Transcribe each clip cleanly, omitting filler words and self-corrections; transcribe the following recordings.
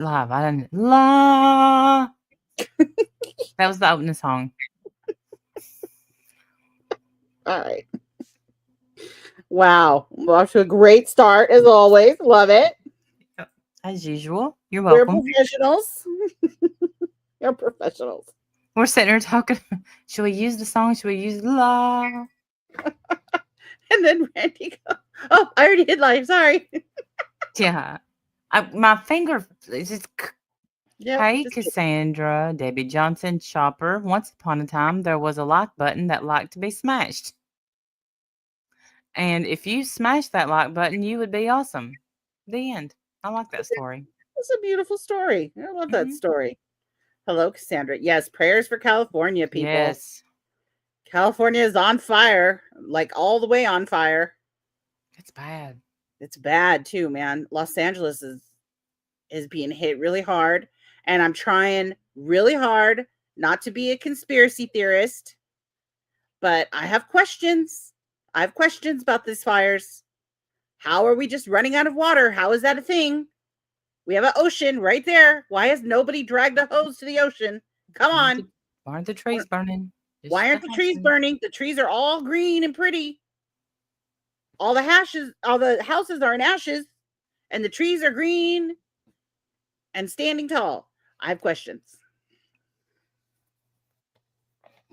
Live. I didn't. La. That was the opening song. All right. Wow. We're off to a great start as always. Love it. As usual. You're We're welcome. professionals. You're professionals. We're sitting here talking. Should we use the song? Should we use la? And then Randy goes, oh, I already hit live. Sorry. Yeah. My finger is just. Yep. Hey, Just kidding. Cassandra, Debbie Johnson, Chopper. Once upon a time, there was a like button that liked to be smashed. And if you smashed that like button, you would be awesome. The end. I like that story. It's a beautiful story. I love that Hmm. story. Hello, Cassandra. Yes, prayers for California, people. Yes, California is on fire, like all the way on fire. it's bad. It's bad too, man. Los Angeles is being hit really hard, and I'm trying really hard not to be a conspiracy theorist, but I have questions. I have questions about these fires. How are we just running out of water? How is that a thing? We have an ocean right there. Why has nobody dragged a hose to the ocean? Come Why aren't the, on. why aren't the trees burning? Why Just the aren't the trees houses. burning? The trees are all green and pretty. All the houses are in ashes, and the trees are green and standing tall. I have questions.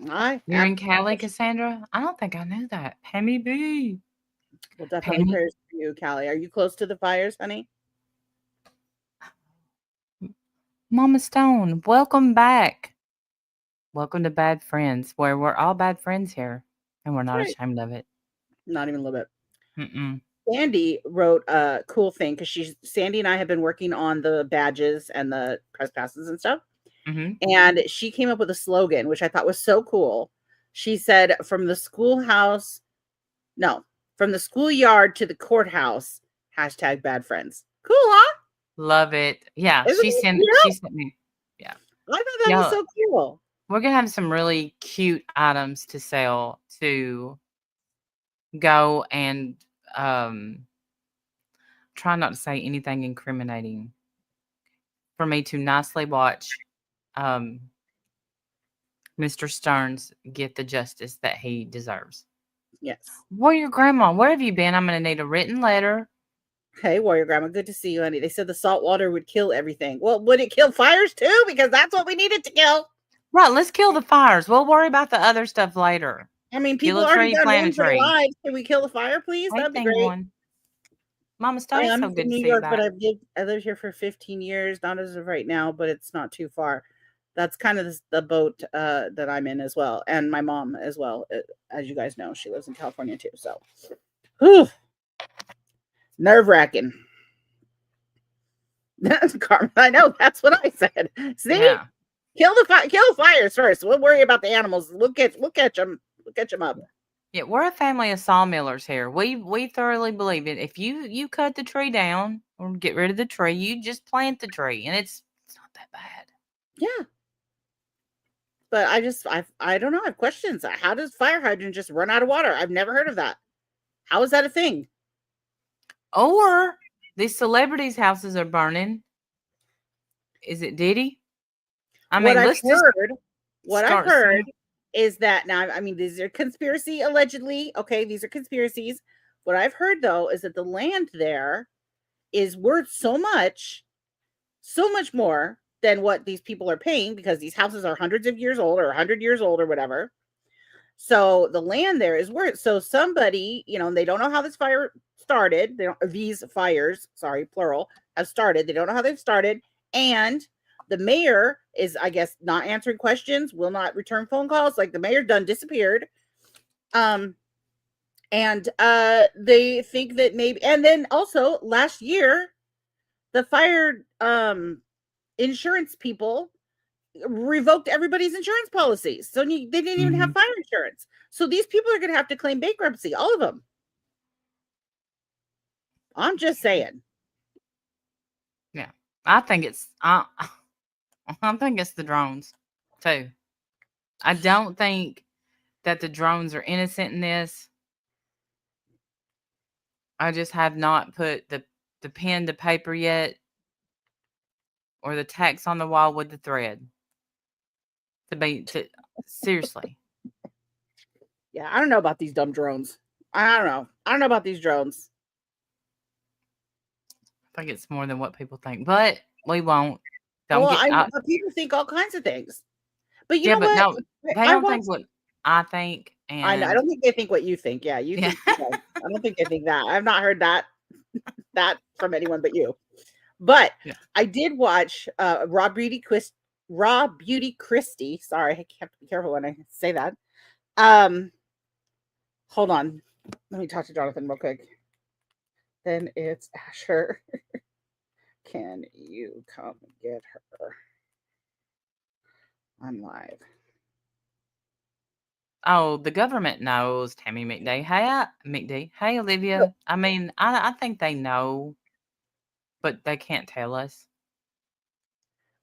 I You're have in Cali, questions. Cassandra? I don't think I knew that. Pammy B. Well, definitely Pammy. prayers for you, Callie. Are you close to the fires, honey? Mama Stone, welcome back. Welcome to Bad Friends, where we're all bad friends here, and we're That's not right. ashamed of it. Not even a little bit. Mm-mm. Sandy wrote a cool thing because Sandy and I have been working on the badges and the press passes and stuff. Mm-hmm. And she came up with a slogan, which I thought was so cool. She said, from the schoolhouse, no, from the schoolyard to the courthouse, hashtag bad friends. Cool, huh? Love it. Yeah, Isn't it? she Yeah. sent me. Yeah. I thought that was Yeah. so cool. We're gonna have some really cute items to sell to go and um try not to say anything incriminating for me to nicely watch um Mr. Stearns get the justice that he deserves. Yes. Where your grandma? Where have you been? I'm gonna need a written letter. Hey, Warrior Grandma, good to see you, honey. They said the salt water would kill everything. Well, would it kill fires too? Because that's what we needed to kill. Right, let's kill the fires. We'll worry about the other stuff later. I mean, Kill people a already tree, done plant a ruined their tree. lives. Can we kill the fire, please? Hey, That'd be great. Penguin. Mama Stone, it's so I'm good from to New see you York, but back. I lived here for 15 years, not as of right now, but it's not too far. That's kind of the boat that I'm in as well, and my mom as well. As you guys know, she lives in California too. So, whew, nerve wracking. Carmen, I know that's what I said. See, Yeah. kill fires first. We'll worry about the animals. We'll catch them. We'll catch them up. Yeah, we're a family of sawmillers here. We thoroughly believe it. If you cut the tree down or get rid of the tree, you just plant the tree, and it's not that bad. Yeah, but I don't know. I have questions. How does fire hydrant just run out of water? I've never heard of that. How is that a thing? Or these celebrities' houses are burning. Is it Diddy? I What mean, I've let's just heard, what I've start heard saying. is that now, I mean, these are conspiracy allegedly. Okay, these are conspiracies. What I've heard though is that the land there is worth so much more than what these people are paying because these houses are hundreds of years old or 100 years old or whatever. So the land there is worth. So somebody, they don't know how this fire started. They don't. These fires, sorry, plural, have started. They don't know how they've started, and the mayor is, I guess, not answering questions. Will not return phone calls. Like the mayor done disappeared. Um, and they think that maybe. And then also last year, the fire insurance people revoked everybody's insurance policies. So they didn't even have Mhm. fire insurance. So these people are going to have to claim bankruptcy, all of them. I'm just saying. Yeah, I think I think it's the drones too. I don't think that the drones are innocent in this. I just have not put the pen to paper yet or the text on the wall with the thread. Seriously. Yeah, I don't know about these dumb drones. I don't know. I don't know about these drones. I think it's more than what people think, but we won't. Don't Well, get out. but people think all kinds of things. But you Yeah, know but what? no, they I don't think watched. what I think, I know. I and don't think they think what you think. Yeah, you yeah. think. Yeah, I don't think they think that. I've not heard that from anyone but you. But Yeah. I did watch Raw Beauty Christie. Sorry, I have to be careful when I say that. Um, hold on. Let me talk to Jonathan real quick. Then it's Asher. Can you come get her? I'm live. Oh, the government knows, Tammy McD. Hey, Olivia. I mean, I think they know, but they can't tell us.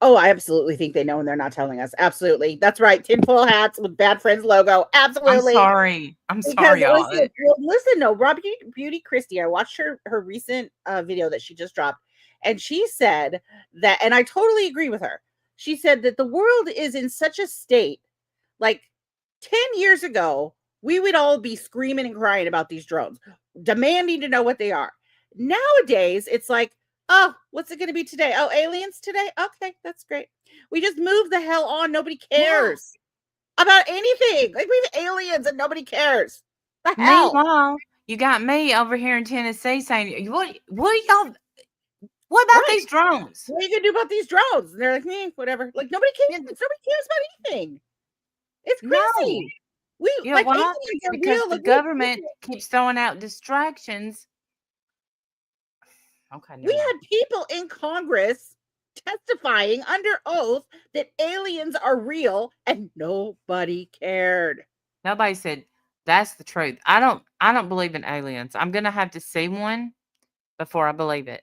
Oh, I absolutely think they know and they're not telling us. Absolutely. That's right. Tinfoil hats with Bad Friends logo. I'm Absolutely. sorry. I'm Because sorry, y'all. listen, no, Rob Beauty Christie, I watched her recent video that she just dropped, and she said that, and I totally agree with her. She said that the world is in such a state, like 10 years ago, we would all be screaming and crying about these drones, demanding to know what they are. Nowadays, it's like, oh, what's it going to be today? Oh, aliens today? Okay, that's great. We just move the hell on. Nobody cares about anything. Like we have aliens and nobody cares. The hell? Meanwhile, you got me over here in Tennessee saying, what y'all, what about Right. these drones? What are you gonna do about these drones? And they're like, whatever. Like nobody cares. Yeah, Nobody cares about anything. It's no. crazy. We You know like why? aliens are Because real. the Like government keeps throwing out distractions. Okay, we never mind. had people in Congress testifying under oath that aliens are real, and nobody cared. Nobody said that's the truth. I don't believe in aliens. I'm gonna have to see one before I believe it.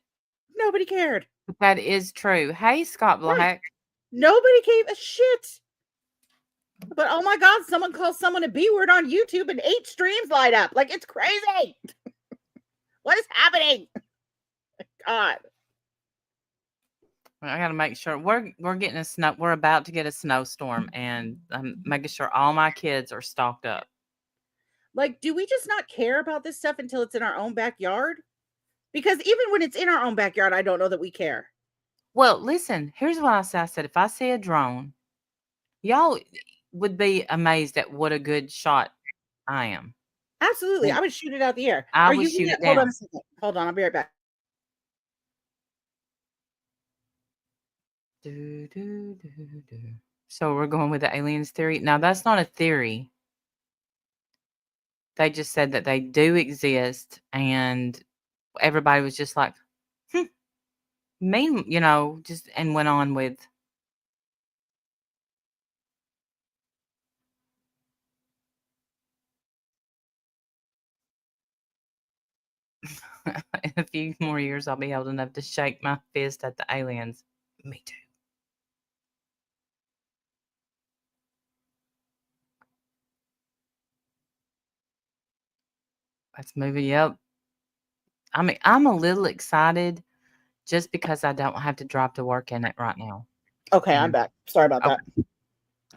Nobody cared. But that is true. Hey, Scott Right. Black. Nobody gave a shit. But oh my God, someone calls someone a B word on YouTube and 8 streams light up. Like it's crazy. What is happening? God. I gotta make sure we're getting a snow. We're about to get a snowstorm, and I'm making sure all my kids are stocked up. Like, do we just not care about this stuff until it's in our own backyard? Because even when it's in our own backyard, I don't know that we care. Well, listen. Here's what I said. I said if I see a drone, y'all would be amazed at what a good shot I am. Absolutely. I would shoot it out the air. I Are would you shoot gonna it hold on down. a second? Hold on, I'll be right back. Do, do, do, do. So we're going with the aliens theory. Now that's not a theory. They just said that they do exist, and everybody was just like, hmm, just and went on with. In a few more years, I'll be old enough to shake my fist at the aliens. Me too. Let's move it. Yep. I mean, I'm a little excited just because I don't have to drive to work in it right now. Okay, I'm And back. Sorry about that.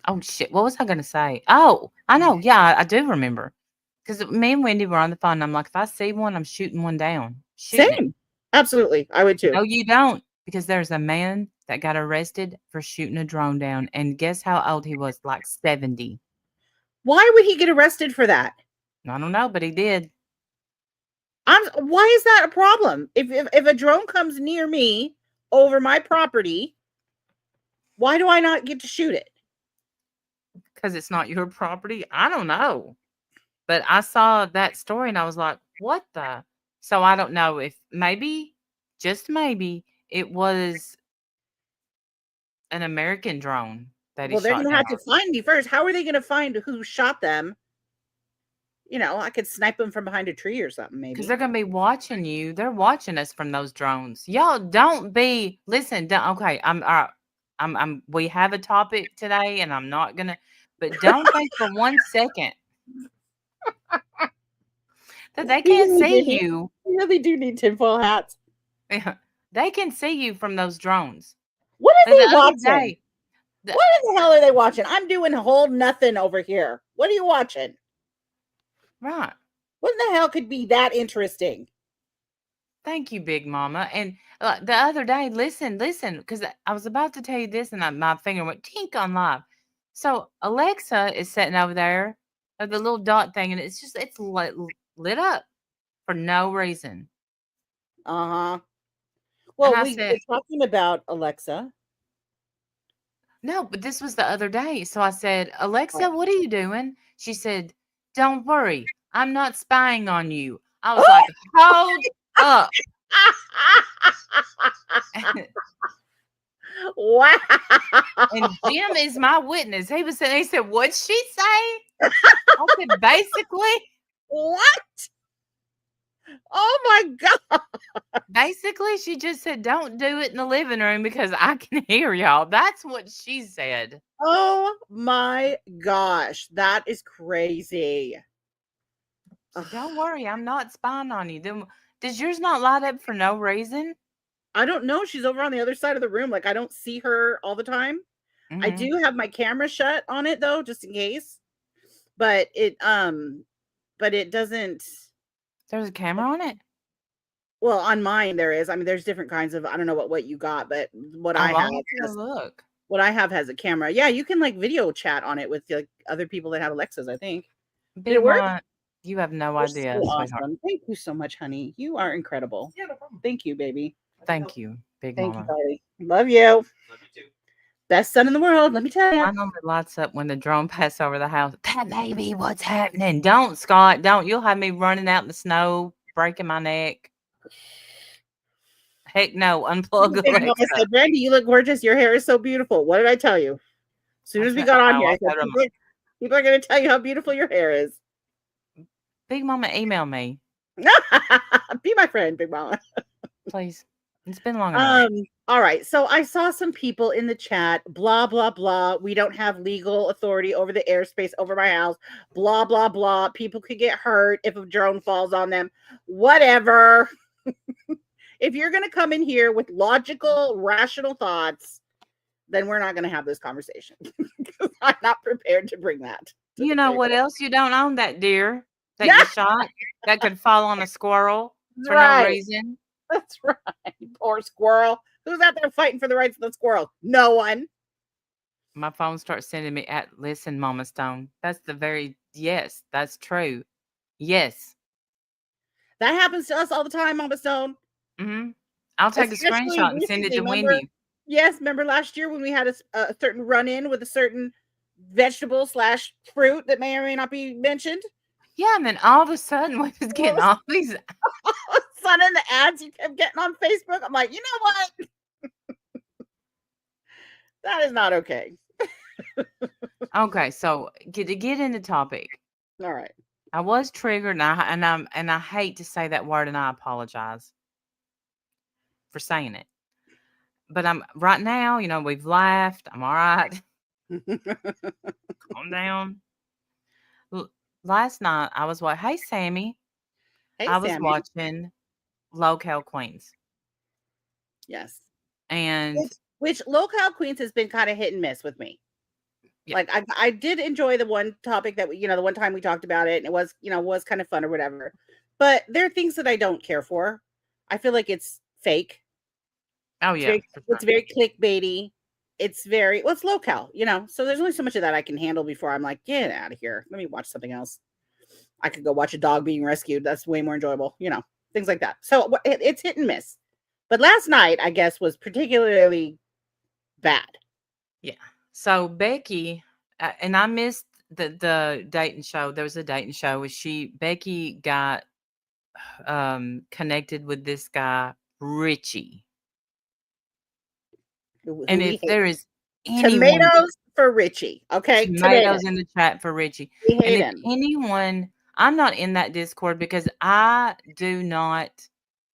oh shit, what was I gonna say? Oh, I know. Yeah, I do remember. Because me and Wendy were on the phone. And I'm like, if I see one, I'm shooting one down. Shooting it. Same. Absolutely. I would too. No, you don't. Because there's a man that got arrested for shooting a drone down. And guess how old he was? Like 70. Why would he get arrested for that? I don't know, but he did. Why is that a problem? If a drone comes near me over my property, why do I not get to shoot it? Because it's not your property. I don't know. But I saw that story and I was like, what the? So I don't know if maybe, just maybe, it was an American drone that he Well, they're shot gonna down. have to find me first. How are they gonna find who shot them? I could snipe them from behind a tree or something, Because maybe. they're gonna be watching you. They're watching us from those drones. Y'all don't be listen. Okay, we have a topic today, and I'm not gonna. But don't think for 1 second that they can't see you. We really do need tinfoil hats. They can see you from those drones. What But is the he other watching? day, the, What in the hell are they watching? I'm doing a whole nothing over here. What are you watching? right. What in the hell could be that interesting? Thank you, Big Mama. And the other day, listen, because I was about to tell you this, and my finger went tink on live. So Alexa is sitting over there, the little dot thing, and it's lit up for no reason. Uh huh. And Well, I we said, were talking about Alexa. no, but this was the other day. So I said, Oh. Alexa, what are you doing? She said, don't worry, I'm not spying on you. I was like, Oh! hold up. Wow. And Jim is my witness. He was saying, he said, what'd she say? I said, basically, What? Oh my God. she just said, don't do it in the living room because I can hear y'all. That's what she said. Oh my gosh. That is crazy. So Ugh. don't worry, I'm not spying on you. Then does yours not light up for no reason? I don't know. She's over on the other side of the room. Like, I don't see her all the time. I Mm-hmm. do have my camera shut on it though, just in case. But it doesn't. There's a camera on it. Well, on mine there is. I mean, there's different kinds of. I don't know what you got, but what I Oh, have I'll have to go has look. what I have has a camera. Yeah, you can like video chat on it with like other people that have Alexas. I think. Did Big it work? Mama, you have no You're idea, so sweetheart. awesome. Thank you so much, honey. You are incredible. Yeah, no problem. Thank you, baby. Thank you, Big Thank you, Mama. Carly. Love you. Love you too. Best son in the world. Let me tell you. Mine only lights up when the drone passes over the house. That may be what's happening. Don't, Scott. Don't. You'll have me running out in the snow, breaking my neck. Heck no. Unplug Big Mama Alexa. said, "Brandy, you look gorgeous. Your hair is so beautiful." What did I tell you? As soon I as we said, got on oh, here, I I said, told him, people are going to tell you how beautiful your hair is. Big Mama, email me, Be my friend, Big Mama. please. It's been long enough. All right. So I saw some people in the chat, blah, blah, blah. We don't have legal authority over the airspace over my house. Blah, blah, blah. People could get hurt if a drone falls on them. Whatever. If you're going to come in here with logical, rational thoughts, then we're not going to have this conversation. I'm not prepared to bring that to You the know table. what else you don't own? That deer that Yeah, you shot that could fall on a squirrel that's for no right. reason. That's right. Poor squirrel. Who's out there fighting for the rights of the squirrel? No one. My phone starts sending me at listen, Mama Stone. That's the very yes, that's true. Yes. That happens to us all the time, Mama Stone. Mm-hmm. I'll take a Especially screenshot and send it recently. to Remember? Wendy. Yes, remember last year when we had a certain run in with a certain vegetable slash fruit that may or may not be mentioned? Yeah, and then all of a sudden we was getting all these. Son in the ads you kept getting on Facebook. I'm like, you know what? That is not okay. Okay, so to get into topic, All right. I was triggered, and I hate to say that word, and I apologize for saying it. But I'm right now. You know, we've laughed. I'm all right. Calm down. Last night I was what? Hey, Sammy. Hey, I was Sammy. watching Locale Queens, Yes. and Which Locale Queens has been kind of hit and miss with me. yeah, Like I did enjoy the one topic that the one time we talked about it and it was, was kind of fun or whatever. But there are things that I don't care for. I feel like it's fake. oh It's yeah, very for it's sure. very clickbaity. It's very well, it's locale. So there's only so much of that I can handle before I'm like, get out of here. Let me watch something else. I could go watch a dog being rescued. That's way more enjoyable, things like that. So it's hit and miss. But last night, I guess, was particularly bad. Yeah. So Becky, and I missed the dating show. There was a dating show where Becky got connected with this guy Richie, Who and we if hate. there is anyone, Tomatoes for Richie. Okay, tomatoes. tomatoes in the chat for Richie, We and hate if him. anyone, I'm not in that Discord because I do not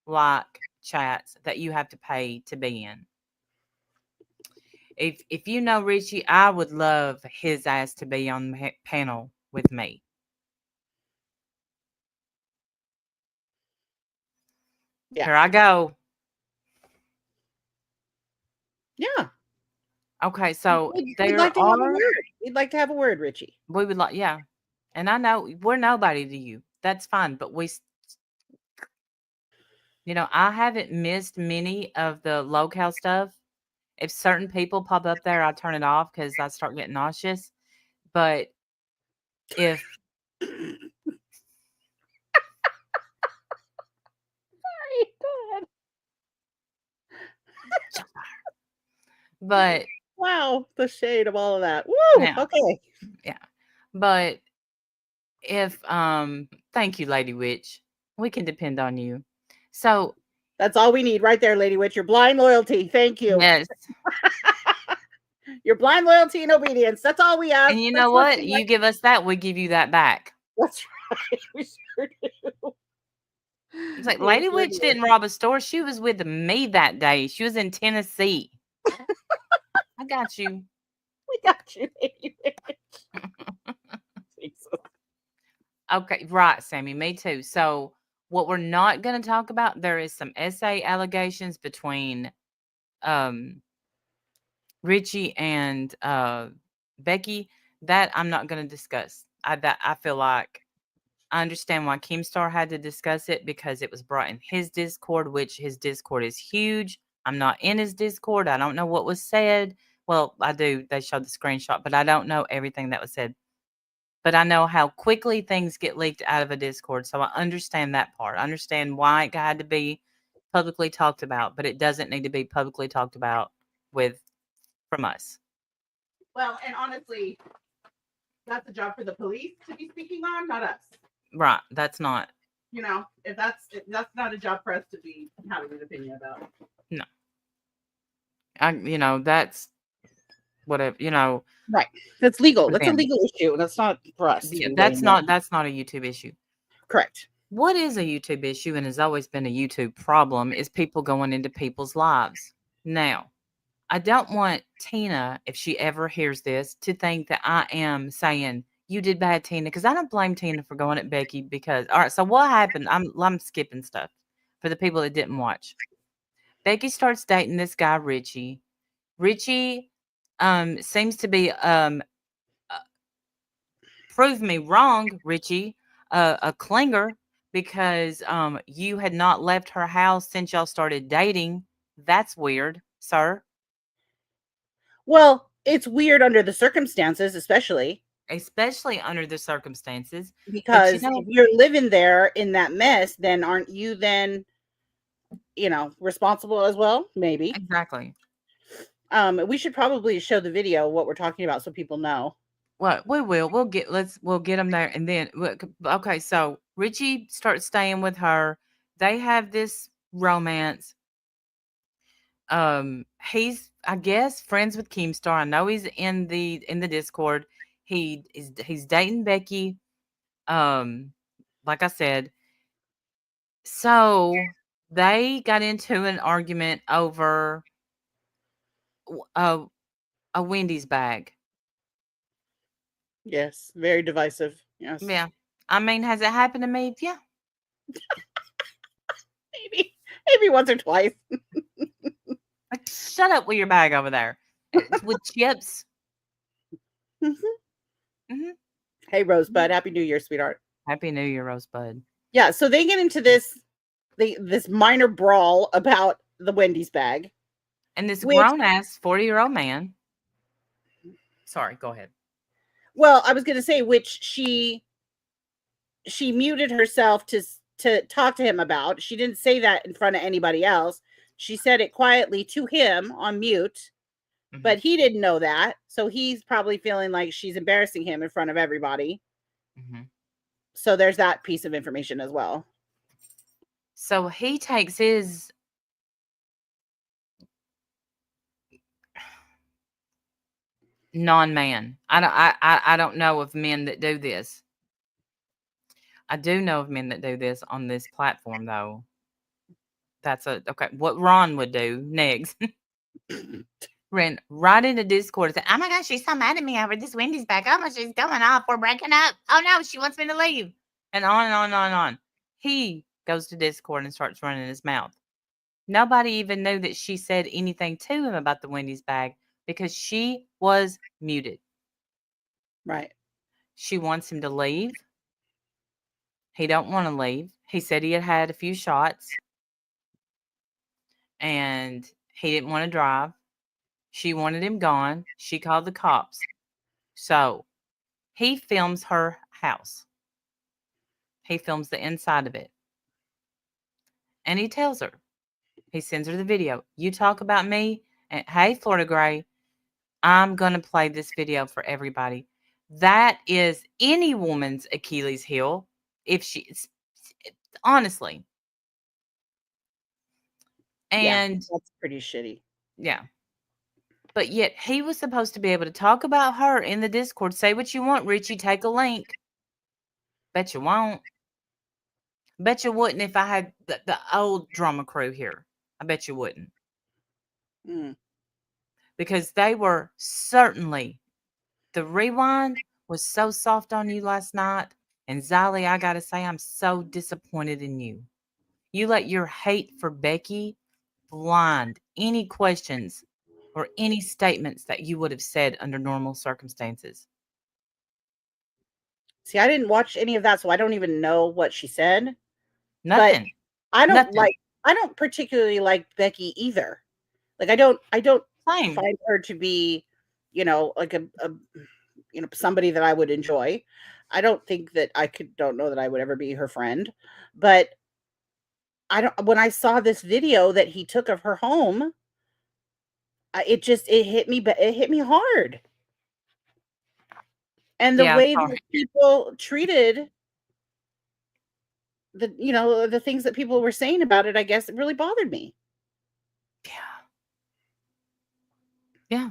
like chats that you have to pay to be in. If you know Richie, I would love his ass to be on the panel with me. Yeah. Here I go. Yeah. Okay, so We'd like there to have a are word. We'd like to have a word, Richie. we would like yeah. And I know we're nobody to you. That's fine, but I haven't missed many of the locale stuff. If certain people pop up there, I turn it off because I start getting nauseous. But if Sorry, go ahead. but Wow, the shade of all of that. Woo! now, Okay. yeah. But if thank you, Lady Witch. We can depend on you. So That's all we need right there, Lady Witch. Your blind loyalty. Thank you. yes. Your blind loyalty and obedience. That's all we ask. And you That's know what what? You give us that, we give you that back. That's right. We sure do. It's like We Lady sure Witch do. didn't rob a store. She was with me that day. She was in Tennessee. I got you. We got you, Lady Witch. Jesus. Okay, right, Sammy. Me too. So, what we're not going to talk about, there is some SA allegations between um Richie and Becky that I'm not going to discuss. I feel like I understand why Keemstar had to discuss it because it was brought in his Discord, which his Discord is huge. I'm not in his Discord. I don't know what was said. Well, I do. They showed the screenshot, but I don't know everything that was said. But I know how quickly things get leaked out of a Discord. So I understand that part. I understand why it had to be publicly talked about, but it doesn't need to be publicly talked about with from us. Well, and honestly, that's a job for the police to be speaking on, not us. Right. That's not. If that's not a job for us to be having an opinion about. No. That's whatever. Right. That's legal. For That's a them. legal issue. That's not for us to Yeah, be that's weighing in. that's not a YouTube issue. Correct. What is a YouTube issue and has always been a YouTube problem is people going into people's lives. Now, I don't want Tina, if she ever hears this, to think that I am saying you did bad, Tina, because I don't blame Tina for going at Becky because all right, so what happened? I'm skipping stuff for the people that didn't watch. Becky starts dating this guy, Richie. Richie seems to be prove me wrong, Richie, a clinger because you had not left her house since y'all started dating. That's weird, sir. Well, it's weird under the circumstances, especially Especially under the circumstances. But because if you're living there in that mess, then aren't you then, responsible as well? Maybe. exactly. We should probably show the video what we're talking about so people know. Well, we will. We'll get them there, and then okay. So Richie starts staying with her. They have this romance. He's I guess friends with Keemstar. I know he's in the Discord. He's dating Becky. Like I said, so they got into an argument over a a Wendy's bag. Yes, very divisive. Yes. Yeah, I mean, has it happened to me? Yeah, Maybe once or twice. like shut up with your bag over there. It's with chips. Mhm. Hmm. Hey, Rosebud, Happy New Year, sweetheart. Happy New Year, Rosebud. Yeah, so they get into this minor brawl about the Wendy's bag. And this Which, grown ass 40-year-old man. Sorry, go ahead. well, I was going to say, which she muted herself to talk to him about. She didn't say that in front of anybody else. She said it quietly to him on mute, but he didn't know that. So he's probably feeling like she's embarrassing him in front of everybody. Mm-hmm. So there's that piece of information as well. So he takes his non-man. I don't know of men that do this. I do know of men that do this on this platform though. That's okay. What Ron would do next. Ran right into Discord and said, "Oh my gosh, she's so mad at me over this Wendy's bag. Oh my, she's going off. We're breaking up. Oh no, she wants me to leave." And on and on and on and on. He goes to Discord and starts running his mouth. Nobody even knew that she said anything to him about the Wendy's bag because she was muted. Right. She wants him to leave. He don't want to leave. He said he had had a few shots and he didn't want to drive. She wanted him gone. She called the cops. So he films her house. He films the inside of it. And he tells her, he sends her the video. You talk about me, and hey, Florida Gray, I'm going to play this video for everybody. That is any woman's Achilles heel. If she, honestly. And that's pretty shitty. yeah. But yet he was supposed to be able to talk about her in the Discord. Say what you want, Richie. Take a link. Bet you won't. Bet you wouldn't if I had the old drama crew here. I bet you wouldn't. Because they were certainly, the rewind was so soft on you last night. And Zali, I got to say, I'm so disappointed in you. You let your hate for Becky blind any questions or any statements that you would have said under normal circumstances. See, I didn't watch any of that, so I don't even know what she said. Nothing. But Nothing. I don't particularly like Becky either. Like I don't Same. find her to be, like a somebody that I would enjoy. I don't think that don't know that I would ever be her friend. But when I saw this video that he took of her home, it hit me hard. And the way that people treated the things that people were saying about it, I guess it really bothered me. Yeah.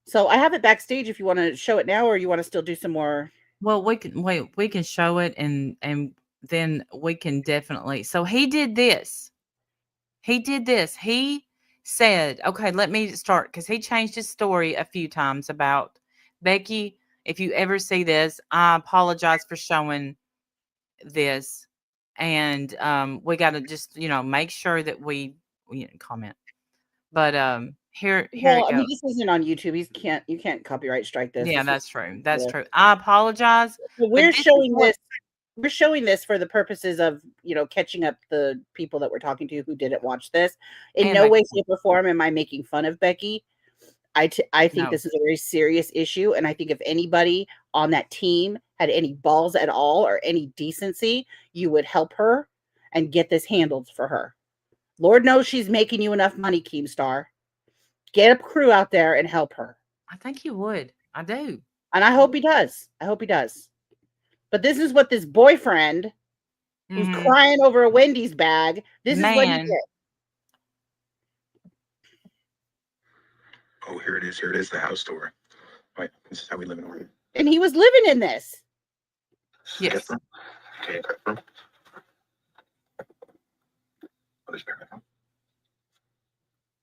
So I have it backstage if you want to show it now, or you want to still do some more. Well, we can show it and then we can definitely. So he did this. He said, okay, let me start, because he changed his story a few times about Becky. If you ever see this, I apologize for showing this. And we got to just, make sure that we comment. But here it goes. I mean, this isn't on YouTube. You can't copyright strike this. Yeah, that's true. That's true. I apologize. We're showing this. We're showing this for the purposes of, catching up the people that we're talking to who didn't watch this. In no way, shape, or form am I making fun of Becky. I think this is a very serious issue, and I think if anybody on that team had any balls at all or any decency, you would help her and get this handled for her. Lord knows she's making you enough money, Keemstar. Get a crew out there and help her. I think he would. I do. And I hope he does. But this is what this boyfriend who's crying over a Wendy's bag, this is what he did. Oh, here it is. Here it is, the house tour. Right, this is how we live in Oregon. And he was living in this. Yes. Okay, confirm. Oh, there's bare bedroom.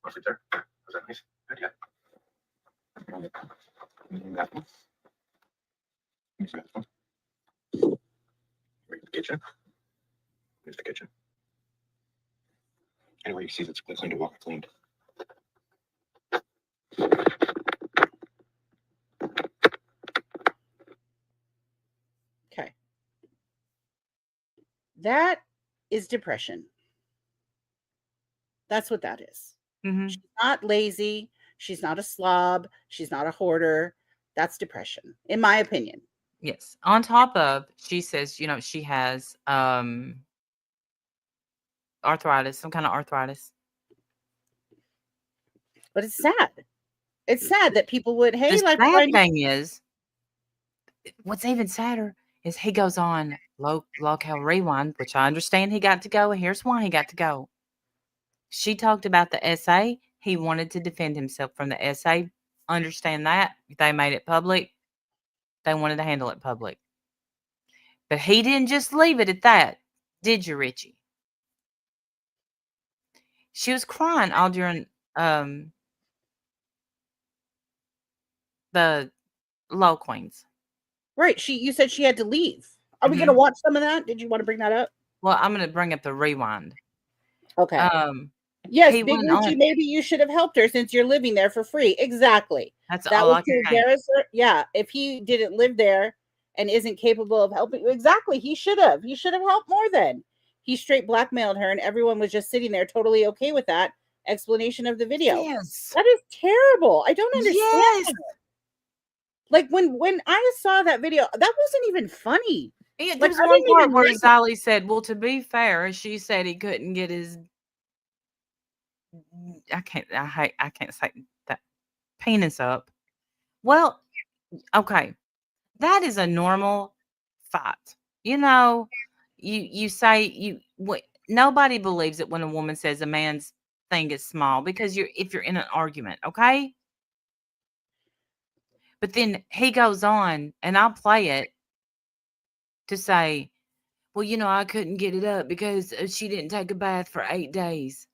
What's right there? Was that nice? Good, yeah. Bathroom. Here's the kitchen. Here's the kitchen. Anyway, you see that's clean to walk cleaned. Okay. That is depression. That's what that is. She's not lazy. She's not a slob. She's not a hoarder. That's depression, in my opinion. Yes. On top of, she says, she has arthritis, some kind of arthritis. But it's sad. It's sad that people would, hey, the sad thing is, what's even sadder is he goes on Local Rewind, which I understand he got to go, and here's why he got to go. She talked about the essay. He wanted to defend himself from the essay. Understand that. They made it public. They wanted to handle it public. But he didn't just leave it at that. Did you, Richie? She was crying all during the Low Queens. Right. You said she had to leave. Are we going to watch some of that? Did you want to bring that up? Well, I'm going to bring up the rewind. Okay. Yes, He Big went Richie, on. maybe you should have helped her since you're living there for free. Exactly. That's That all was I to can think. embarrass her. Yeah, if he didn't live there and isn't capable of helping, exactly, he should have. He should have helped more then. He straight blackmailed her, and everyone was just sitting there totally okay with that explanation of the video. Yes. That is terrible. I don't understand. Yes. Like when I saw that video, that wasn't even funny. Yeah, there Like was I one didn't part even where like it. Sally said, "Well, to be fair, she said he couldn't get his I can't say that penis up." Well, okay. That is a normal fight. You know, you say nobody believes it when a woman says a man's thing is small because if you're in an argument, okay? But then he goes on and I'll play it to say, "Well, I couldn't get it up because she didn't take a bath for 8 days."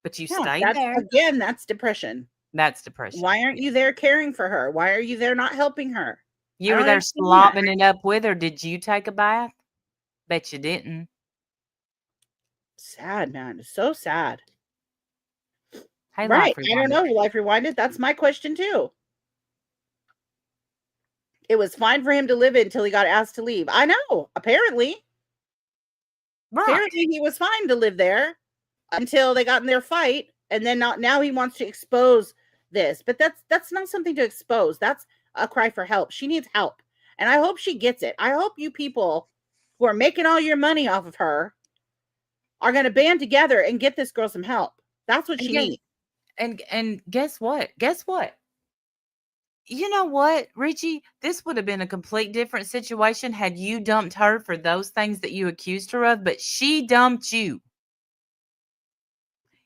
But you Yeah, stayed there. that's depression. That's depression. Why aren't you there caring for her? Why are you there not helping her? I You were don't there understand that. slobbing it up with her. Did you take a bath? Bet you didn't. Sad, man. It's so sad. Hey, Right. Life I don't Rewinder. know. Life Rewinded. That's my question too. It was fine for him to live it until he got asked to leave. I know. Apparently. Right. Apparently he was fine to live there until they got in their fight. And then now he wants to expose this. But that's not something to expose. That's a cry for help. She needs help. And I hope she gets it. I hope you people who are making all your money off of her are going to band together and get this girl some help. That's what And she guess, needs. and guess what? Guess what? You know what, Richie? This would have been a complete different situation had you dumped her for those things that you accused her of, but she dumped you.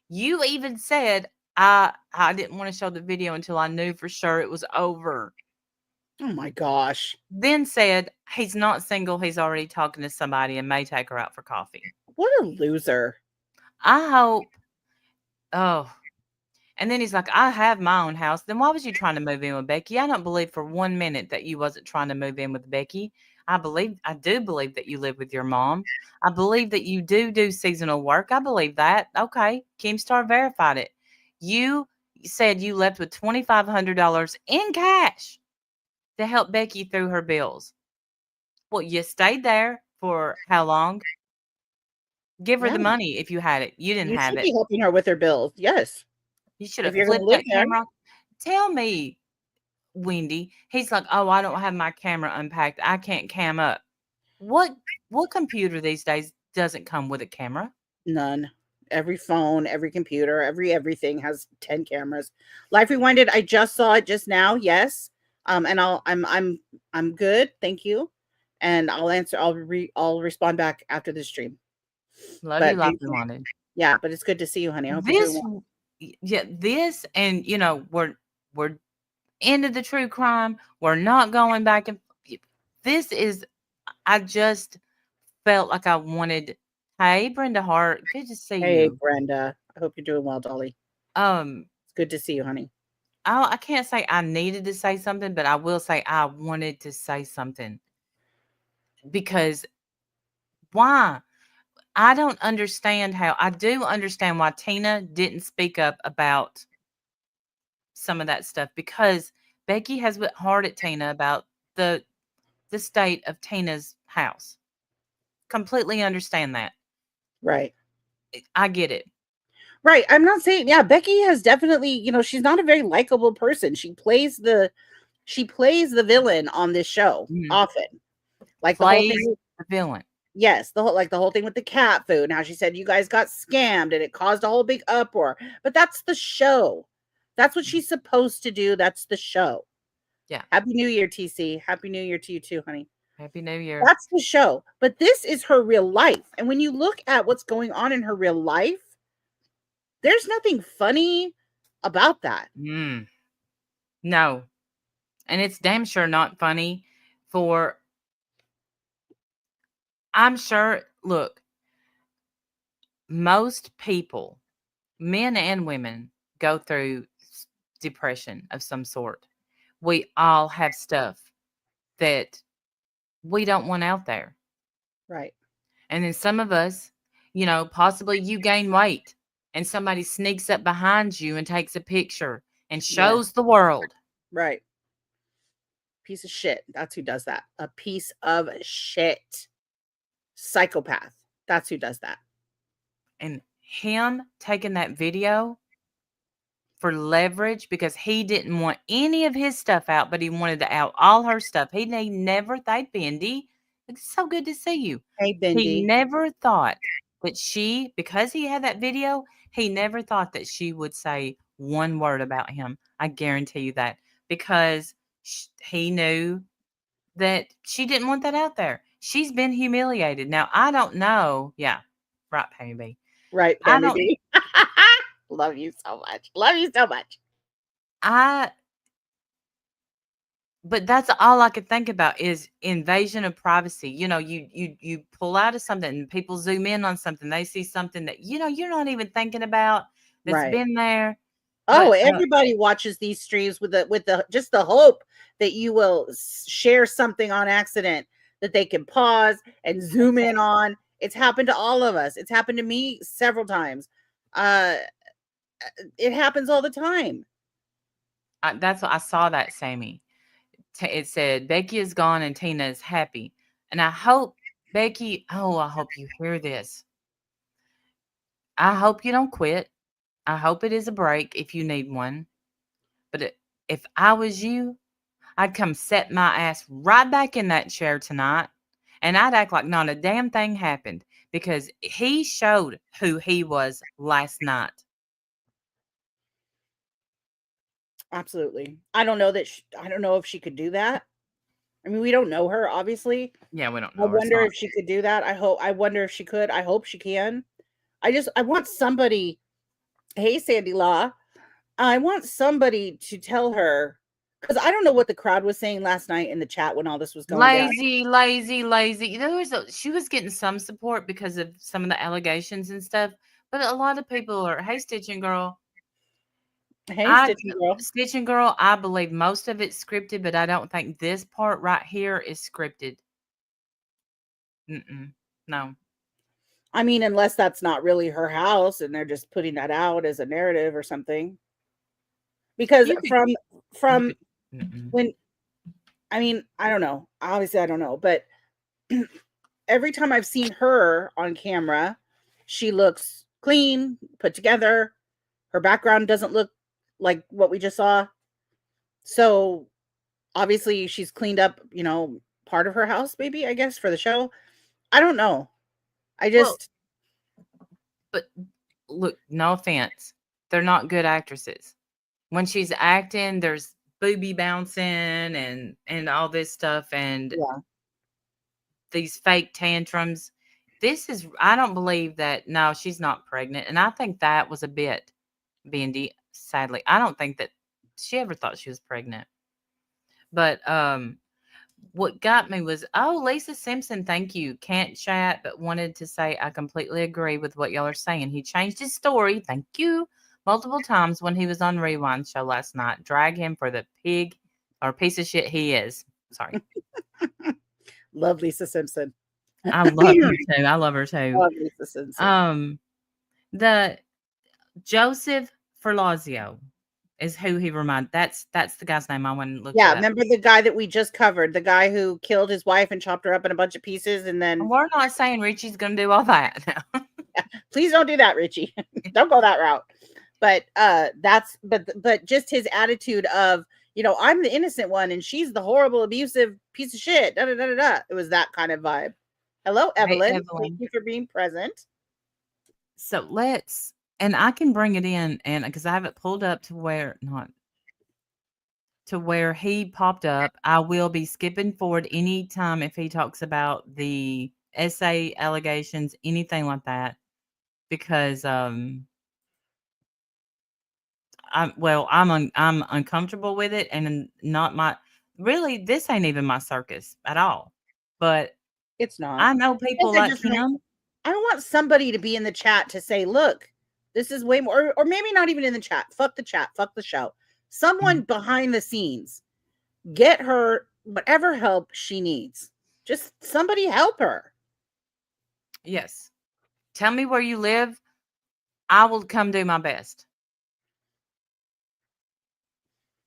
You even said, I didn't want to show the video until I knew for sure it was over. Oh my gosh. Then said, he's not single, he's already talking to somebody and may take her out for coffee. What a loser. I hope. Oh. And then he's like, I have my own house. Then why was you trying to move in with Becky? I don't believe for 1 minute that you wasn't trying to move in with Becky. I do believe that you live with your mom. I believe that you do seasonal work. I believe that. Okay. Keemstar verified it. You said you left with $2,500 in cash to help Becky through her bills. Well, you stayed there for how long? Give her Yeah. the money if you had it. You didn't You have should it. be helping her with her bills. Yes. You should If have you're going to flipped live that there. camera. Tell me, Wendy. He's like, "Oh, I don't have my camera unpacked. I can't cam up." What computer these days doesn't come with a camera? None. Every phone, every computer, everything has 10 cameras. Life Rewinded, I just saw it just now. Yes. And I'm good. Thank you. And I'll respond back after the stream. Love you But like you wanted. yeah, but it's good to see you, honey. I hope you're doing This, well. yeah, this, and we're into the true crime. We're not going back and this is. I just felt like I wanted. Hey, Brenda Hart, good to see Hey, you. Brenda. I hope you're doing well, Dolly. It's good to see you, honey. I can't say I needed to say something, but I will say I wanted to say something because why? I don't understand how. I do understand why Tina didn't speak up about some of that stuff because Becky has went hard at Tina about the state of Tina's house. Completely understand that. Right. I get it. Right. I'm not saying, yeah, Becky has definitely, she's not a very likable person. She plays the villain on this show Mhm. often. Like the whole Plays thing. the villain. Yes, the whole thing with the cat food and how she said you guys got scammed and it caused a whole big uproar. But that's the show. That's what she's supposed to do. That's the show. Yeah. Happy New Year, TC. Happy New Year to you too, honey. Happy New Year. That's the show. But this is her real life. And when you look at what's going on in her real life, there's nothing funny about that. No. And it's damn sure not funny for. I'm sure. Look, most people, men and women, go through depression of some sort. We all have stuff that we don't want out there. Right. And then some of us, possibly you gain weight and somebody sneaks up behind you and takes a picture and Yeah. shows the world. Right. Piece of shit. That's who does that. A piece of shit. Psychopath. That's who does that. And him taking that video for leverage because he didn't want any of his stuff out, but he wanted to out all her stuff. He never thought, Bendy, it's so good to see you. Hey, He Bendy. never thought that because he had that video, he never thought that she would say one word about him. I guarantee you that because he knew that she didn't want that out there. She's been humiliated. Now, I don't know. Yeah. Right, Pammy B. Right, I Pammy don't, B. Love you so much. Love you so much. But that's all I could think about is invasion of privacy. You pull out of something and people zoom in on something. They see something that, you're not even thinking about that's Right. been there. Oh, But everybody watches these streams with the just the hope that you will share something on accident that they can pause and zoom in on. It's happened to all of us. It's happened to me several times. It happens all the time. that's what I saw that, Sammy. It said Becky is gone and Tina is happy. And I hope Becky, I hope you hear this. I hope you don't quit. I hope it is a break if you need one. But if I was you, I'd come set my ass right back in that chair tonight and I'd act like not a damn thing happened because he showed who he was last night. Absolutely. I don't know I don't know if she could do that. I mean, we don't know her, obviously. Yeah, we don't I know. wonder if she could do that. I wonder if she could. I hope she can. I want somebody. Hey, Sandy Law. I want somebody to tell her because I don't know what the crowd was saying last night in the chat when all this was going down. Lazy. She was getting some support because of some of the allegations and stuff, but a lot of people are, hey, Stitching Girl. Hey, Stitching Girl, I believe most of it's scripted, but I don't think this part right here is scripted. No. I mean, unless that's not really her house and they're just putting that out as a narrative or something. Because from when, I mean, I don't know. Obviously, I don't know. But every time I've seen her on camera, she looks clean, put together. Her background doesn't look like what we just saw. So obviously she's cleaned up, part of her house, maybe, I guess, for the show. I don't know. But look, no offense. They're not good actresses. When she's acting, there's booby bouncing and all this stuff and these fake tantrums. I don't believe that. No, she's not pregnant. And I think that was a bit, Bendy, sadly. I don't think that she ever thought she was pregnant. But what got me was, Lisa Simpson, thank you. Can't chat, but wanted to say I completely agree with what y'all are saying. He changed his story, thank you, multiple times when he was on Rewind show last night. Drag him for the pig or piece of shit he is. Sorry. Love Lisa Simpson. I love her too. I love her too. Love Lisa Simpson. The Joseph Ferlazio is who he reminded. That's the guy's name I went and looked at. Yeah, remember the guy that we just covered, the guy who killed his wife and chopped her up in a bunch of pieces, and then we're not saying Richie's gonna do all that now. Yeah, please don't do that, Richie. Don't go that route. But but just his attitude of, I'm the innocent one and she's the horrible, abusive piece of shit. Da, da, da, da, da. It was that kind of vibe. Hello, Evelyn. Hey, Evelyn. Thank you for being present. So and I can bring it in, and because I have it pulled up to where he popped up. I will be skipping forward anytime if he talks about the SA allegations, anything like that, because I'm uncomfortable with it, and not really. This ain't even my circus at all. But it's not. I know people like him. I want somebody to be in the chat to say, look, this is way more, or maybe not even in the chat. Fuck the chat. Fuck the show. Someone behind the scenes, get her whatever help she needs. Just somebody help her. Yes. Tell me where you live. I will come do my best.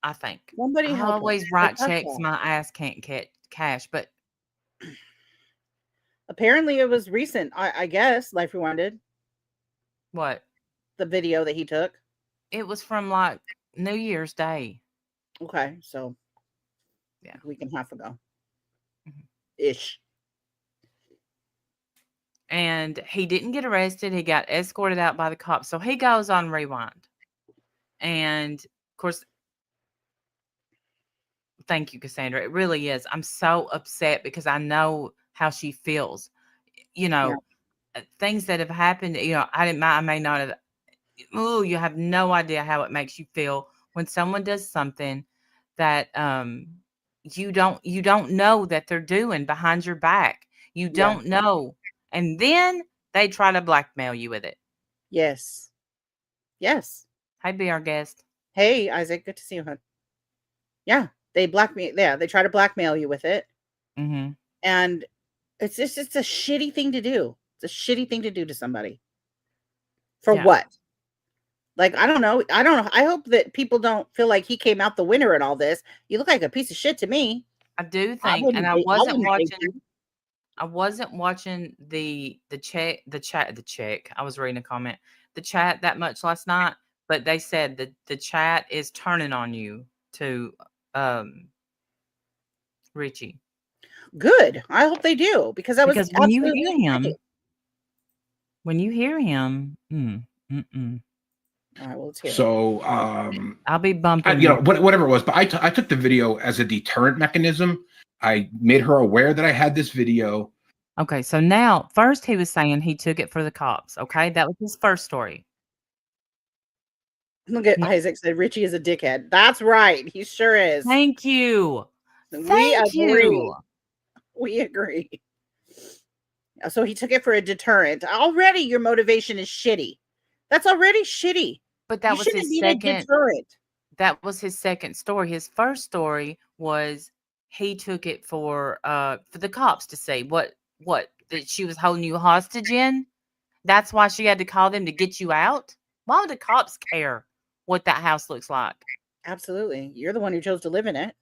I think. Somebody I help her. always I write trust checks her. my ass can't get cash, but Apparently, it was recent. I guess Life Rewinded, what? the video that he took. It was from like New Year's Day. Okay, so Yeah. a week and a half ago, Mhm. ish. And he didn't get arrested. He got escorted out by the cops. So he goes on Rewind. And of course, thank you, Cassandra. It really is. I'm so upset because I know how she feels. You Yeah, know, things that have happened, I may not have. Oh, you have no idea how it makes you feel when someone does something that you don't know that they're doing behind your back. You yeah, don't know. And then they try to blackmail you with it. yes, yes. Hey, be our guest. Hey, Isaac, good to see you, hon. Yeah, they blackmail. Yeah, they try to blackmail you with it, Mm-hmm. and it's a shitty thing to do. It's a shitty thing to do to somebody. For Yeah, what? Like, I don't know. I don't know. I hope that people don't feel like he came out the winner in all this. You look like a piece of shit to me. I do I think, and wouldn't date. I wouldn't date you. I wasn't watching the check. I was reading a comment, the chat that much last night, but they said that the chat is turning on you to um Richie. Good. I hope they do because that was Because when you absolutely hear insane. him, mm. All right, well, let's hear it. So, I'll be bumping. whatever it was, but I took the video as a deterrent mechanism. I made her aware that I had this video. Okay, so now first he was saying he took it for the cops. Okay, that was his first story. Look at N- Isaac said Richie is a dickhead. That's right. He sure is. Thank you. We Thank agree. you. We agree. So he took it for a deterrent. Already your motivation is shitty. That's already shitty. But You that was shouldn't his be a second. deterrent. That was his second story. His first story was he took it for the cops to see what that she was holding you hostage in. That's why she had to call them to get you out. Why would the cops care what that house looks like? Absolutely. You're the one who chose to live in it.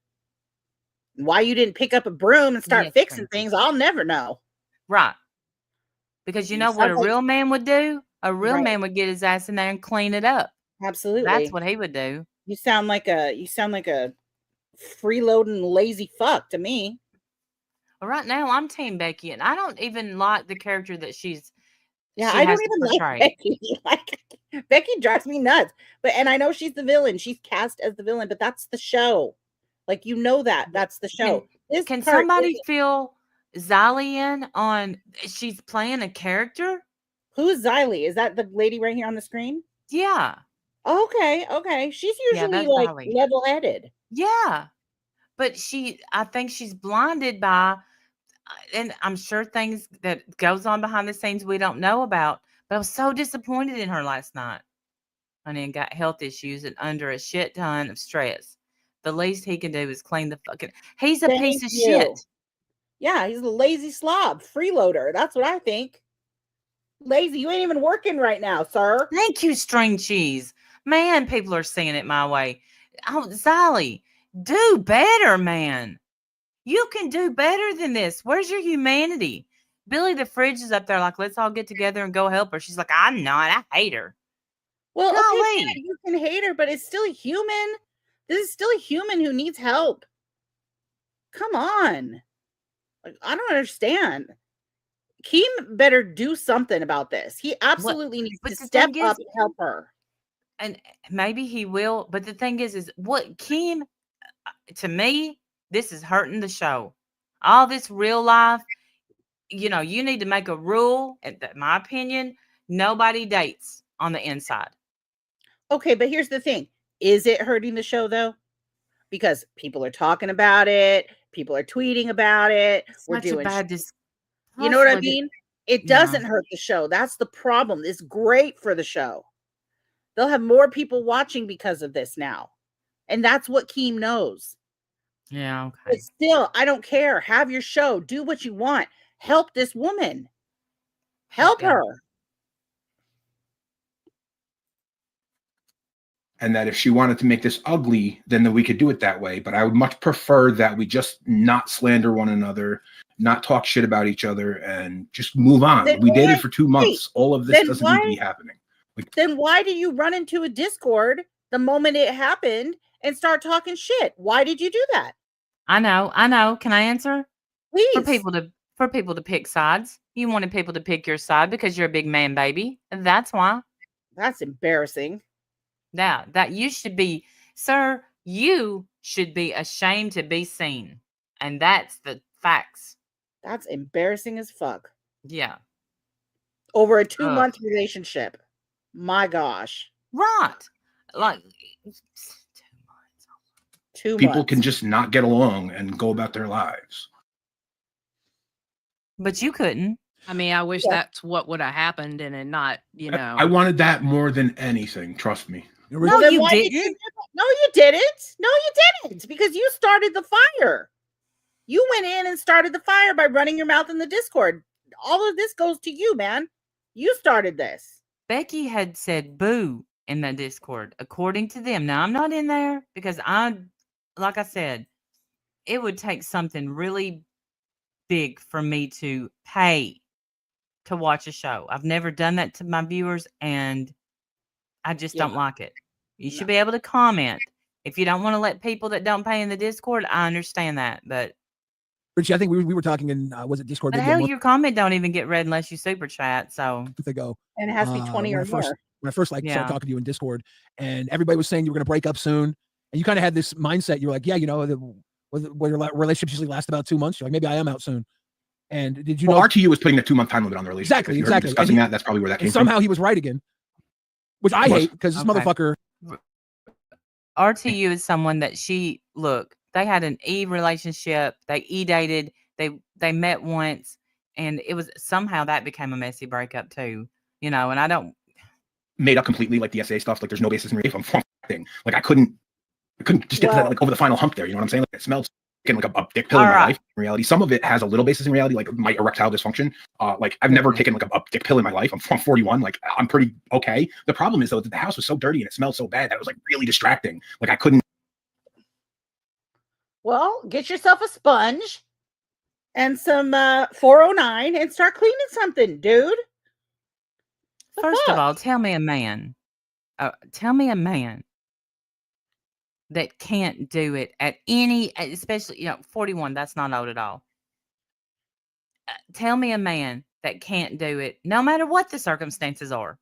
Why you didn't pick up a broom and start Yes, fixing Frankie. things, I'll never know. Right. Because you know what Sounds a like real man would do? A real right. man would get his ass in there and clean it up. That's Absolutely. what he would do. You sound like a freeloading lazy fuck to me. Well, right now I'm Team Becky, and I don't even like the character that she Yeah, I has don't to even like portray. Becky. Like Becky drives me nuts. And I know she's the villain. She's cast as the villain, but that's the show. Like you know that. That's the Can show. This can part somebody isn't. fill Zali in on she's playing a character? Who's Xylee? Is that the lady right here on the screen? Yeah. Okay, okay. She's Yeah, usually that's like Zali. level-headed. Yeah. But I think she's blinded by and I'm sure things that goes on behind the scenes we don't know about. But I was so disappointed in her last night. And then got health issues and under a shit ton of stress. The least he can do is clean the fucking. He's a piece Thank of you. shit. Yeah, he's a lazy slob, freeloader. That's what I think. Lazy. You ain't even working right now, sir. Thank you, string cheese. Man, people are seeing it my way. Oh, Zali, do better, man. You can do better than this. Where's your humanity? Billy the Fridge is up there like, let's all get together and go help her. She's like, I'm not. I hate her. Well, okay, Golly. you can hate her, but it's still a human. This is still a human who needs help. Come on. Like, I don't understand. Keem better do something about this. He absolutely needs But to the step thing up is, and help her. and maybe he will, but the thing is what Kim, to me, this is hurting the show. All this real life, you need to make a rule, in my opinion, nobody dates on the inside. Okay, but here's the thing. Is it hurting the show though? Because people are talking about it, people are tweeting about it. We're Such a doing bad you know what I look at, mean? It yeah. doesn't hurt the show. That's the problem. It's great for the show. They'll have more people watching because of this now. And that's what Keem knows. Yeah, okay. But still, I don't care. Have your show. Do what you want. Help this woman. Help Yeah. her. and that if she wanted to make this ugly, then we could do it that way. But I would much prefer that we just not slander one another, not talk shit about each other, and just move on. Then We dated why- for 2 months. All of this then doesn't need to be why- happening. Then why did you run into a Discord the moment it happened and start talking shit? Why did you do that? I know. Can I answer? Please. For people to pick sides. You wanted people to pick your side because you're a big man, baby. That's why. That's embarrassing. Yeah, that you should be, sir, you should be ashamed to be seen. And that's the facts. That's embarrassing as fuck. Yeah. Over a 2-month relationship. My gosh. Right. Like 2 months. 2 months. People can just not get along and go about their lives. But you couldn't. I mean, I wish that's what would have happened and it not, you know. I wanted that more than anything. Trust me. No, then you why did didn't. No, you didn't. No, you didn't. Because you started the fire. You went in and started the fire by running your mouth in the Discord. All of this goes to you, man. You started this. Becky had said boo in the Discord, according to them. Now, I'm not in there because like I said, it would take something really big for me to pay to watch a show. I've never done that to my viewers, and I just don't like it. You should be able to comment. If you don't want to let people that don't pay in the Discord, I understand that. But Richie, I think we were talking in was it Discord? But hell, your comment don't even get read unless you super chat. So ago, and it has to be 20 or more. When I first started talking to you in Discord, and everybody was saying you were going to break up soon, and you kind of had this mindset. You're like, yeah, you know, your relationships usually last about 2 months. You're like, maybe I am out soon. And did you know RTU was putting a 2-month time limit on the relationship? Exactly. Discussing that's probably where that came and from. somehow he was right again, which I hate because this motherfucker. RTU is someone that they had an E relationship. They E dated. They met once, and it was somehow that became a messy breakup too. You know, and I don't made up completely like the SA stuff. Like there's no basis in reality. I'm thing. Like I couldn't just get to that like over the final hump there. You know what I'm saying? Like it smells like a dick pill in my life. In reality, some of it has a little basis in reality, like my erectile dysfunction. Like I've never taken like a dick pill in my life. I'm 41. Like I'm pretty okay. The problem is though that the house was so dirty and it smelled so bad that it was like really distracting. Like I couldn't. Well, get yourself a sponge and some 409 and start cleaning something, dude. First of all, tell me a man that can't do it at any, especially, 41, that's not old at all. Tell me a man that can't do it no matter what the circumstances are.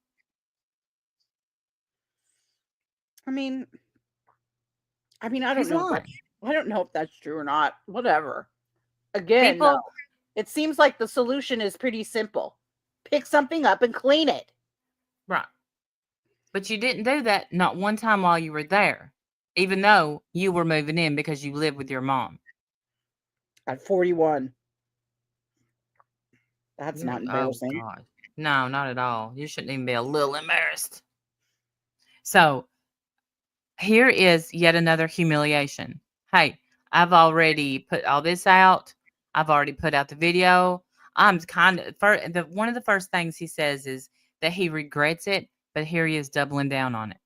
I mean, I don't know. I don't know if that's true or not. Whatever. Again, it seems like the solution is pretty simple. Pick something up and clean it. Right. But you didn't do that not one time while you were there, even though you were moving in because you live with your mom. At 41. That's not embarrassing. Oh, God. No, not at all. You shouldn't even be a little embarrassed. So here is yet another humiliation. Hey, I've already put all this out. I've already put out the video. I'm kind of one of the first things he says is that he regrets it, but here he is doubling down on it.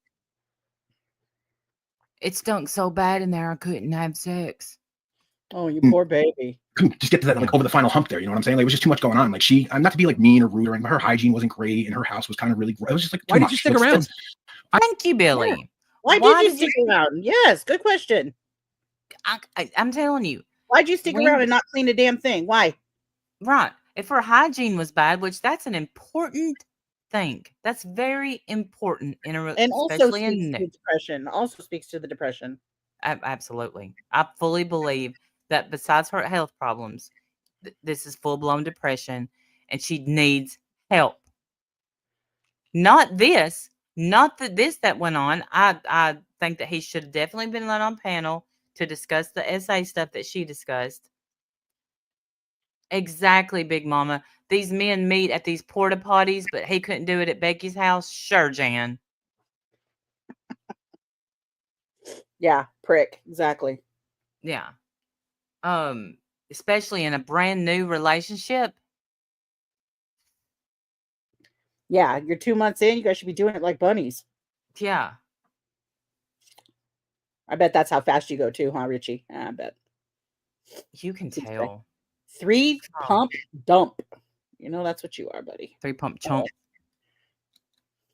It stunk so bad in there I couldn't have sex. Oh, you poor baby. Couldn't just get to that like over the final hump there. You know what I'm saying? Like, it was just too much going on. Like I'm not to be like mean or rude or anything. Her hygiene wasn't great, and her house was kind of really. It was just like why did you stick around? Thank you, Billy. Yeah. Why did you stick around? Yes, good question. I'm telling you. Why'd you stick around and not clean a damn thing? Why? Right. If her hygiene was bad, which that's an important thing. That's very important in a and also speaks to depression. Also speaks to the depression. Absolutely. I fully believe that besides her health problems, this is full-blown depression, and she needs help. Not this. Not this that went on. I think that he should have definitely been let on panel to discuss the SA stuff that she discussed. Exactly, Big Mama. These men meet at these porta potties, but he couldn't do it at Becky's house. Sure, Jan. Yeah, prick. Exactly. Yeah. Especially in a brand new relationship. Yeah, you're 2 months in. You guys should be doing it like bunnies. Yeah. I bet that's how fast you go too, huh, Richie? I bet. You can Good stuff. tell. 3 Oh. pump dump. You know that's what you are, buddy. 3 pump chump.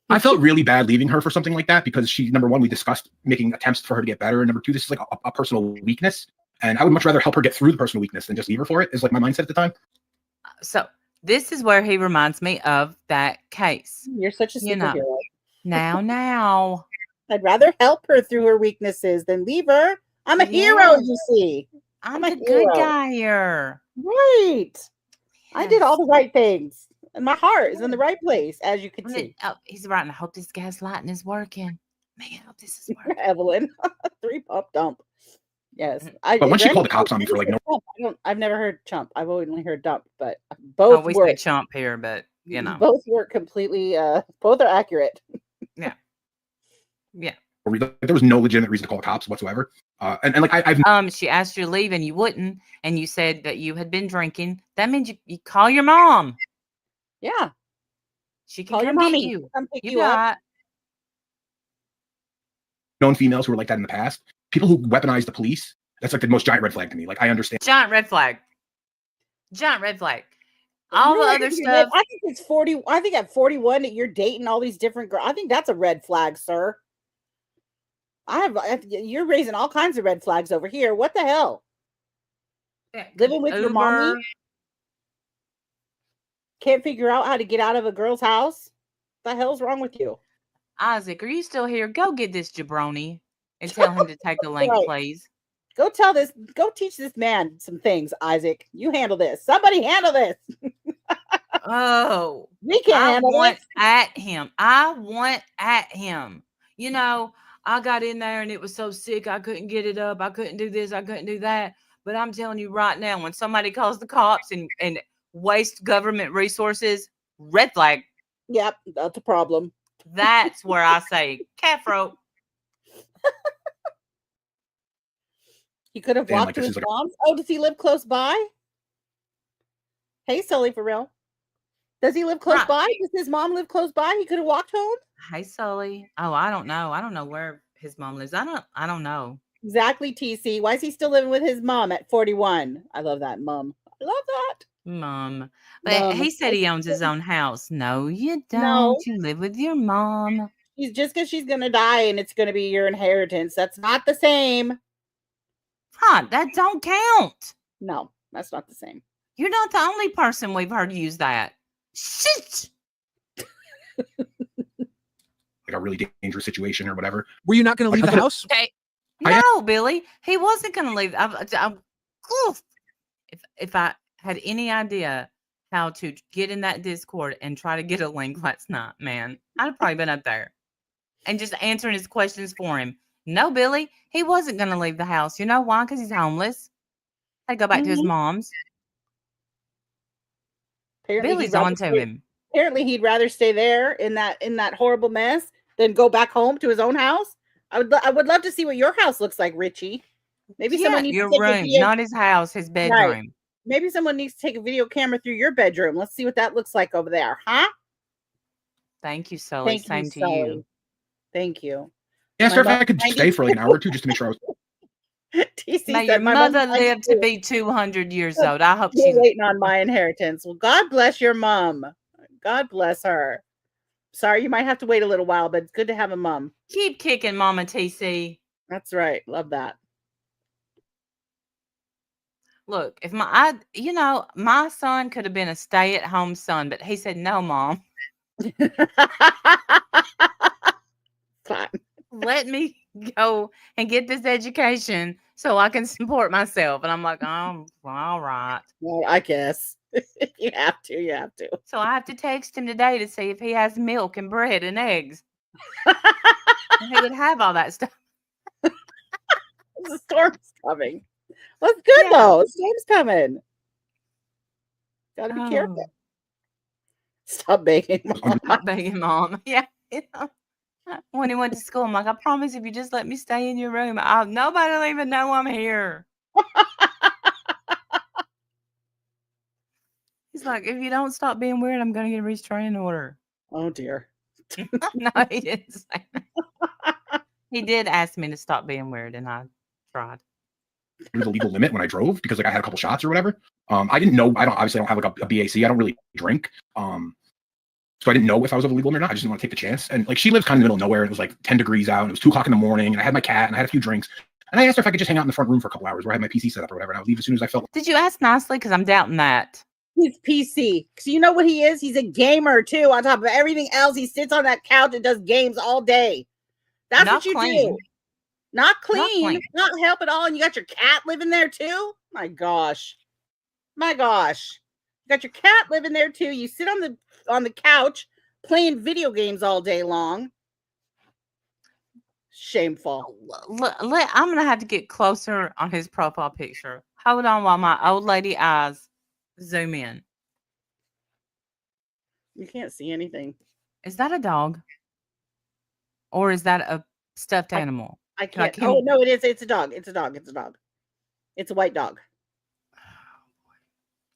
I felt really bad leaving her for something like that because she, number one, we discussed making attempts for her to get better. And number two, this is like a personal weakness. And I would much rather help her get through the personal weakness than just leave her for it, is like my mindset at the time. So this is where he reminds me of that case. You're such a You know. superhero. Now. I'd rather help her through her weaknesses than leave her. I'm a hero, Yes. you see. I'm a the good hero. guy here. Right. I did all the Yes. right things. And my heart is in the right place, as you can And see. then, oh, he's right. And I hope this gaslighting is working. Man, I hope this is working. Evelyn. 3 pump dump. Yes. But when she called the cops on me for like no, I've never heard chump. I've only heard dump, but Oh, both we work. say chump here, but you know. Both work completely. Both are accurate. Yeah. there was no legitimate reason to call the cops whatsoever. And like I've She asked you to leave and you wouldn't, and you said that you had been drinking. That means you call your mom. Yeah. She can Call your come get mommy. you. Come pick You you be up. all right. known females who were like that in the past. People who weaponize the police, that's like the most giant red flag to me. Like I understand. Giant red flag. Giant red flag. All the You're- other you're- stuff. I think it's 40. I think at 41 that you're dating all these different girls. I think that's a red flag, sir. You're raising all kinds of red flags over here. What the hell? Living with your mommy? Uber. Can't figure out how to get out of a girl's house? What the hell's wrong with you? Isaac, are you still here? Go get this jabroni and tell him to take the link, Right. please. Go teach this man some things, Isaac. You handle this. Somebody handle this. Oh, We can't I handle want this. at him. I want at him. You know, I got in there and it was so sick. I couldn't get it up. I couldn't do this. I couldn't do that. But I'm telling you right now, when somebody calls the cops and waste government resources, red flag. Yep, that's a problem. That's where I say cat throat. He could have Damn, walked like to this his is like mom's. Oh, does he live close by? Hey, Sully, for real. Does he live close Right. by? Does his mom live close by? He could have walked home. Hey, Sully. Oh, I don't know. I don't know where his mom lives. I don't know. Exactly, TC. Why is he still living with his mom at 41? I love that, mom. I love that. Mom. But Mom. he said he owns his own house. No, you don't. No. You live with your mom. He's just because she's gonna die and it's gonna be your inheritance. That's not the same. Huh, that don't count. No, that's not the same. You're not the only person we've heard use that. Shit. Like a really dangerous situation or whatever. Were you not going to leave the house? Okay. I- No, Billy. He wasn't going to leave. If I had any idea how to get in that Discord and try to get a link last night, man, I'd have probably been up there and just answering his questions for him. No, Billy, he wasn't going to leave the house. You know why? Because he's homeless. Had to go back to his mom's. Apparently Billy's he'd rather on to stay- him. Apparently he'd rather stay there in that horrible mess than go back home to his own house. I would love to see what your house looks like, Richie. Maybe someone needs your to take a room, video. not his house, his bedroom. Maybe someone needs to take a video camera through your bedroom. Let's see what that looks like over there, huh? Thank you, Sully. Same to you. Sully. Thank you. Yeah, sir, if My I could mom- stay for like an hour or two just to make sure I was. TC May said, your "My mom's mother 92. live to be 200 years old. I hope You're she's waiting on my inheritance." Well, God bless your mom. God bless her. Sorry, you might have to wait a little while, but it's good to have a mom. keep kicking, Mama TC. That's right. Love that. Look, if my son could have been a stay-at-home son, but he said, "No, Mom, Fine. let me go and get this education so I can support myself." And I'm like, "Oh, all right." Well, I guess you have to. You have to. So I have to text him today to see if he has milk and bread and eggs. And he would have all that stuff. The storm's coming. Well, it's good Yeah. though. The storm's coming. Gotta be Oh. careful. Stop begging, Mom. Not begging Mom. Yeah. You know, when he went to school, I'm like, "I promise if you just let me stay in your room, nobody will even know I'm here." He's like, "If you don't stop being weird, I'm going to get a restraining order." Oh dear. No, he didn't say that. He did ask me to stop being weird, and I tried. It was a legal limit when I drove because like I had a couple shots or whatever. I didn't know. Obviously I don't have like a BAC. I don't really drink. So I didn't know if I was over legal limit or not. I just didn't want to take the chance. And like she lives kind of in the middle of nowhere. And it was like 10 degrees out. And it was 2:00 in the morning. And I had my cat and I had a few drinks. And I asked her if I could just hang out in the front room for a couple hours where I had my PC set up or whatever. And I would leave as soon as I felt. Did you ask nicely? Because I'm doubting that. He's PC. Because you know what he is? He's a gamer too. On top of everything else, he sits on that couch and does games all day. That's Not what you clean. do. Not clean. clean. Not help at all. And you got your cat living there too? My gosh. My gosh. You got your cat living there too. You sit on the couch playing video games all day long. Shameful. I'm going to have to get closer on his profile picture. Hold on while my old lady eyes zoom in. You can't see anything. Is that a dog? Or is that a stuffed animal? I can't. Oh, no, it is. It's a dog. It's a dog. It's a dog. It's a white dog.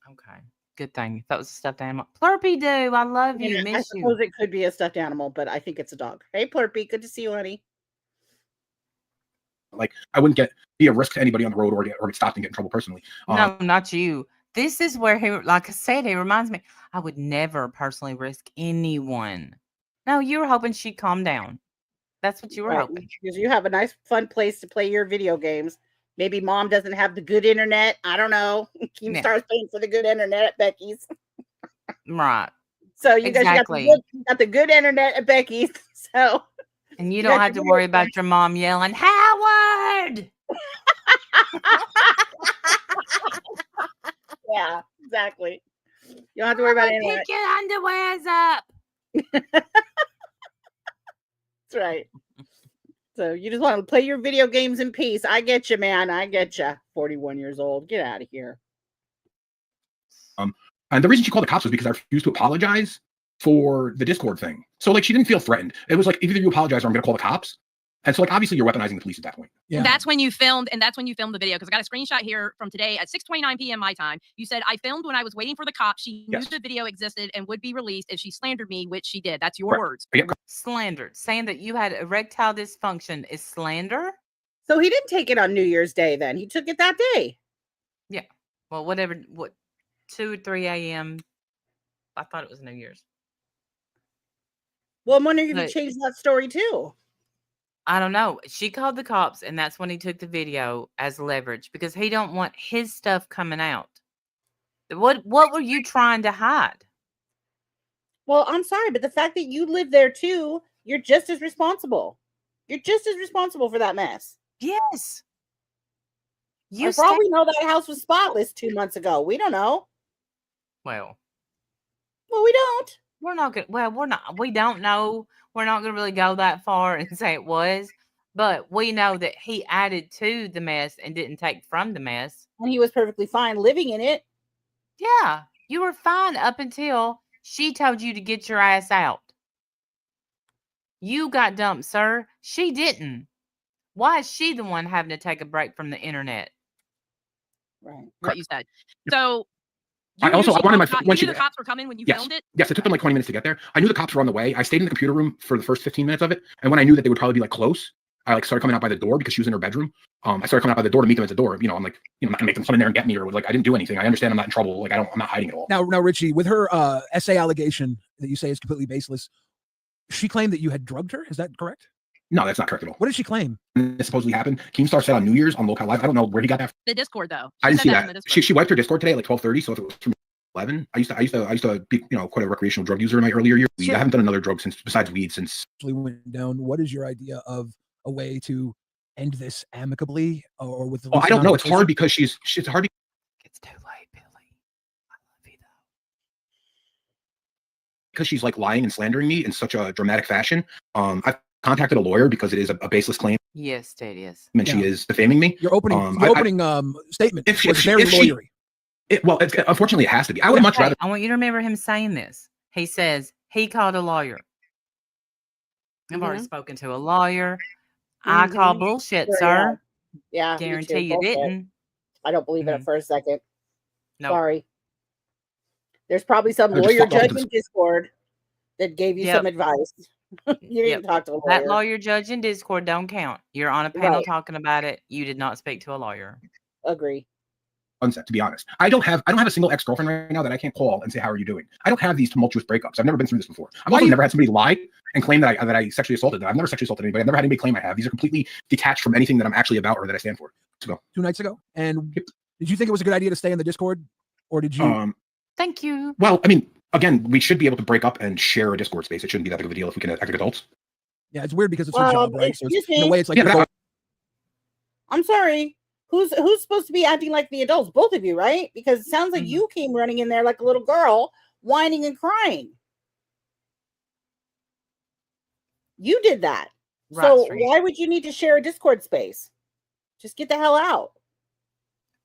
Okay. Good thing. That was a stuffed animal. Plurpy do. I love you. I Miss suppose you. it could be a stuffed animal, but I think it's a dog. Hey, Plurpy. Good to see you, honey. Like I wouldn't be a risk to anybody on the road or get stopped and get in trouble personally. No, not you. This is where he, like I said, he reminds me. I would never personally risk anyone. No, you were hoping she'd calm down. That's what you were hoping. Because you have a nice, fun place to play your video games. Maybe mom doesn't have the good internet. I don't know. Keemstar's paying for the good internet at Becky's. Right. So you guys got the good internet at Becky's. So and you don't have to worry about your mom yelling, Howard! Yeah, exactly. You don't have to worry about anything. Pick your underwears up. That's right. So you just want to play your video games in peace. I get you, man. I get you. 41 years old. Get out of here. And the reason she called the cops was because I refused to apologize for the Discord thing. So like she didn't feel threatened. It was like either you apologize or I'm going to call the cops. And so like obviously you're weaponizing the police at that point. Yeah. And that's when you filmed the video, because I got a screenshot here from today at 6:29 p.m. my time. You said, I filmed when I was waiting for the cops. She knew the video existed and would be released if she slandered me, which she did. That's your words. Slandered. Saying that you had erectile dysfunction is slander? So he didn't take it on New Year's Day then. He took it that day. Yeah. Well, whatever. 2 or 3 a.m. I thought it was New Year's. Well, I'm wondering if you changed that story too. I don't know. She called the cops, and that's when he took the video as leverage because he don't want his stuff coming out. What were you trying to hide? Well, I'm sorry, but the fact that you live there too, you're just as responsible. You're just as responsible for that mess. Yes. For all we know, that house was spotless 2 months ago. We don't know. Well, we don't. We're not good. Well, we don't know. We're not going to really go that far and say it was, but we know that he added to the mess and didn't take from the mess. And he was perfectly fine living in it. Yeah, you were fine up until she told you to get your ass out. You got dumped, sir. She didn't. Why is she the one having to take a break from the internet? Right. What you said. So I wanted my when the cops were coming when you filmed it? Yes, it took them like 20 minutes to get there. I knew the cops were on the way. I stayed in the computer room for the first 15 minutes of it. And when I knew that they would probably be like close, I like started coming out by the door because she was in her bedroom. I started coming out by the door to meet them at the door. I'm like, I'm not gonna make them come in there and get me, or like I didn't do anything. I understand I'm not in trouble. Like I'm not hiding it all. Now, Richie, with her essay allegation that you say is completely baseless, she claimed that you had drugged her. Is that correct? No, that's not correct at all. What did she claim? It supposedly happened. Keemstar said on New Year's on Local Live. I don't know where he got that from. The Discord though. I didn't see that. She wiped her Discord today at like 12:30. So if it was from 11, I used to be quite a recreational drug user in my earlier years. Sure. I haven't done another drug besides weed since. Went down. What is your idea of a way to end this amicably or with? I don't know. It's hard because it's hard. It's too late, Billy. I love you though. Because she's like lying and slandering me in such a dramatic fashion. I've contacted a lawyer because it is a baseless claim. Yes, it is. And she is defaming me. Your opening statement was very lawyery. Unfortunately, it has to be. I would much rather. I want you to remember him saying this. He says he called a lawyer. I've already spoken to a lawyer. I call bullshit, sir. Yeah. Guarantee you didn't. I don't believe it for a second. No. Sorry. There's probably some lawyer judge in Discord that gave you some advice. You didn't talk to a That lawyer. lawyer judge in Discord don't count. You're on a panel Right. talking about it. You did not speak to a lawyer. Agree. Sunset, to be honest. I don't have a single ex-girlfriend right now that I can't call and say, how are you doing? I don't have these tumultuous breakups. I've never been through this before. I've also never had somebody lie and claim that I sexually assaulted them. I've never sexually assaulted anybody. I've never had anybody claim I have. These are completely detached from anything that I'm actually about or that I stand for. So 2 nights ago. And did you think it was a good idea to stay in the Discord? Or did you Thank you. Well, I mean, again, we should be able to break up and share a Discord space. It shouldn't be that big of a deal if we can act like adults. Yeah, it's weird because it's your job, right? So Excuse in a me. way it's like Yeah, I'm sorry. Who's supposed to be acting like the adults? Both of you, right? Because it sounds like you came running in there like a little girl, whining and crying. You did that. Right, So Street. why would you need to share a Discord space? Just get the hell out.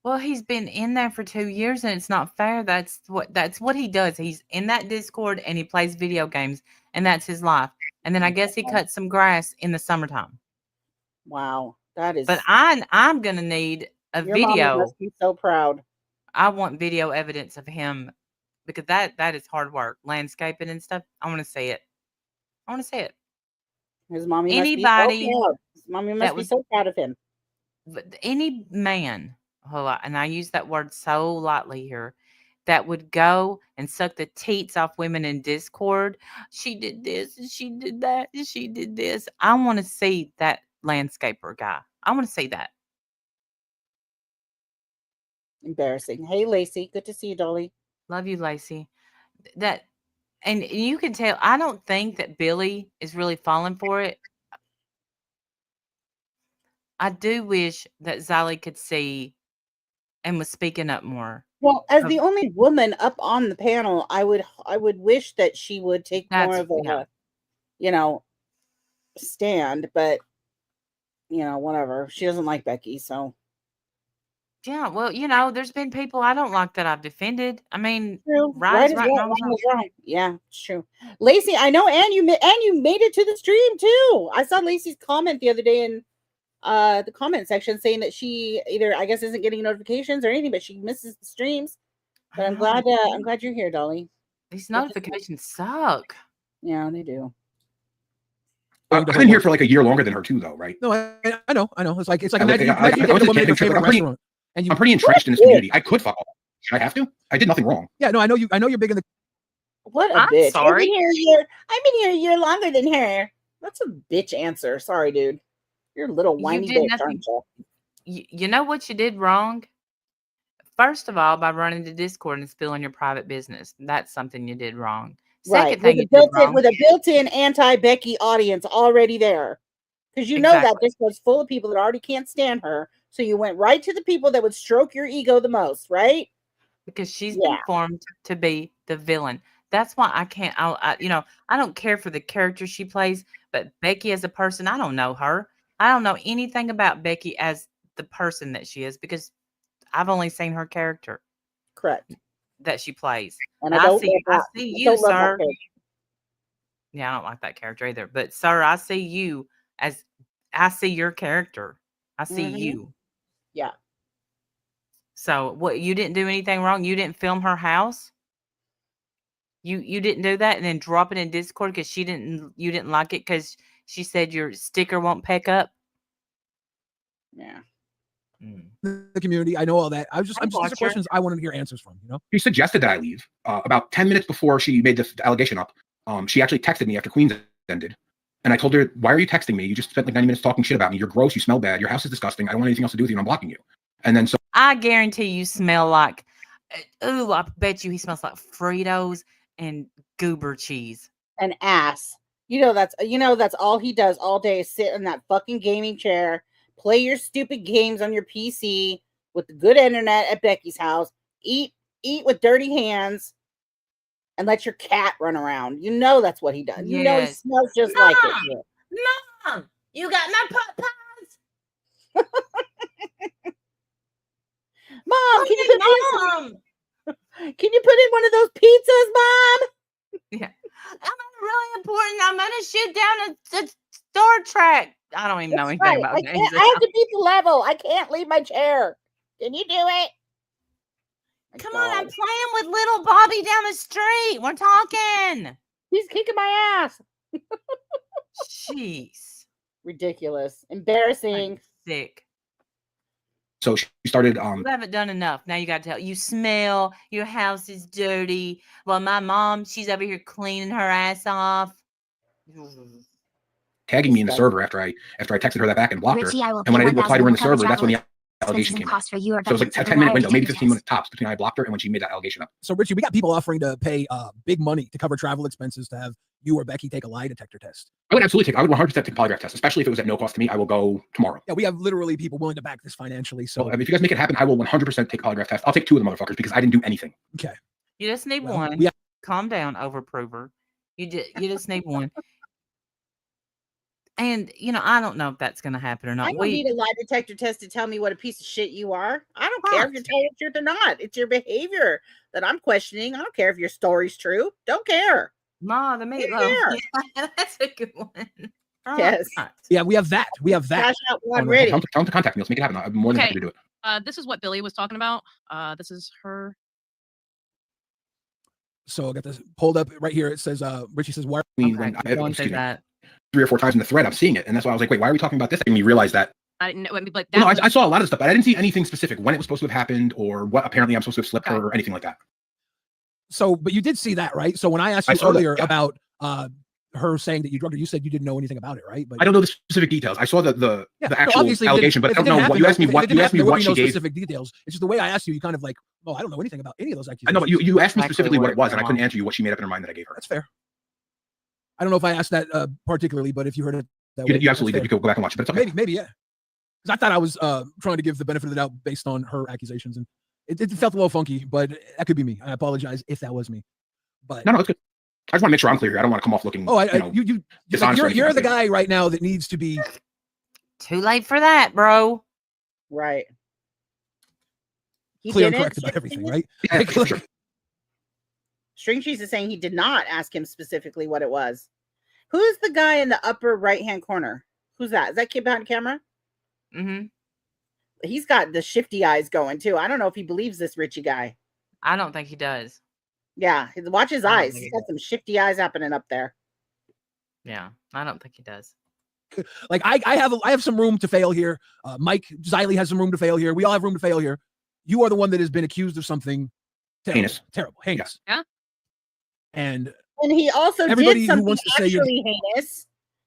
Well, he's been in there for 2 years and it's not fair. That's what he does. He's in that Discord and he plays video games and that's his life. And then I guess he cuts some grass in the summertime. Wow. That is. But I'm going to need a your mama video. must be so proud. I want video evidence of him because that is hard work. Landscaping and stuff. I want to see it. I want to see it. His mommy Anybody must be so proud. His mommy must be so proud of him. Any man, and I use that word so lightly here, that would go and suck the teats off women in Discord. She did this and she did that and she did this. I want to see that landscaper guy. I want to see that. Embarrassing. Hey, Lacey. Good to see you, Dolly. Love you, Lacey. And you can tell, I don't think that Billy is really falling for it. I do wish that Zali could see and was speaking up more. Well, as the only woman up on the panel, I would wish that she would take more of a, stand, but whatever. She doesn't like Becky, so. Yeah, well, there's been people I don't like that I've defended. I mean, right is right, wrong is wrong. Yeah, it's true. Lacey, I know, and you made it to the stream too. I saw Lacey's comment the other day in the comment section saying that she either, I guess, isn't getting notifications or anything, but she misses the streams. But I'm glad you're here, Dolly. These notifications suck. Yeah, they do. I've been here for like a year longer than her too, though, right? No, I know. It's like imagine you get a woman at your favorite restaurant. I'm pretty entrenched in this community. I could follow. Should I have to? I did nothing wrong. Yeah, no, I know you're big in the. What a bitch! Sorry. I've been here a year longer than her. That's a bitch answer. Sorry, dude. You're a little whiny bitch, aren't you? You know what you did wrong? First of all, by running to Discord and spilling your private business. That's something you did wrong. Second thing with a built-in anti-Becky audience already there. Because you know that Discord's full of people that already can't stand her. So you went right to the people that would stroke your ego the most, right? Because she's been formed to be the villain. That's why I can't. I don't care for the character she plays, but Becky as a person, I don't know her. I don't know anything about Becky as the person that she is because I've only seen her character. Correct. That she plays. And I see you, sir. Yeah, I don't like that character either. But sir, I see you as I see your character. I see you. Yeah. So what, you didn't do anything wrong? You didn't film her house? You didn't do that and then drop it in Discord because you didn't like it because she said your sticker won't pick up? Yeah. The community. I know all that. These are questions I wanted to hear answers from, She suggested that I leave. About 10 minutes before she made the allegation up, she actually texted me after Queens ended. And I told her, why are you texting me? You just spent like 90 minutes talking shit about me. You're gross. You smell bad. Your house is disgusting. I don't want anything else to do with you. And I'm blocking you. And then so I guarantee you smell like, I bet you he smells like Fritos and goober cheese. An ass. That's all he does all day is sit in that fucking gaming chair, play your stupid games on your PC with the good internet at Becky's house, eat with dirty hands, and let your cat run around. That's what he does. He smells just like it. Mom, you got my pot pies. Mom, can you put in one of those pizzas, Mom? Yeah. I'm really important. I'm gonna shoot down a Star Trek. I don't even know anything about games. I have to beat the level. I can't leave my chair. Can you do it? Come on, I'm playing with little Bobby down the street. We're talking. He's kicking my ass. Jeez. Ridiculous. Embarrassing. Sick. So she started. You haven't done enough. Now you got to tell. You smell. Your house is dirty. Well, my mom, she's over here cleaning her ass off. Tagging me in the server after I texted her that back and blocked Richie, her. And when I didn't reply to her in the server, that's when the allegation came out. Cost for you or So it was like a 10-minute window, maybe 15 minutes tops between I blocked her and when she made that allegation up. So Richie, we got people offering to pay big money to cover travel expenses to have you or Becky take a lie detector test. I would 100% take a polygraph test, especially if it was at no cost to me. I will go tomorrow. Yeah, we have literally people willing to back this financially. So well, if you guys make it happen, I will 100% take a polygraph test. I'll take 2 of the motherfuckers because I didn't do anything. Okay. You just need one. Calm down, overprover. You just need one. And, I don't know if that's going to happen or not. I don't need a lie detector test to tell me what a piece of shit you are. I don't care if you're telling the truth or not. It's your behavior that I'm questioning. I don't care if your story's true. Don't care. Ma, the meatloaf. Yeah, that's a good one. Yes. Yeah, we have that. Cash out one ready. Tell them to contact me. Let's make it happen. I'm more than happy to do it. This is what Billy was talking about. This is her. So I got this pulled up right here. It says, Richie says, why? Don't say that. 3 or 4 times in the thread, I'm seeing it. And that's why I was like, wait, why are we talking about this? And we realized that. I didn't know. But I saw a lot of stuff, but I didn't see anything specific when it was supposed to have happened or what apparently I'm supposed to have slipped her or anything like that. So, but you did see that, right? So when I asked you earlier about her saying that you drugged her, you said you didn't know anything about it, right? But I don't know the specific details. I saw the actual allegation, but I don't know what you asked me. What you asked me what she gave. Specific details. It's just the way I asked you. You kind of like, oh, I don't know anything about any of those accusations. I know, but you asked me specifically what it was, and I couldn't answer you what she made up in her mind that I gave her. That's fair. I don't know if I asked that particularly, but if you heard it that way, you way, absolutely did. You could go back and watch it, but it's okay. Maybe, yeah. Because I thought I was trying to give the benefit of the doubt based on her accusations, and it felt a little funky, but that could be me. I apologize if that was me. But no, it's good. I just want to make sure I'm clear here. I don't want to come off looking. Oh, you're the guy right now that needs to be. Too late for that, bro. Right. Clear and correct about everything, right? Yeah, for sure. String Cheese is saying he did not ask him specifically what it was. Who's the guy in the upper right-hand corner? Who's that? Is that kid behind camera? Mm-hmm. He's got the shifty eyes going, too. I don't know if he believes this Richie guy. I don't think he does. Yeah, watch his eyes. He's got some shifty eyes happening up there. Yeah, I don't think he does. Like I have some room to fail here. Mike Xiley has some room to fail here. We all have room to fail here. You are the one that has been accused of something heinous. Yeah. And he also everybody did something who wants to say heinous.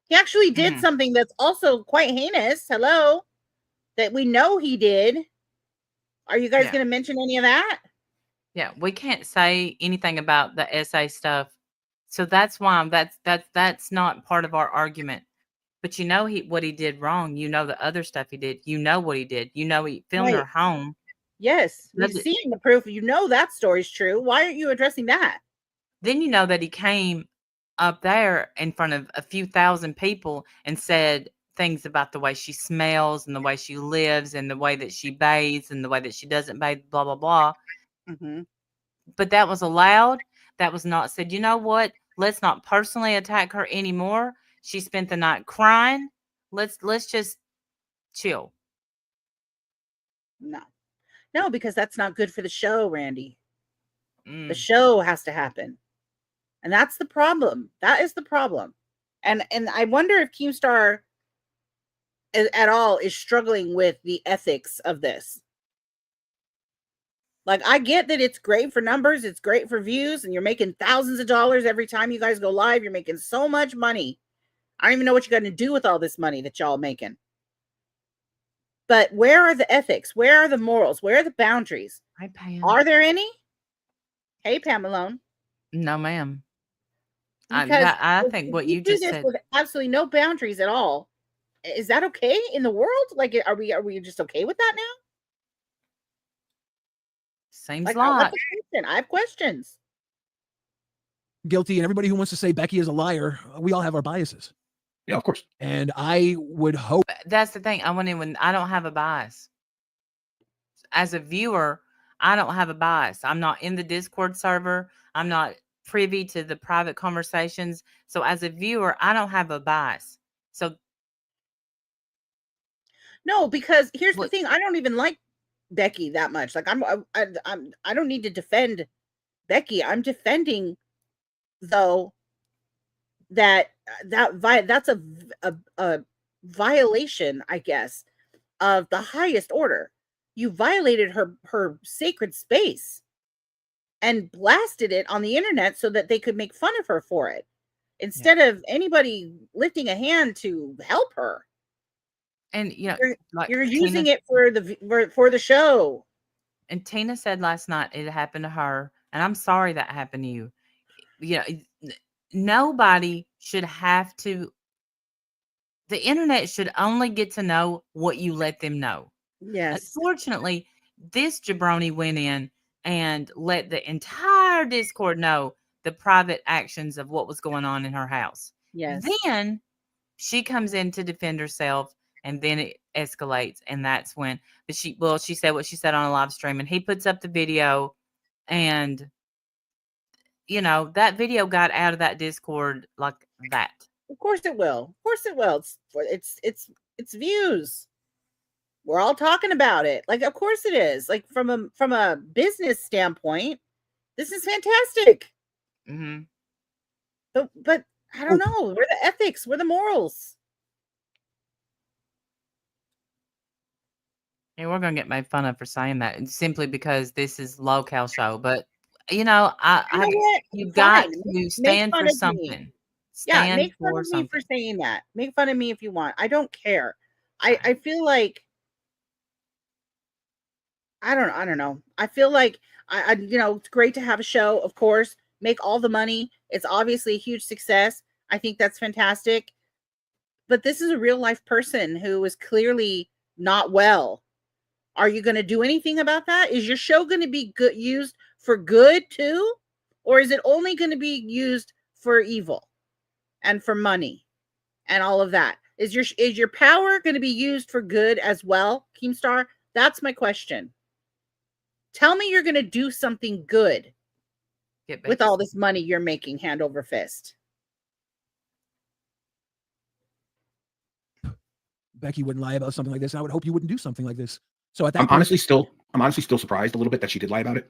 He actually did something that's also quite heinous. Hello, that we know he did. Are you guys going to mention any of that? Yeah, we can't say anything about the essay stuff. So that's why that's not part of our argument. But you know what he did wrong. You know the other stuff he did. You know what he did. You know he filmed her home. Yes, we've seen the proof. You know that story's true. Why aren't you addressing that? Then you know that he came up there in front of a few thousand people and said things about the way she smells and the way she lives and the way that she bathes and the way that she doesn't bathe, blah, blah, blah. Mm-hmm. But that was allowed. That was not said, you know what? Let's not personally attack her anymore. She spent the night crying. Let's just chill. No, because that's not good for the show, Randy. The show has to happen. And that's the problem. That is the problem. And I wonder if Keemstar at all is struggling with the ethics of this. Like, I get that it's great for numbers, it's great for views, and you're making thousands of dollars every time you guys go live. You're making so much money. I don't even know what you're going to do with all this money that y'all making. But where are the ethics? Where are the morals? Where are the boundaries? Hi, Pam. Are there any? Hey, Pam Malone. No, ma'am. I think what you just said. With absolutely no boundaries at all. Is that okay in the world? Like, are we just okay with that now? Seems like. I have questions. Guilty, and everybody who wants to say Becky is a liar, we all have our biases. Yeah, of course. And I would hope that's the thing. I don't have a bias. As a viewer, I don't have a bias. I'm not in the Discord server. I'm not privy to the private conversations. So as a viewer, I don't have a bias. So no, because here's the thing. I don't even like Becky that much. Like I don't need to defend Becky. I'm defending though that that's a violation, I guess, of the highest order. You violated her sacred space and blasted it on the internet so that they could make fun of her for it, instead of anybody lifting a hand to help her. And You're using it for the show. And Tina said last night it happened to her, and I'm sorry that happened to you. Nobody should have to. The internet should only get to know what you let them know. Yes. Unfortunately, this jabroni went in and let the entire Discord know the private actions of what was going on in her house. Yes. Then she comes in to defend herself, and then it escalates, and that's when. But she said what she said on a live stream, and he puts up the video, and that video got out of that Discord like that. Of course it will. Of course it will. It's views. We're all talking about it. Like, of course it is. Like, from a business standpoint, this is fantastic. Mm-hmm. But I don't know. Where the ethics? Where the morals? And we're gonna get made fun of for saying that, simply because this is local show. But you got to stand for something. Yeah, make fun of me for saying that. Make fun of me if you want. I don't care. I feel like I don't know. I feel like I it's great to have a show, of course. Make all the money. It's obviously a huge success. I think that's fantastic. But this is a real life person who is clearly not well. Are you going to do anything about that? Is your show going to be used for good too? Or is it only going to be used for evil and for money and all of that? Is your power going to be used for good as well, Keemstar? That's my question. Tell me you're going to do something good with all this money you're making hand over fist. Becky wouldn't lie about something like this, and I would hope you wouldn't do something like this. So at that I'm honestly still surprised a little bit that she did lie about it.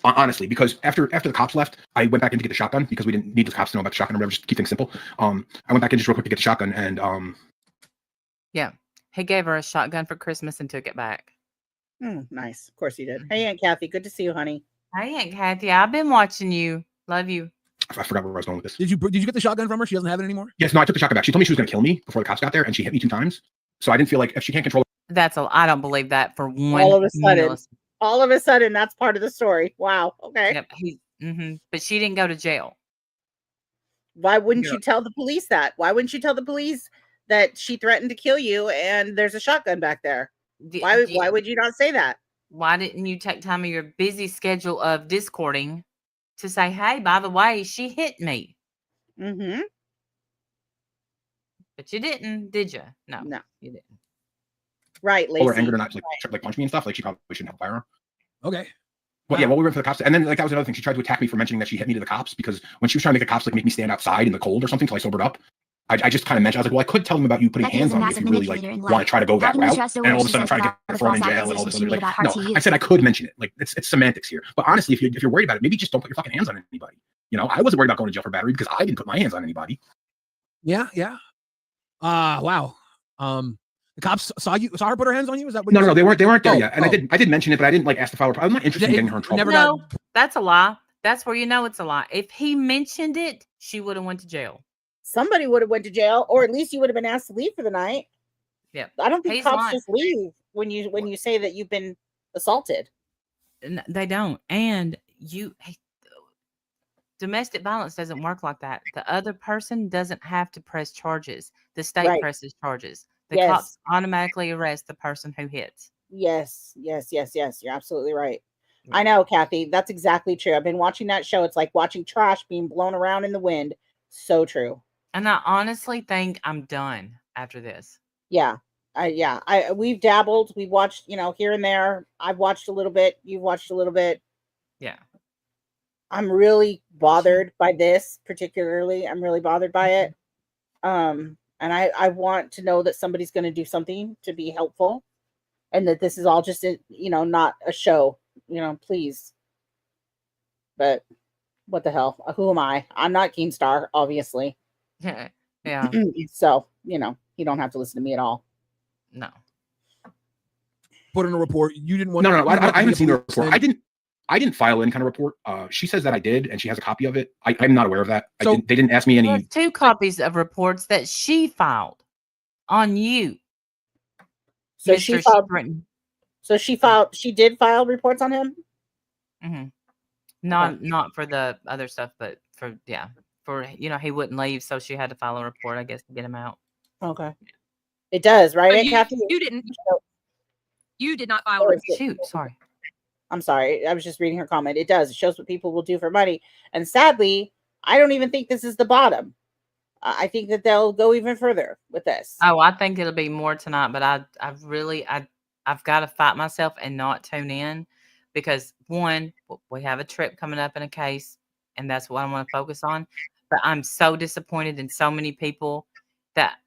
Honestly, because after the cops left, I went back in to get the shotgun because we didn't need the cops to know about the shotgun or whatever, just to keep things simple. I went back in just real quick to get the shotgun, and yeah, he gave her a shotgun for Christmas and took it back. Nice. Of course he did. Hey, Aunt Kathy, good to see you, honey. Hey, Aunt Kathy, I've been watching you. Love you. I forgot where I was going with this. Did you get the shotgun from her? She doesn't have it anymore? Yes, no, I took the shotgun back. She told me she was going to kill me before the cops got there, and she hit me 2 times. So I didn't feel like if she can't control. I don't believe that for one. All of a sudden, that's part of the story. Wow. Okay. Yep. But she didn't go to jail. Why wouldn't you tell the police that? Why wouldn't you tell the police that she threatened to kill you and there's a shotgun back there? Why would you not say that? Why didn't you take time of your busy schedule of discording to say, hey, by the way, she hit me? Mm-hmm. But you didn't, did you? No, you didn't. Right, Lacey. Or angered or not, like punch me and stuff. Like she probably shouldn't have a firearm. Okay. Well, yeah, we went for the cops, and then like that was another thing. She tried to attack me for mentioning that she hit me to the cops because when she was trying to make the cops like make me stand outside in the cold or something till I sobered up, I just kind of mentioned, I was like, well, I could tell them about you putting hands on me if you really like want to try to go that route, and all of a sudden I'm trying to get thrown in jail and all this other. Like, no, I said I could mention it. Like it's semantics here. But honestly, if you're worried about it, maybe just don't put your fucking hands on anybody. I wasn't worried about going to jail for battery because I didn't put my hands on anybody. Yeah. Wow. The cops saw her put her hands on you? Is that what? No, they weren't there yet. And I did mention it, but I didn't like ask the follow-up. I'm not interested in getting her in trouble. No, that's a lie. That's where it's a lie. If he mentioned it, she would have went to jail. Somebody would have went to jail, or at least you would have been asked to leave for the night. Yeah. I don't think cops just leave when you say that you've been assaulted. They don't. And domestic violence doesn't work like that. The other person doesn't have to press charges. The state presses charges. The cops automatically arrest the person who hits. Yes. You're absolutely right. I know, Kathy. That's exactly true. I've been watching that show. It's like watching trash being blown around in the wind. So true. And I honestly think I'm done after this. Yeah. We've dabbled. We've watched, here and there. I've watched a little bit. You've watched a little bit. Yeah. I'm really bothered by this particularly. I'm really bothered by it. And I want to know that somebody's going to do something to be helpful and that this is all just, not a show, please. But what the hell? Who am I? I'm not Keemstar, obviously. Yeah. So, you know, you don't have to listen to me at all. No. Put in a report. You didn't want. No. I haven't seen the police report. then? I didn't file any kind of report. She says that I did, and she has a copy of it. I'm not aware of that. So- They didn't ask me any. There's 2 copies of reports that she filed on you. So Mr. she filed. Shipwritten. So she did file reports on him. Mhm. Not for the other stuff, but for he wouldn't leave, so she had to file a report, I guess, to get him out. Okay. It does, right, So Kathy? you did not file a Oh, report. Shoot, sorry. I'm sorry. I was just reading her comment. It does. It shows what people will do for money. And sadly, I don't even think this is the bottom. I think that they'll go even further with this. Oh, I think it'll be more tonight, but I've got to fight myself and not tune in because one, we have a trip coming up in a case, and that's what I want to focus on. But I'm so disappointed in so many people that,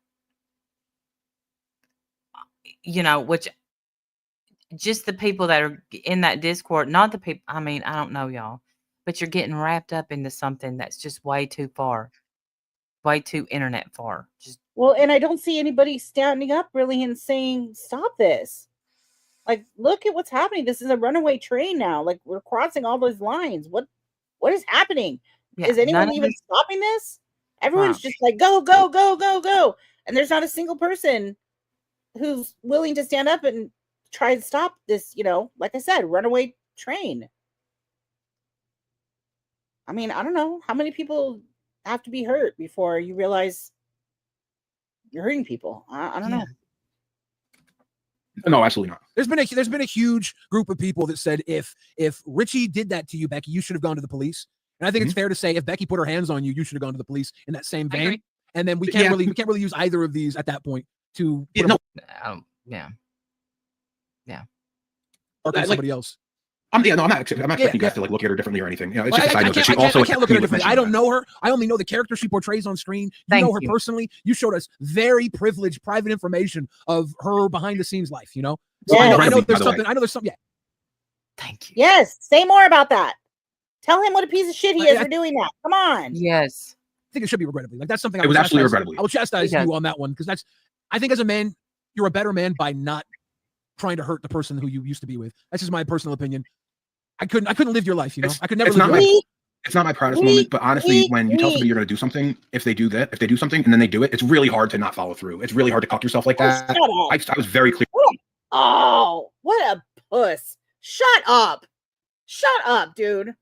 which just the people that are in that Discord, not the people, I mean, I don't know y'all, but you're getting wrapped up into something that's just way too far, way too internet far. Well, and I don't see anybody standing up really and saying, stop this. Like, look at what's happening. This is a runaway train now. Like, we're crossing all those lines. What is happening? Yeah, is anyone even stopping this? Everyone's just like, go, go, go, go, go. And there's not a single person who's willing to stand up and try and stop this, like I said, runaway train. I mean, I don't know how many people have to be hurt before you realize you're hurting people. I don't know. No, absolutely not. There's been a huge group of people that said if Richie did that to you, Becky, you should have gone to the police. And I think it's fair to say if Becky put her hands on you, you should have gone to the police in that same vein. And then we can't really use either of these at that point to yeah. Or somebody else. I'm not expecting you guys to look at her differently or anything. It's just a side note that she also I can't look at her differently. I don't know her. I only know the character she portrays on screen. You know her personally. You showed us very privileged, private information of her behind the scenes life. So I know there's something. Yeah. Thank you. Yes. Say more about that. Tell him what a piece of shit he is for doing that. Come on. Yes. I think it should be regrettably. Like that's something. It was absolutely regrettably. I will chastise you on that one because I think as a man, you're a better man by not trying to hurt the person who you used to be with. That's just my personal opinion. I couldn't live your life, I could never live your life. It's not my proudest moment, but honestly, when you tell somebody you're going to do something, if they do something and then they do it, it's really hard to not follow through. It's really hard to cuck yourself like that. I was very clear. Oh, what a puss. Shut up, dude.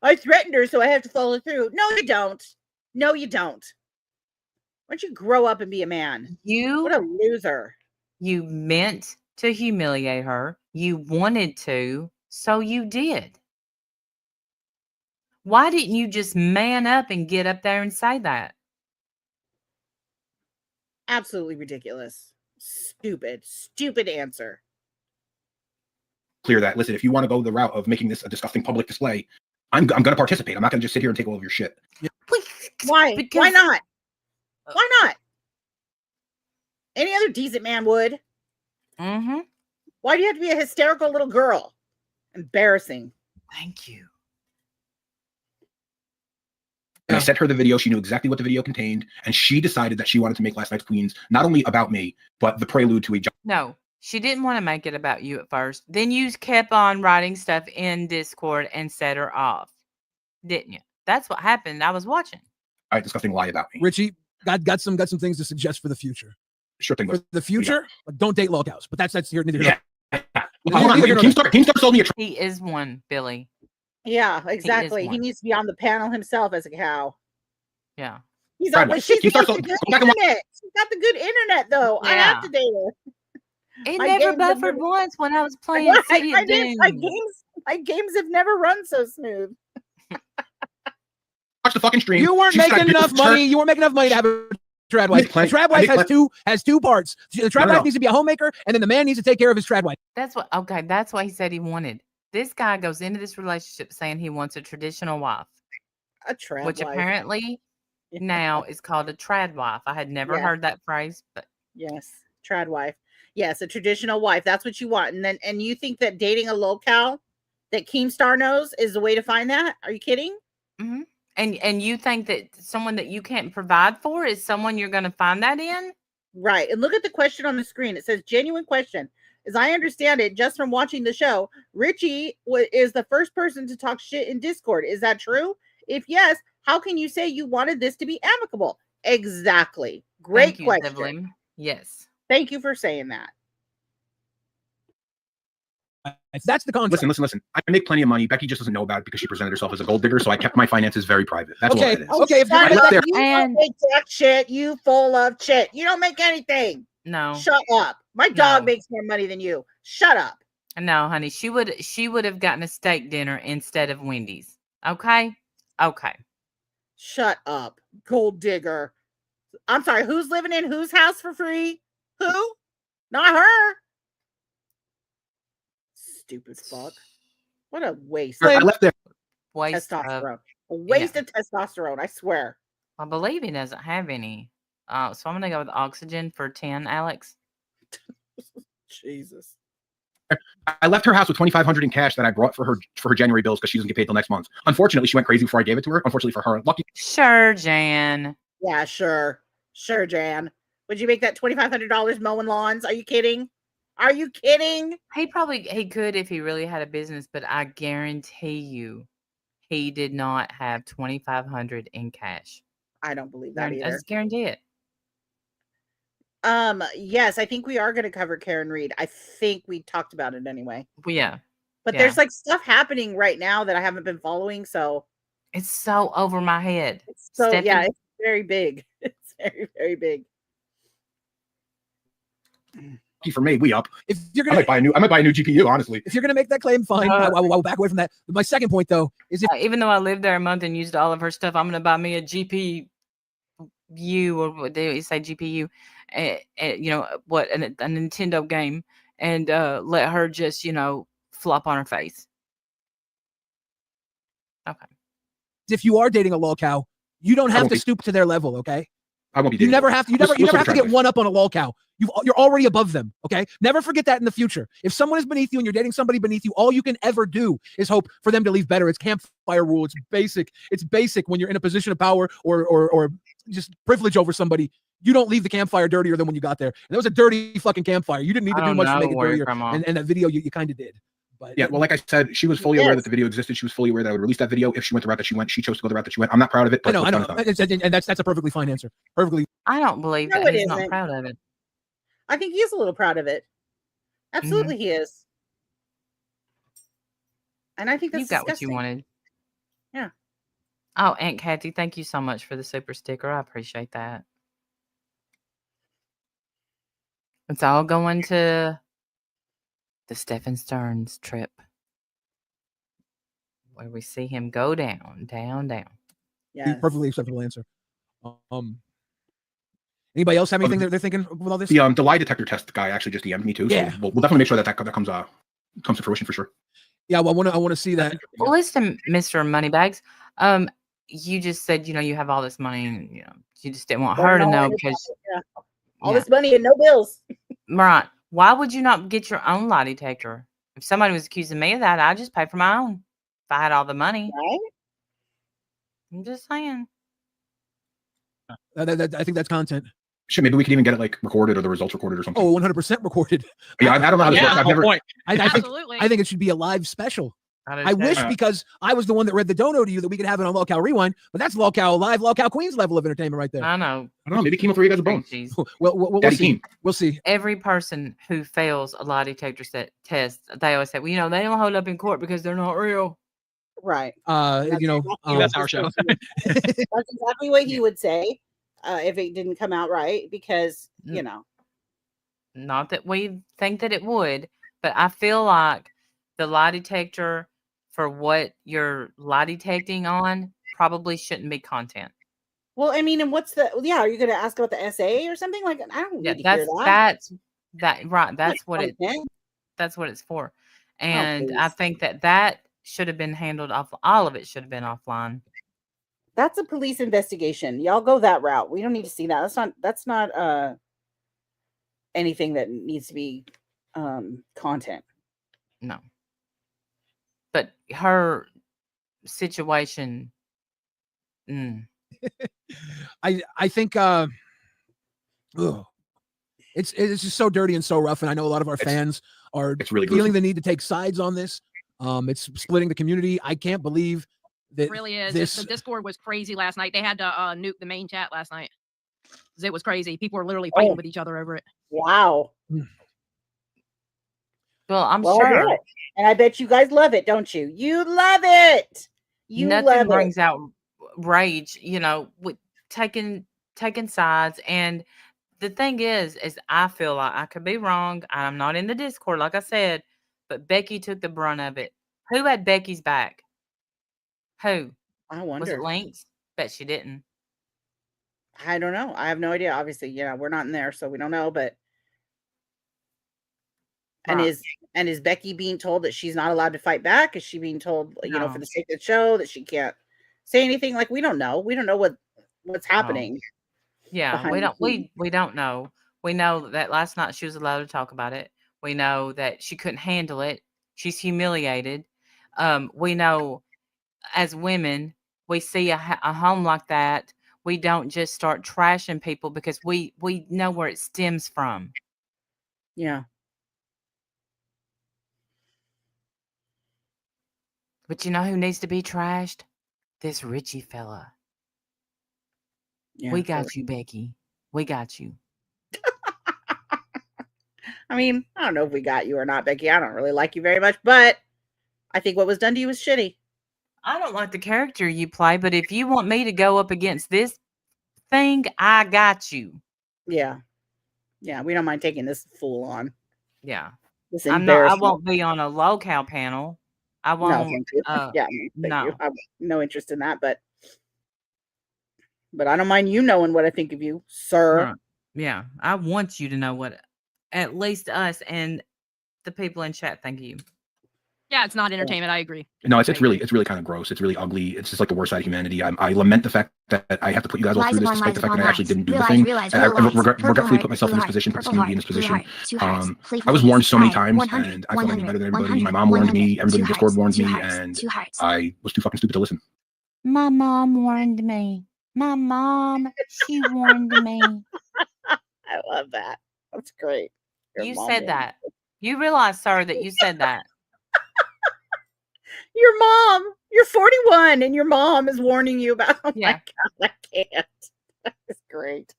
I threatened her, so I have to follow through. No, you don't. Why don't you grow up and be a man? What a loser. You meant to humiliate her. You wanted to. So you did. Why didn't you just man up and get up there and say that? Absolutely ridiculous. Stupid answer. Clear that. Listen, if you want to go the route of making this a disgusting public display, I'm going to participate. I'm not going to just sit here and take all of your shit. Why? Why not? Why not? Any other decent man would. Mm-hmm. Why do you have to be a hysterical little girl? Embarrassing. Thank you. And I sent her the video. She knew exactly what the video contained. And she decided that she wanted to make Last Night's Queens not only about me, but the prelude to a job. No, she didn't want to make it about you at first. Then you kept on writing stuff in Discord and set her off. Didn't you? That's what happened. I was watching. All right, disgusting lie about me. Richie, got some things to suggest for the future. Sure thing. For the future, don't date logouts. But that's here. Yeah. Hold on. Keemstar sold me a He is one, Billy. Yeah, exactly. He needs to be on the panel himself as a cow. Yeah. She's got the good internet, though. Yeah. I have to date her. It never buffered once when I was playing City of Doom. My games have never run so smooth. Watch the fucking stream. You weren't making enough money. You weren't making enough money to have a trad wife. The trad wife has two parts. The trad wife needs to be a homemaker, and then the man needs to take care of his trad wife. That's what he said he wanted. This guy goes into this relationship saying he wants a traditional wife. A trad wife. Which apparently now is called a trad wife. I had never heard that phrase, but yes, trad wife. Yes, a traditional wife. That's what you want. And you think that dating a locale that Keemstar knows is the way to find that? Are you kidding? Mm-hmm. And you think that someone that you can't provide for is someone you're going to find that in? Right. And look at the question on the screen. It says genuine question. As I understand it, just from watching the show, Richie is the first person to talk shit in Discord. Is that true? If yes, how can you say you wanted this to be amicable? Exactly. Great Thank you, question. Devlin. Yes. Thank you for saying that. That's the contract. Listen. I make plenty of money. Becky just doesn't know about it because she presented herself as a gold digger. So I kept my finances very private. That's all Okay. that is. Okay. If you're Shut gonna up. make You And- don't make jack shit. You full of shit. You don't make anything. No. Shut up. My dog No. makes more money than you. Shut up. No, honey. She would have gotten a steak dinner instead of Wendy's. Okay? Okay. Shut up. Gold digger. I'm sorry. Who's living in whose house for free? Who? Not her. Stupid fuck. What a waste. I left there. Waste of, Testosterone. A waste of testosterone, I swear. I believe he doesn't have any. So I'm gonna go with oxygen for 10, Alex. Jesus. I left her house with $2,500 in cash that I brought for her January bills because she doesn't get paid till next month. Unfortunately, she went crazy before I gave it to her. Unfortunately for her, lucky. Sure, Jan. Yeah, sure. Sure, Jan. Would you make that $2,500 mowing lawns? Are you kidding? Are you kidding? He could if he really had a business, but I guarantee you he did not have 2,500 in cash. I don't believe that I either. just guarantee it. Yes, I think we are going to cover Karen Reed. I think we talked about it anyway. Well, yeah. But Yeah. there's like stuff happening right now that I haven't been following, so It's so over my head. so Stephanie- yeah, it's very big. It's very, very big. For me, we up. If you're I gonna might buy a new GPU. Honestly, if you're gonna make that claim, fine. I'll back away from that. But my second point, though, is if even though I lived there a month and used all of her stuff, I'm gonna buy me a GPU or what they say GPU, you know what, a Nintendo game, and let her just flop on her face. Okay. if you are dating a lol cow, you don't have won't to be. stoop to their level. Okay. I won't be. You dating never her. have to. You We'll never sort have of to get try one up on a lol cow. You're already above them. Okay. Never forget that in the future. If someone is beneath you and you're dating somebody beneath you, all you can ever do is hope for them to leave better. It's campfire rule. It's basic. It's basic when you're in a position of power or just privilege over somebody. You don't leave the campfire dirtier than when you got there. And it was a dirty fucking campfire. You didn't need to do much to make it dirtier. And that video, you kind of did. But yeah, well, like I said, she was fully aware that the video existed. She was fully aware that I would release that video if she went the route that she went. She chose to go the route that she went. I'm not proud of it. But I know. And that's a perfectly fine answer. Perfectly. I don't believe No, that it he's not isn't. proud of it. I think he is a little proud of it. Absolutely, he is. And I think that's You got disgusting. what you wanted. Yeah. Oh, Aunt Kathy, thank you so much for the super sticker. I appreciate that. It's all going to the Stephen Stearns trip, where we see him go down. Yeah. Perfectly acceptable answer. Anybody else have anything they're thinking with all this? The lie detector test guy actually just DM'd me too. Yeah. So we'll definitely make sure that comes to fruition for sure. Yeah, well, I want to see that. Well, listen, Mr. Moneybags. You just said you have all this money, and you just didn't want her to know because all this money and no bills. Right. Why would you not get your own lie detector? If somebody was accusing me of that, I'd just pay for my own. If I had all the money. Right? I'm just saying. I think that's content. Shit, maybe we could even get it like recorded or the results recorded or something. Oh, 100% recorded. Yeah, I don't know how this works. I've never. Absolutely. I think it should be a live special. I wish because I was the one that read the dono to you that we could have it on Lolcow Rewind, but that's Lolcow Live, Lolcow Queens level of entertainment right there. I know. I don't know. Maybe Chemo 3 guys a bone. We'll see. We'll see. Every person who fails a lie detector test, they always say, well, they don't hold up in court because they're not real. Right. That's our show. That's exactly what he would say if it didn't come out right, because Not that we think that it would, but I feel like the lie detector for what you're lie detecting on probably shouldn't be content. Well, I mean, and what's are you going to ask about the essay or something? Like, I don't need to hear that. That's what That's what it's for. And I think that should have been handled off. All of it should have been offline. That's a police investigation. Y'all go that route. We don't need to see that. That's not anything that needs to be content. No. But her situation I think it's just so dirty and so rough, and I know a lot of our fans are really feeling gruesome. the need to take sides on this. It's splitting the community. I can't believe that It really is. The Discord was crazy last night. They had to nuke the main chat last night. It was crazy. People were literally fighting with each other over it. Wow. Well, I'm I sure. bet. And I bet you guys love it, don't you? You love it. You Nothing love brings it. out rage, with taking sides. And the thing is I feel like, I could be wrong, I'm not in the Discord, like I said, but Becky took the brunt of it. Who had Becky's back? Who? I Was it wonder. Lynx? Bet she didn't. I don't know. I have no idea. Obviously, we're not in there, so we don't know. But Right. and is Becky being told that she's not allowed to fight back? Is she being told, for No. the sake of the show, that she can't say anything? Like, we don't know. We don't know what's happening. Yeah, behind we the don't scenes. we don't know. We know that last night she was allowed to talk about it. We know that she couldn't handle it. She's humiliated. We know as women, we see a home like that, we don't just start trashing people because we know where it stems from. Yeah. But you know who needs to be trashed? This Richie fella. Yeah. We got you, Becky. We got you. I mean, I don't know if we got you or not, Becky. I don't really like you very much, but I think what was done to you was shitty. I don't like the character you play, but if you want me to go up against this thing, I got you. Yeah. Yeah, we don't mind taking this fool on. Yeah. This I embarrassment. won't be on a low-cow panel. I No, won't. thank you. Yeah, thank you. I have no interest in that, but I don't mind you knowing what I think of you, sir. Right. Yeah, I want you to know what at least us and the people in chat think of you. Yeah, it's not entertainment. I agree. No, it's really kind of gross. It's really ugly. It's just like the worst side of humanity. I lament the fact that I have to put you guys all through this, despite the fact that I actually didn't do the thing. I regretfully put myself in this position, put this community in this position. I was warned so many times, and I felt I knew better than everybody. My mom warned me, everybody in Discord warned me, and I was too fucking stupid to listen. My mom warned me. My mom, she warned me. I love that. That's great. You said that. You realize, sir, that you said that. Your mom, you're 41 and your mom is warning you about, my God, I can't. That's great.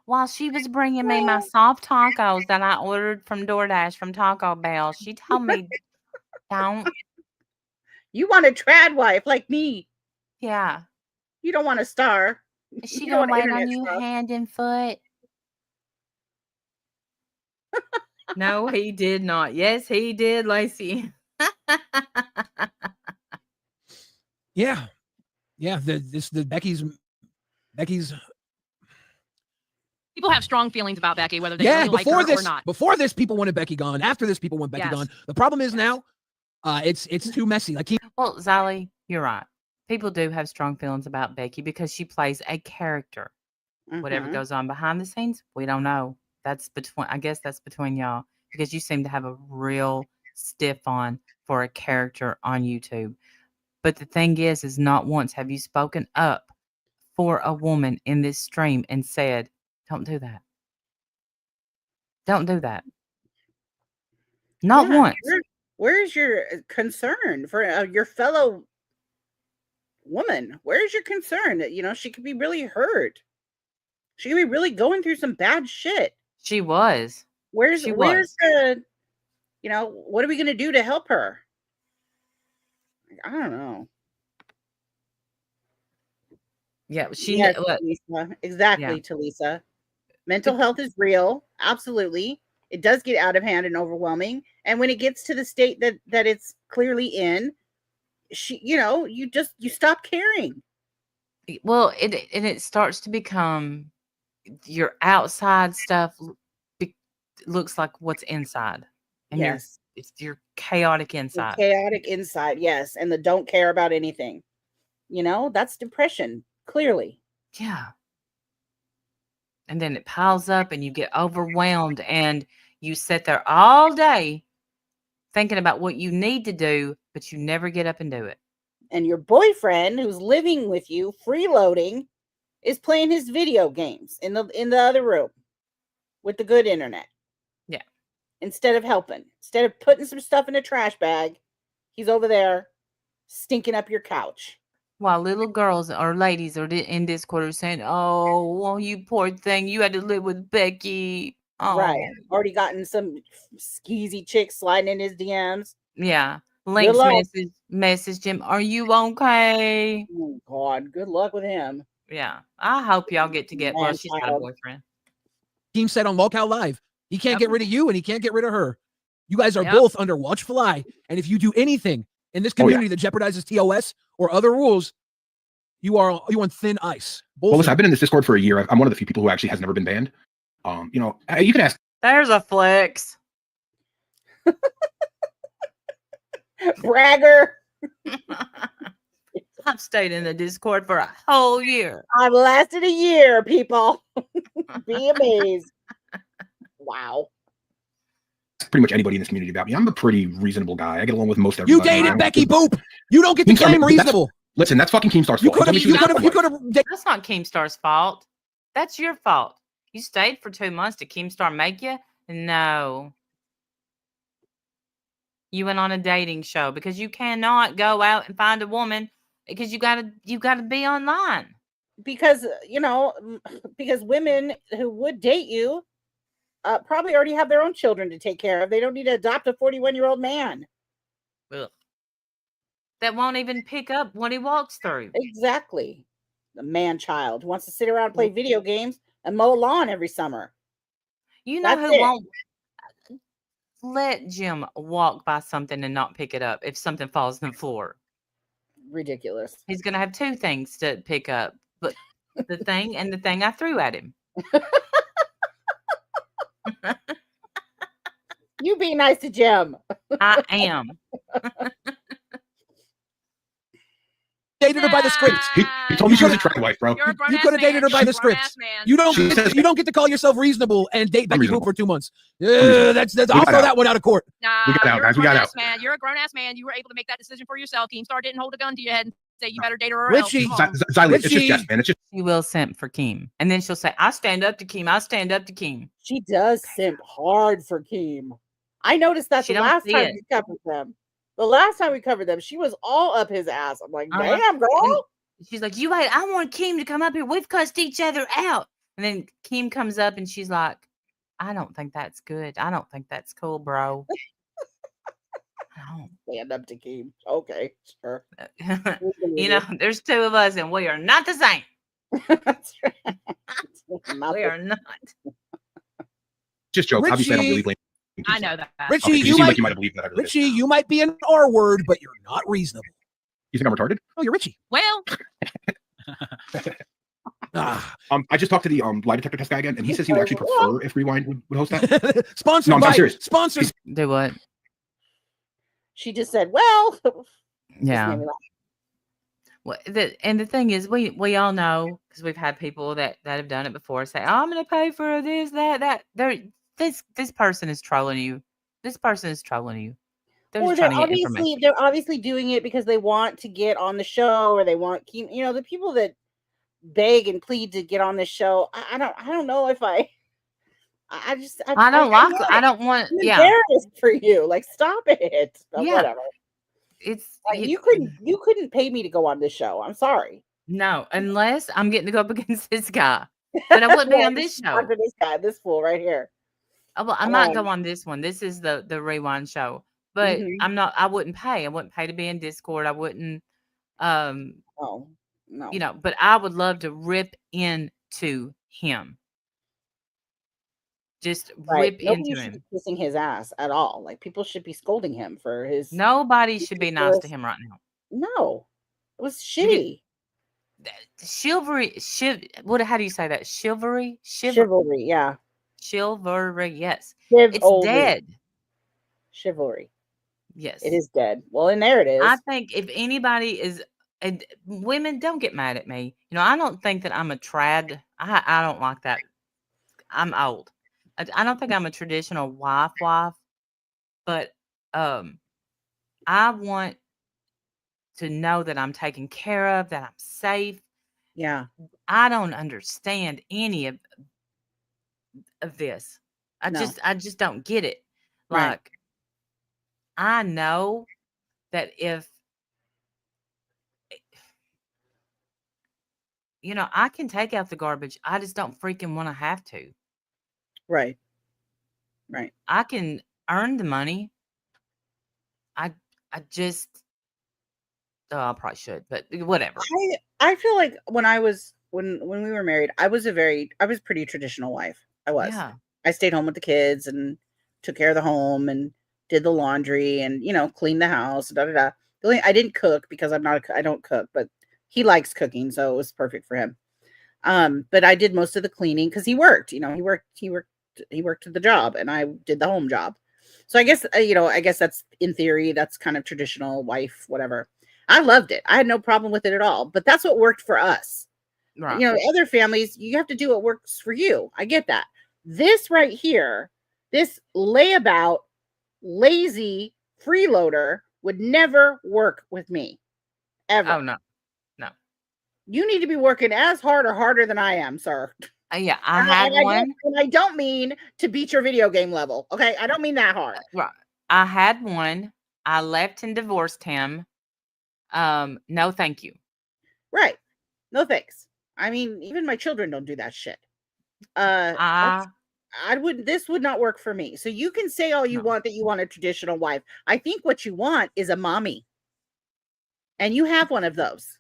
While she was bringing me my soft tacos that I ordered from DoorDash from Taco Bell, she told me, don't. You want a trad wife like me. Yeah. You don't want a star. Is she going to wait on you hand and foot? No, he did not. Yes, he did, Lacey. Yeah. The Becky's people have strong feelings about Becky, whether they really like her or not. Before this, people wanted Becky gone. After this, people want Becky gone. The problem is now, it's too messy. Well, Zali, you're right. People do have strong feelings about Becky because she plays a character. Mm-hmm. Whatever goes on behind the scenes, we don't know. I guess that's between y'all, because you seem to have a real stiff on for a character on YouTube. But the thing is not once have you spoken up for a woman in this stream and said, don't do that. Don't do that. Not once. Where's your concern for your fellow woman? Where's your concern that, she could be really hurt? She could be really going through some bad shit. She was. Where's the, what are we going to do to help her? I don't know. Yeah, Talisa. Exactly, Talisa. Mental health is real. Absolutely. It does get out of hand and overwhelming. And when it gets to the state that it's clearly in, you stop caring. Well, it starts to become your outside stuff looks like what's inside. And it's your chaotic inside. Yes. And the don't care about anything. That's depression, clearly. Yeah. And then it piles up and you get overwhelmed and you sit there all day thinking about what you need to do, but you never get up and do it. and your boyfriend who's living with you, freeloading, is playing his video games in the other room with the good internet. Yeah. Instead of helping, instead of putting some stuff in a trash bag, he's over there stinking up your couch. While little girls or ladies are in Discord saying, "Oh, well, you poor thing, you had to live with Becky." Oh, Right. Already gotten some skeezy chick sliding in his DMs. yeah. Link's message him, "Are you okay?" Oh God, good luck with him. Yeah. I hope y'all get to get. Well, she's got a boyfriend. Team said on Lockout Live, he can't get rid of you and he can't get rid of her. You guys are both under watchful eye. And if you do anything in this community that jeopardizes TOS or other rules, you on thin ice. Well, listen, I've been in this Discord for a year. I'm one of the few people who actually has never been banned. You know, you can ask. There's a flex. Bragger. I've stayed in the Discord for a whole year. I've lasted a year, people. Be amazed. Wow. Pretty much anybody in this community about me. I'm a pretty reasonable guy. I get along with most everybody. You dated Becky Boop. You don't get to claim reasonable. Listen, that's fucking Keemstar's fault. That's not Keemstar's fault. That's your fault. You stayed for 2 months. Did Keemstar make you? No. You went on a dating show because you cannot go out and find a woman because you gotta be online. Because because women who would date you probably already have their own children to take care of. They don't need to adopt a 41-year-old man. Ugh. That won't even pick up what he walks through. Exactly. The man child wants to sit around and play video games and mow lawn every summer. You know who won't let Jim walk by something and not pick it up if something falls on the floor? Ridiculous. He's going to have 2 things to pick up, but the thing and the thing I threw at him. You be nice to Jim. I am. Dated her by the script. He told me she was a track wife, bro. You could have dated her by the script. You don't get to call yourself reasonable and date Becky Boop for 2 months. That's I'll throw that one out of court. Nah, we got out, guys. We got out. Man. You're a grown ass man. You were able to make that decision for yourself. Keemstar didn't hold a gun to your head and say you better date her or Richie, else. It's just Jess, man. It's just she will simp for Keem, and then she'll say, "I stand up to Keem. I stand up to Keem." She does simp hard for Keem. I noticed that the last time we covered them. The last time we covered them, she was all up his ass. I'm like, damn, girl. And she's like, you wait, I want Keem to come up here. We've cussed each other out. And then Keem comes up and she's like, I don't think that's good. I don't think that's cool, bro. Stand up to Keem. Okay, sure. You know, there's 2 of us and we are not the same. That's right. We are not. Just jokes. Obviously, I don't really blame. I know that. Richie, you might have believed that. Richie, you might be an R word, but you're not reasonable. You think I'm retarded? Oh, you're Richie. Well, I just talked to the lie detector test guy again, and he says he would actually prefer if Rewind would host that. Sponsored by. I'm serious. Sponsored. Do what? She just said, "Well." Yeah. Well, the thing is, we all know because we've had people that have done it before say, "Oh, I'm going to pay for this, that." This person is trolling you. This person is trolling you. They're obviously doing it because they want to get on the show, or they want the people that beg and plead to get on this show. I don't know if I don't want. Yeah, embarrassed for you. Like, stop it. Yeah. Whatever. It's like, you couldn't pay me to go on this show. I'm sorry. No, unless I'm getting to go up against this guy. But I wouldn't be on this show. This guy, this fool right here. Well, I might go on this one. This is the Rewind show. But I wouldn't pay. I wouldn't pay to be in Discord. I wouldn't no. But I would love to rip into him. Just rip into him. Kissing his ass at all. Like, people should be scolding him for his. Nobody should be nice to him right now. No, it was shitty. Chivalry. How do you say that? Chivalry. Chivalry. Yeah. Chivalry. Yes. It's dead. Chivalry. Yes, it is dead. Well, and there it is. I think if anybody is, and women, don't get mad at me. I don't think that I'm a trad. I don't like that. I'm old. I don't think I'm a traditional wife, but I want to know that I'm taken care of, that I'm safe. Yeah. I don't understand any of this. I No. just don't get it. Right. Like, I know that if I can take out the garbage. I just don't freaking want to have to. Right. Right. I can earn the money. I just I probably should, but whatever. I feel like when we were married, I was pretty traditional wife. I was. Yeah. I stayed home with the kids and took care of the home and did the laundry and cleaned the house. Da da da. I didn't cook because I don't cook, but he likes cooking, so it was perfect for him. But I did most of the cleaning because he worked. He worked the job, and I did the home job. So I guess I guess that's in theory that's kind of traditional wife, whatever. I loved it. I had no problem with it at all. But that's what worked for us. Right. Other families, you have to do what works for you. I get that. This right here, this layabout, lazy freeloader would never work with me. Ever. Oh no. You need to be working as hard or harder than I am, sir. Yeah, I had one. And I don't mean to beat your video game level. Okay, I don't mean that hard. Right. I had one. I left and divorced him. No, thank you. Right. No thanks. I mean, even my children don't do that shit. This would not work for me. So you can say all you want that you want a traditional wife. I think what you want is a mommy. And you have one of those.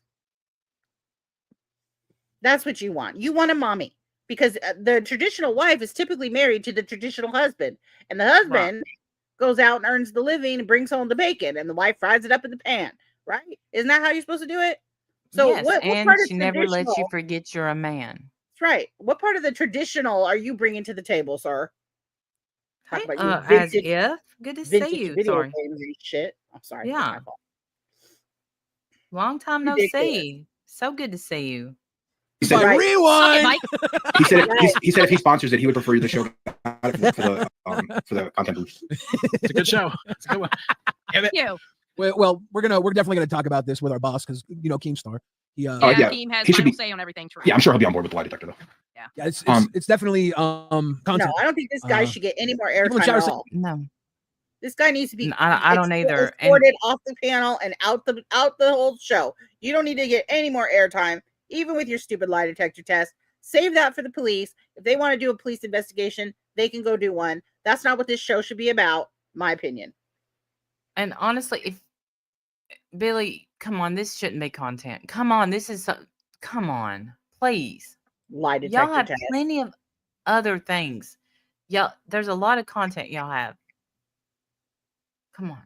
That's what you want. You want a mommy because the traditional wife is typically married to the traditional husband, and the husband goes out and earns the living and brings home the bacon, and the wife fries it up in the pan. Right? Isn't that how you're supposed to do it? So yes, what and part of she never lets you forget you're a man. That's right. What part of the traditional are you bringing to the table, sir? Talk about you vintage, as if. Good to see you. Video sorry. games and shit. I'm sorry. Yeah. That's my fault. Long time no see. So good to see you. He said, rewind. He said if he sponsors it, he would prefer the show for the content boost. It's a good show. It's a good one. Thank you. Well, we're definitely gonna talk about this with our boss because Keemstar. Keem has final say on everything. True. Yeah, I'm sure he'll be on board with the lie detector though. Yeah, it's definitely content. No, I don't think this guy should get any more airtime at all. No. This guy needs to be. I don't either. Escorted off the panel and out the whole show. You don't need to get any more airtime, even with your stupid lie detector test. Save that for the police. If they want to do a police investigation, they can go do one. That's not what this show should be about, my opinion. And honestly, if Billy, come on, this shouldn't be content. Come on, come on, please. Lie detector y'all have test. Plenty of other things. Y'all, there's a lot of content y'all have. Come on.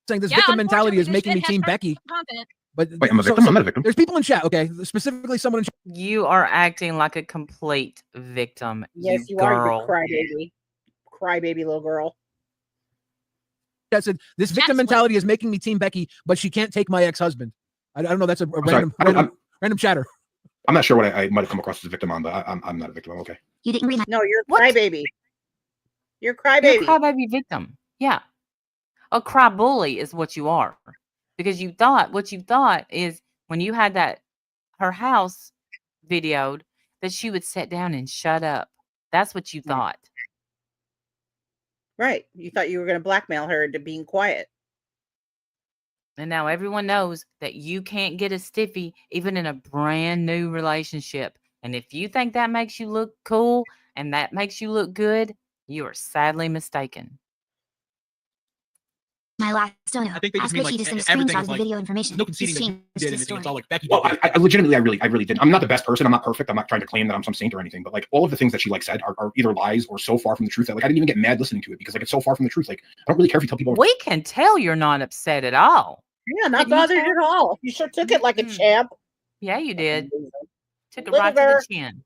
Saying this victim mentality is making me Team Becky. Content. But wait, I'm a victim. I'm not a victim. There's people in chat. Okay, specifically someone in chat. You are acting like a complete victim. Yes, you are, you crybaby little girl. I said this victim mentality is making me Team Becky, but she can't take my ex-husband. I don't know. That's a random chatter. I'm not sure what I might have come across as a victim on, but I'm not a victim. I'm okay. You didn't read. No, you're a crybaby. You're a crybaby. You're a crybaby victim. Yeah. A cry bully is what you are. Because what you thought is when you had her house videoed, that she would sit down and shut up. That's what you thought. Right. You thought you were going to blackmail her into being quiet. And now everyone knows that you can't get a stiffy even in a brand new relationship. And if you think that makes you look cool and that makes you look good, you are sadly mistaken. My last donor. I think they just mean Richie like to send a screenshot of the video information. No conceding that you did anything. It's all like Becky. Well, I legitimately, I really didn't. I'm not the best person. I'm not perfect. I'm not trying to claim that I'm some saint or anything. But like all of the things that she said are either lies or so far from the truth that like I didn't even get mad listening to it because like it's so far from the truth. Like I don't really care if you tell people. We can tell you're not upset at all. Yeah, not bothered at all. You sure took it like a champ. Yeah, you did. Took it right to the chin.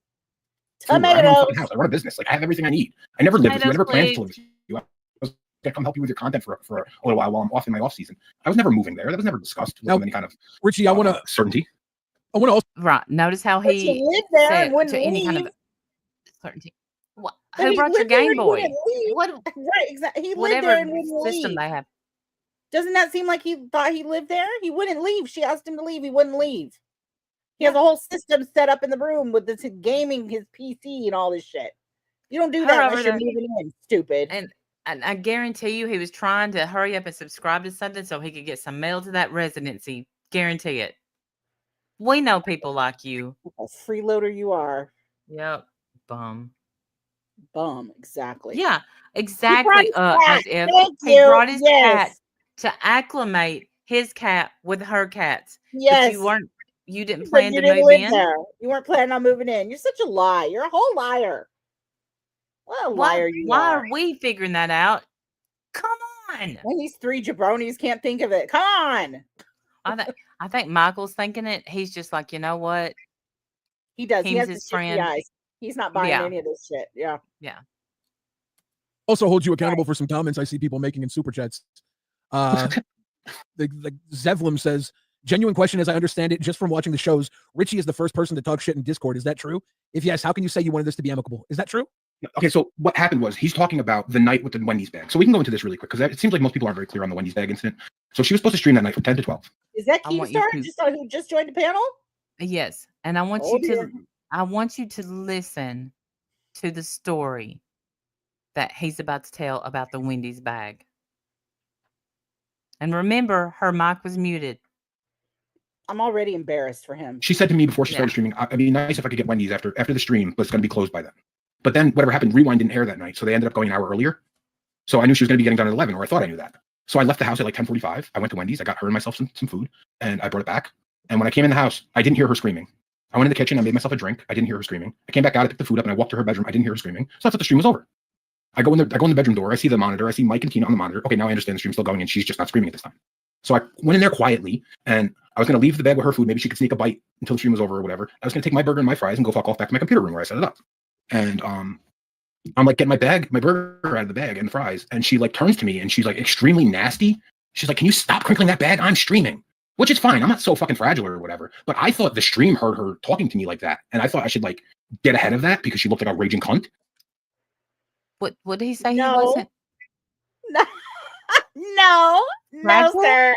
Tomatoes. I run a business. Like I have everything I need. I never lived with you. I never planned to live with you. I was gonna come help you with your content for a little while I'm off in my off season. I was never moving there. That was never discussed with any kind of Richie. I want to certainty. I want to also right. Notice how he lived there said and wouldn't to any kind leave. of certainty. What? Who brought your Game Boy? What? Right, exactly. He lived whatever there and wouldn't system leave. they have. Doesn't that seem like he thought he lived there? He wouldn't leave. She asked him to leave. He wouldn't leave. He has a whole system set up in the room with this gaming, his PC, and all this shit. You don't do that unless you're moving in, stupid. And I guarantee you he was trying to hurry up and subscribe to something so he could get some mail to that residency. Guarantee it. We know people like you. A freeloader you are. Yep. Bum, exactly. Yeah, exactly. As if he brought his cat to acclimate his cat with her cats. Yes. But you didn't plan to move in? There. You weren't planning on moving in. You're such a lie. You're a whole liar. What a liar you are. Why are we figuring that out? Come on. And these 3 jabronis can't think of it. Come on. I think Michael's thinking it. He's just like, you know what? He does. He has his friend. He's not buying any of this shit. Yeah. Yeah. Also holds you accountable for some comments I see people making in super chats. The Zevlum says, genuine question as I understand it, just from watching the shows, Richie is the first person to talk shit in Discord. Is that true? If yes, how can you say you wanted this to be amicable? Is that true? Okay, so what happened was he's talking about the night with the Wendy's bag. So we can go into this really quick because it seems like most people aren't very clear on the Wendy's bag incident. So she was supposed to stream that night from 10 to 12. Is that Keemstar who just joined the panel? Yes. And I want you to listen to the story that he's about to tell about the Wendy's bag. And remember, her mic was muted. I'm already embarrassed for him. She said to me before she started streaming, it'd be nice if I could get Wendy's after the stream, but it's going to be closed by then. But then whatever happened, Rewind didn't air that night, so they ended up going an hour earlier. So I knew she was going to be getting done at 11, or I thought I knew that. So I left the house at like 10:45. I went to Wendy's. I got her and myself some food, and I brought it back. And when I came in the house, I didn't hear her screaming. I went in the kitchen. I made myself a drink. I didn't hear her screaming. I came back out. I picked the food up, and I walked to her bedroom. I didn't hear her screaming. So I thought the stream was over. I go in the bedroom door. I see the monitor. I see Mike and Tina on the monitor. Okay, now I understand the stream's still going, and she's just not screaming at this time. So I went in there quietly, and I was going to leave the bed with her food. Maybe she could sneak a bite until the stream was over or whatever. I was going to take my burger and my fries and go fuck off back to my computer room where I set it up. And I'm like getting my burger out of the bag and the fries, and she like turns to me and she's like extremely nasty. She's like, "Can you stop crinkling that bag? I'm streaming." Which is fine. I'm not so fucking fragile or whatever. But I thought the stream heard her talking to me like that, and I thought I should like get ahead of that because she looked like a raging cunt. What did he say? No. He wasn't? No, sir.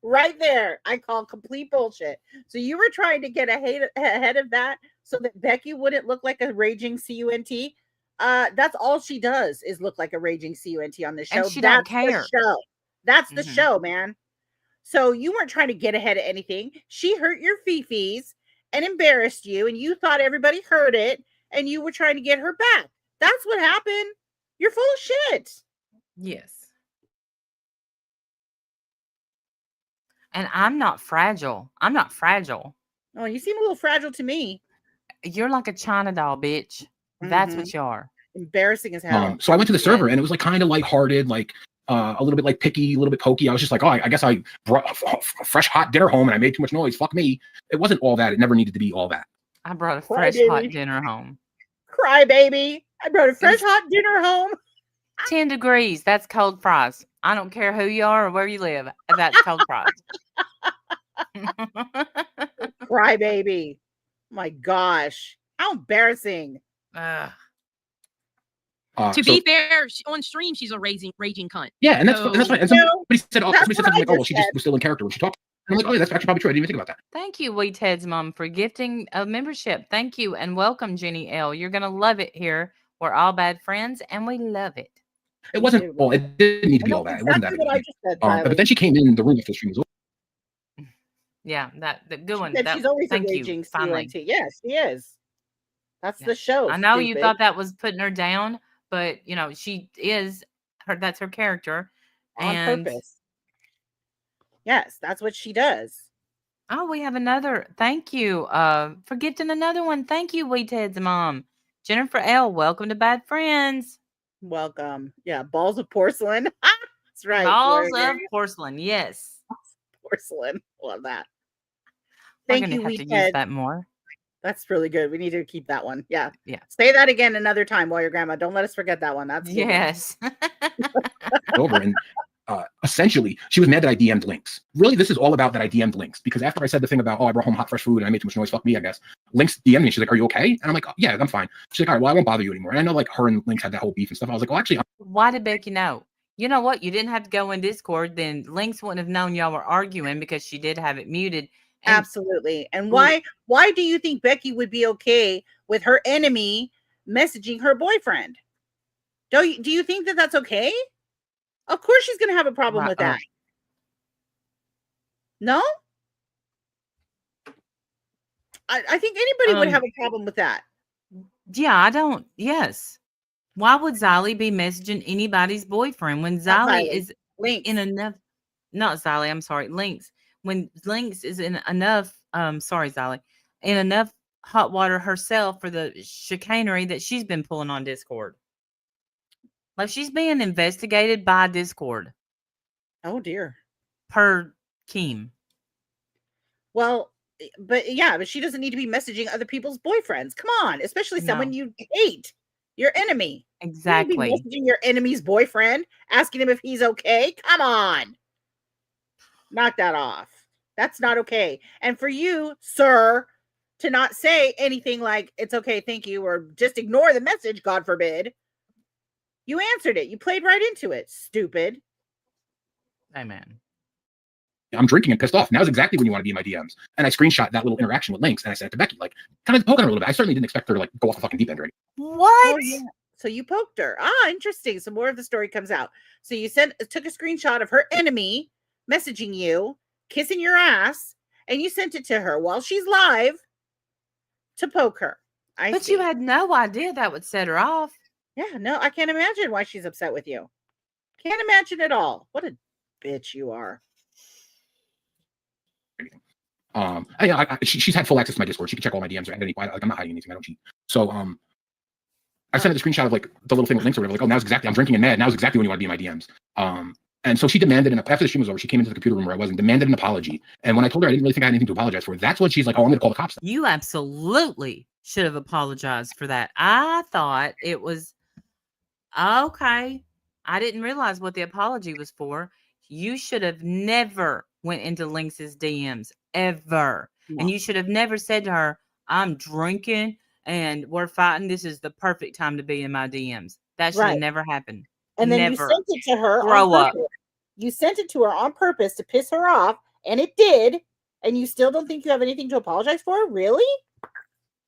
Right there, I call complete bullshit. So you were trying to get ahead of that so that Becky wouldn't look like a raging cunt. That's all she does is look like a raging cunt on the show. And she don't care. That's the show, man. So you weren't trying to get ahead of anything. She hurt your fifis and embarrassed you, and you thought everybody heard it, and you were trying to get her back. That's what happened. You're full of shit. Yes. And I'm not fragile. Oh, you seem a little fragile to me. You're like a China doll, bitch. That's what you are. Embarrassing as hell. So I went to the server, and it was like kind of lighthearted, like a little bit like picky, a little bit pokey. I was just like, oh, I guess I brought a fresh hot dinner home and I made too much noise. Fuck me. It wasn't all that. It never needed to be all that. I brought a fresh hot dinner home. Cry, baby. I brought a fresh hot dinner home. 10 degrees. That's cold fries. I don't care who you are or where you live. That's cold fries. Cry, baby. My gosh. How embarrassing. To be fair, on stream, she's a raging cunt. Yeah, and that's fine. And somebody said something like, "Oh, well, she just was still in character when she talked." And I'm like, "Oh, yeah, that's actually probably true. I didn't even think about that." Thank you, Wee Ted's mom, for gifting a membership. Thank you, and welcome, Jenny L. You're gonna love it here. We're all bad friends, and we love it. It wasn't all. It didn't need to be all that. It wasn't that. What I just said, but then she came in the room after the stream was over. Yeah, the good one. She's always a raging finally. Yes, she is. That's the show. I know you thought that was putting her down. But she is her. That's her character on purpose. Yes, that's what she does. Oh, we have another. Thank you for gifting another one. Thank you, Wee Ted's mom, Jennifer L. Welcome to Bad Friends. Welcome. Yeah, balls of porcelain. That's right. Balls of porcelain. Yes. Porcelain. Love that. Thank you. Have to use that more. That's really good. We need to keep that one. Yeah. Yeah. Say that again another time while your grandma. Don't let us forget that one. That's yes. Over and essentially, she was mad that I DM'd Lynx. Really, this is all about that I DM'd Lynx because after I said the thing about I brought home hot fresh food and I made too much noise. Fuck me, I guess. Lynx DM'd me. She's like, "Are you okay?" And I'm like, "Yeah, I'm fine." She's like, "All right, well, I won't bother you anymore." And I know like her and Lynx had that whole beef and stuff. I was like, "Well, actually." Why did Becky know? You know what? You didn't have to go in Discord. Then Lynx wouldn't have known y'all were arguing because she did have it muted. And Absolutely. And why do you think Becky would be okay with her enemy messaging her boyfriend? Do you think that that's okay? Of course she's going to have a problem with that. No? I think anybody would have a problem with that. Yeah, I don't. Yes. Why would Xylee be messaging anybody's boyfriend when Xylee is Lynx. in enough? Not Xylee. I'm sorry, Lynx. When Lynx is in enough. Sorry, Xylee. In enough hot water herself for the chicanery that she's been pulling on Discord. Like she's being investigated by Discord. Oh dear. Per Keem. Well, but she doesn't need to be messaging other people's boyfriends. Come on, especially someone you hate, your enemy. Exactly. You need to be messaging your enemy's boyfriend, asking him if he's okay. Come on, knock that off. That's not okay. And for you, sir, to not say anything like "it's okay, thank you," or just ignore the message, God forbid. You answered it. You played right into it. Stupid. Amen. I'm drinking and pissed off. Now's exactly when you want to be in my DMs. And I screenshot that little interaction with Lynx and I sent it to Becky, like kind of poking her a little bit. I certainly didn't expect her to like go off the fucking deep end or anything. What? Oh, yeah. So you poked her. Interesting. So more of the story comes out. So you took a screenshot of her enemy messaging you, kissing your ass, and you sent it to her while she's live to poke her. But you had no idea that would set her off. Yeah, no, I can't imagine why she's upset with you. Can't imagine at all. What a bitch you are. She's had full access to my Discord. She can check all my DMs at any point. Like, I'm not hiding anything. I don't cheat. So I sent her the screenshot of like the little thing with Lynx or whatever. Like, oh, now's exactly, I'm drinking and mad. Now's exactly when you want to be in my DMs. And so she demanded, and after the stream was over, she came into the computer room where I was and demanded an apology. And when I told her I didn't really think I had anything to apologize for, that's when she's like, oh, I'm going to call the cops. You absolutely should have apologized for that. I thought it was okay. I didn't realize what the apology was for. You should have never went into Lynx's DMs ever. No. And you should have never said to her, I'm drinking and we're fighting. This is the perfect time to be in my DMs. That should have never happened. And then never. You sent it to her. Grow up. You sent it to her on purpose to piss her off, and it did. And you still don't think you have anything to apologize for? Really?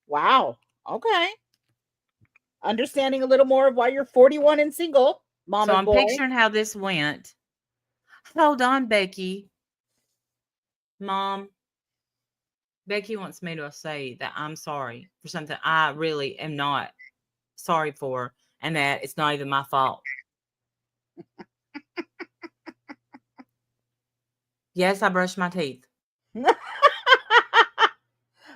Wow. Okay. Understanding a little more of why you're 41 and single, mom. So I'm picturing how this went. Hold on, Becky. Mom, Becky wants me to say that I'm sorry for something I really am not sorry for, and that it's not even my fault. Yes, I brushed my teeth.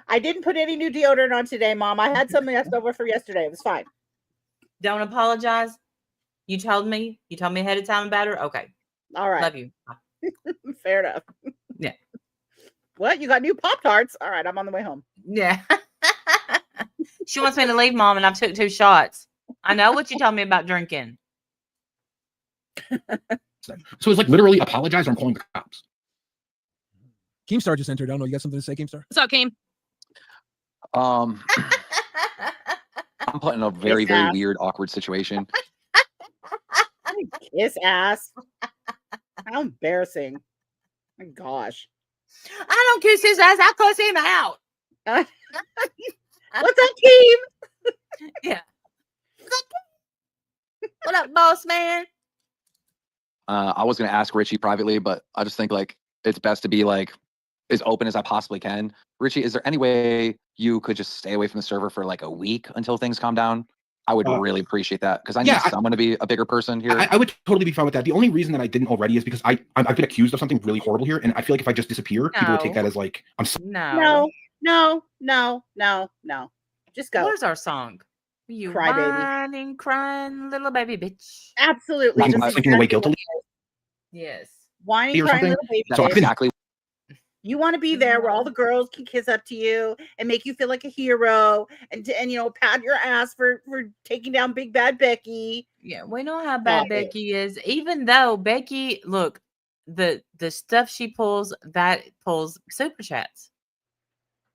I didn't put any new deodorant on today, Mom. I had something left over for yesterday. It was fine. Don't apologize. You told me ahead of time about her. Okay. All right. Love you. Fair enough. Yeah. What? You got new Pop-Tarts? All right. I'm on the way home. Yeah. She wants me to leave, Mom, and I took 2 shots. I know what you told me about drinking. So it's like literally apologize or I'm calling the cops. Keemstar just entered. I don't know. You got something to say, Keemstar? What's up, Keem? I'm put in a very, very weird, awkward situation. Kiss ass. How embarrassing. My gosh. I don't kiss his ass. I cuss him out. What's up, Keem? Yeah. What up, boss man? I was going to ask Richie privately, but I just think like it's best to be like as open as I possibly can. Richie, is there any way you could just stay away from the server for like a week until things calm down? I would really appreciate that because I need someone to be a bigger person here. I would totally be fine with that. The only reason that I didn't already is because I've been accused of something really horrible here, and I feel like if I just disappear, people would take that as like I'm. No. Just go. Where's our song? You whining, crying, little baby bitch. Absolutely. Sleeping away guiltily. Yes. Whining, crying, little baby bitch. So exactly. You want to be there where all the girls can kiss up to you and make you feel like a hero and you know, pat your ass for taking down big bad Becky. Yeah, we know how bad Becky is. Even though Becky, look, the stuff she pulls, that pulls super chats.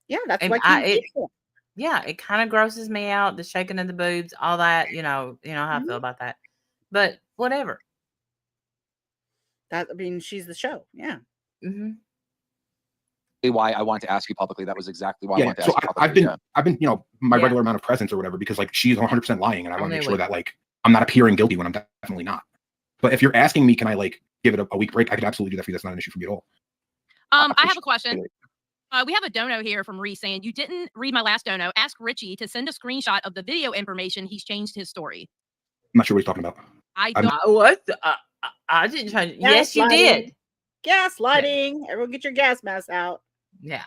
Yeah, that's and why it kind of grosses me out, the shaking of the boobs, all that, you know how I feel about that. But whatever. That, I mean, she's the show. Yeah. Mm-hmm. Why I wanted to ask you publicly. That was exactly why I Yeah, wanted to so ask you publicly. I've been, you know, my Yeah. regular amount of presence or whatever, because like she's 100% lying, and I want Only to a make sure week. that like I'm not appearing guilty when I'm definitely not. But if you're asking me, can I like give it a week break? I could absolutely do that for you. That's not an issue for me at all. I have a question. We have a dono here from Reese saying, you didn't read my last dono. Ask Richie to send a screenshot of the video information. He's changed his story. I'm not sure what he's talking about. I I'm- don't. What? I didn't change. Yes, you did. Gaslighting. Everyone get your gas mask out. Yeah.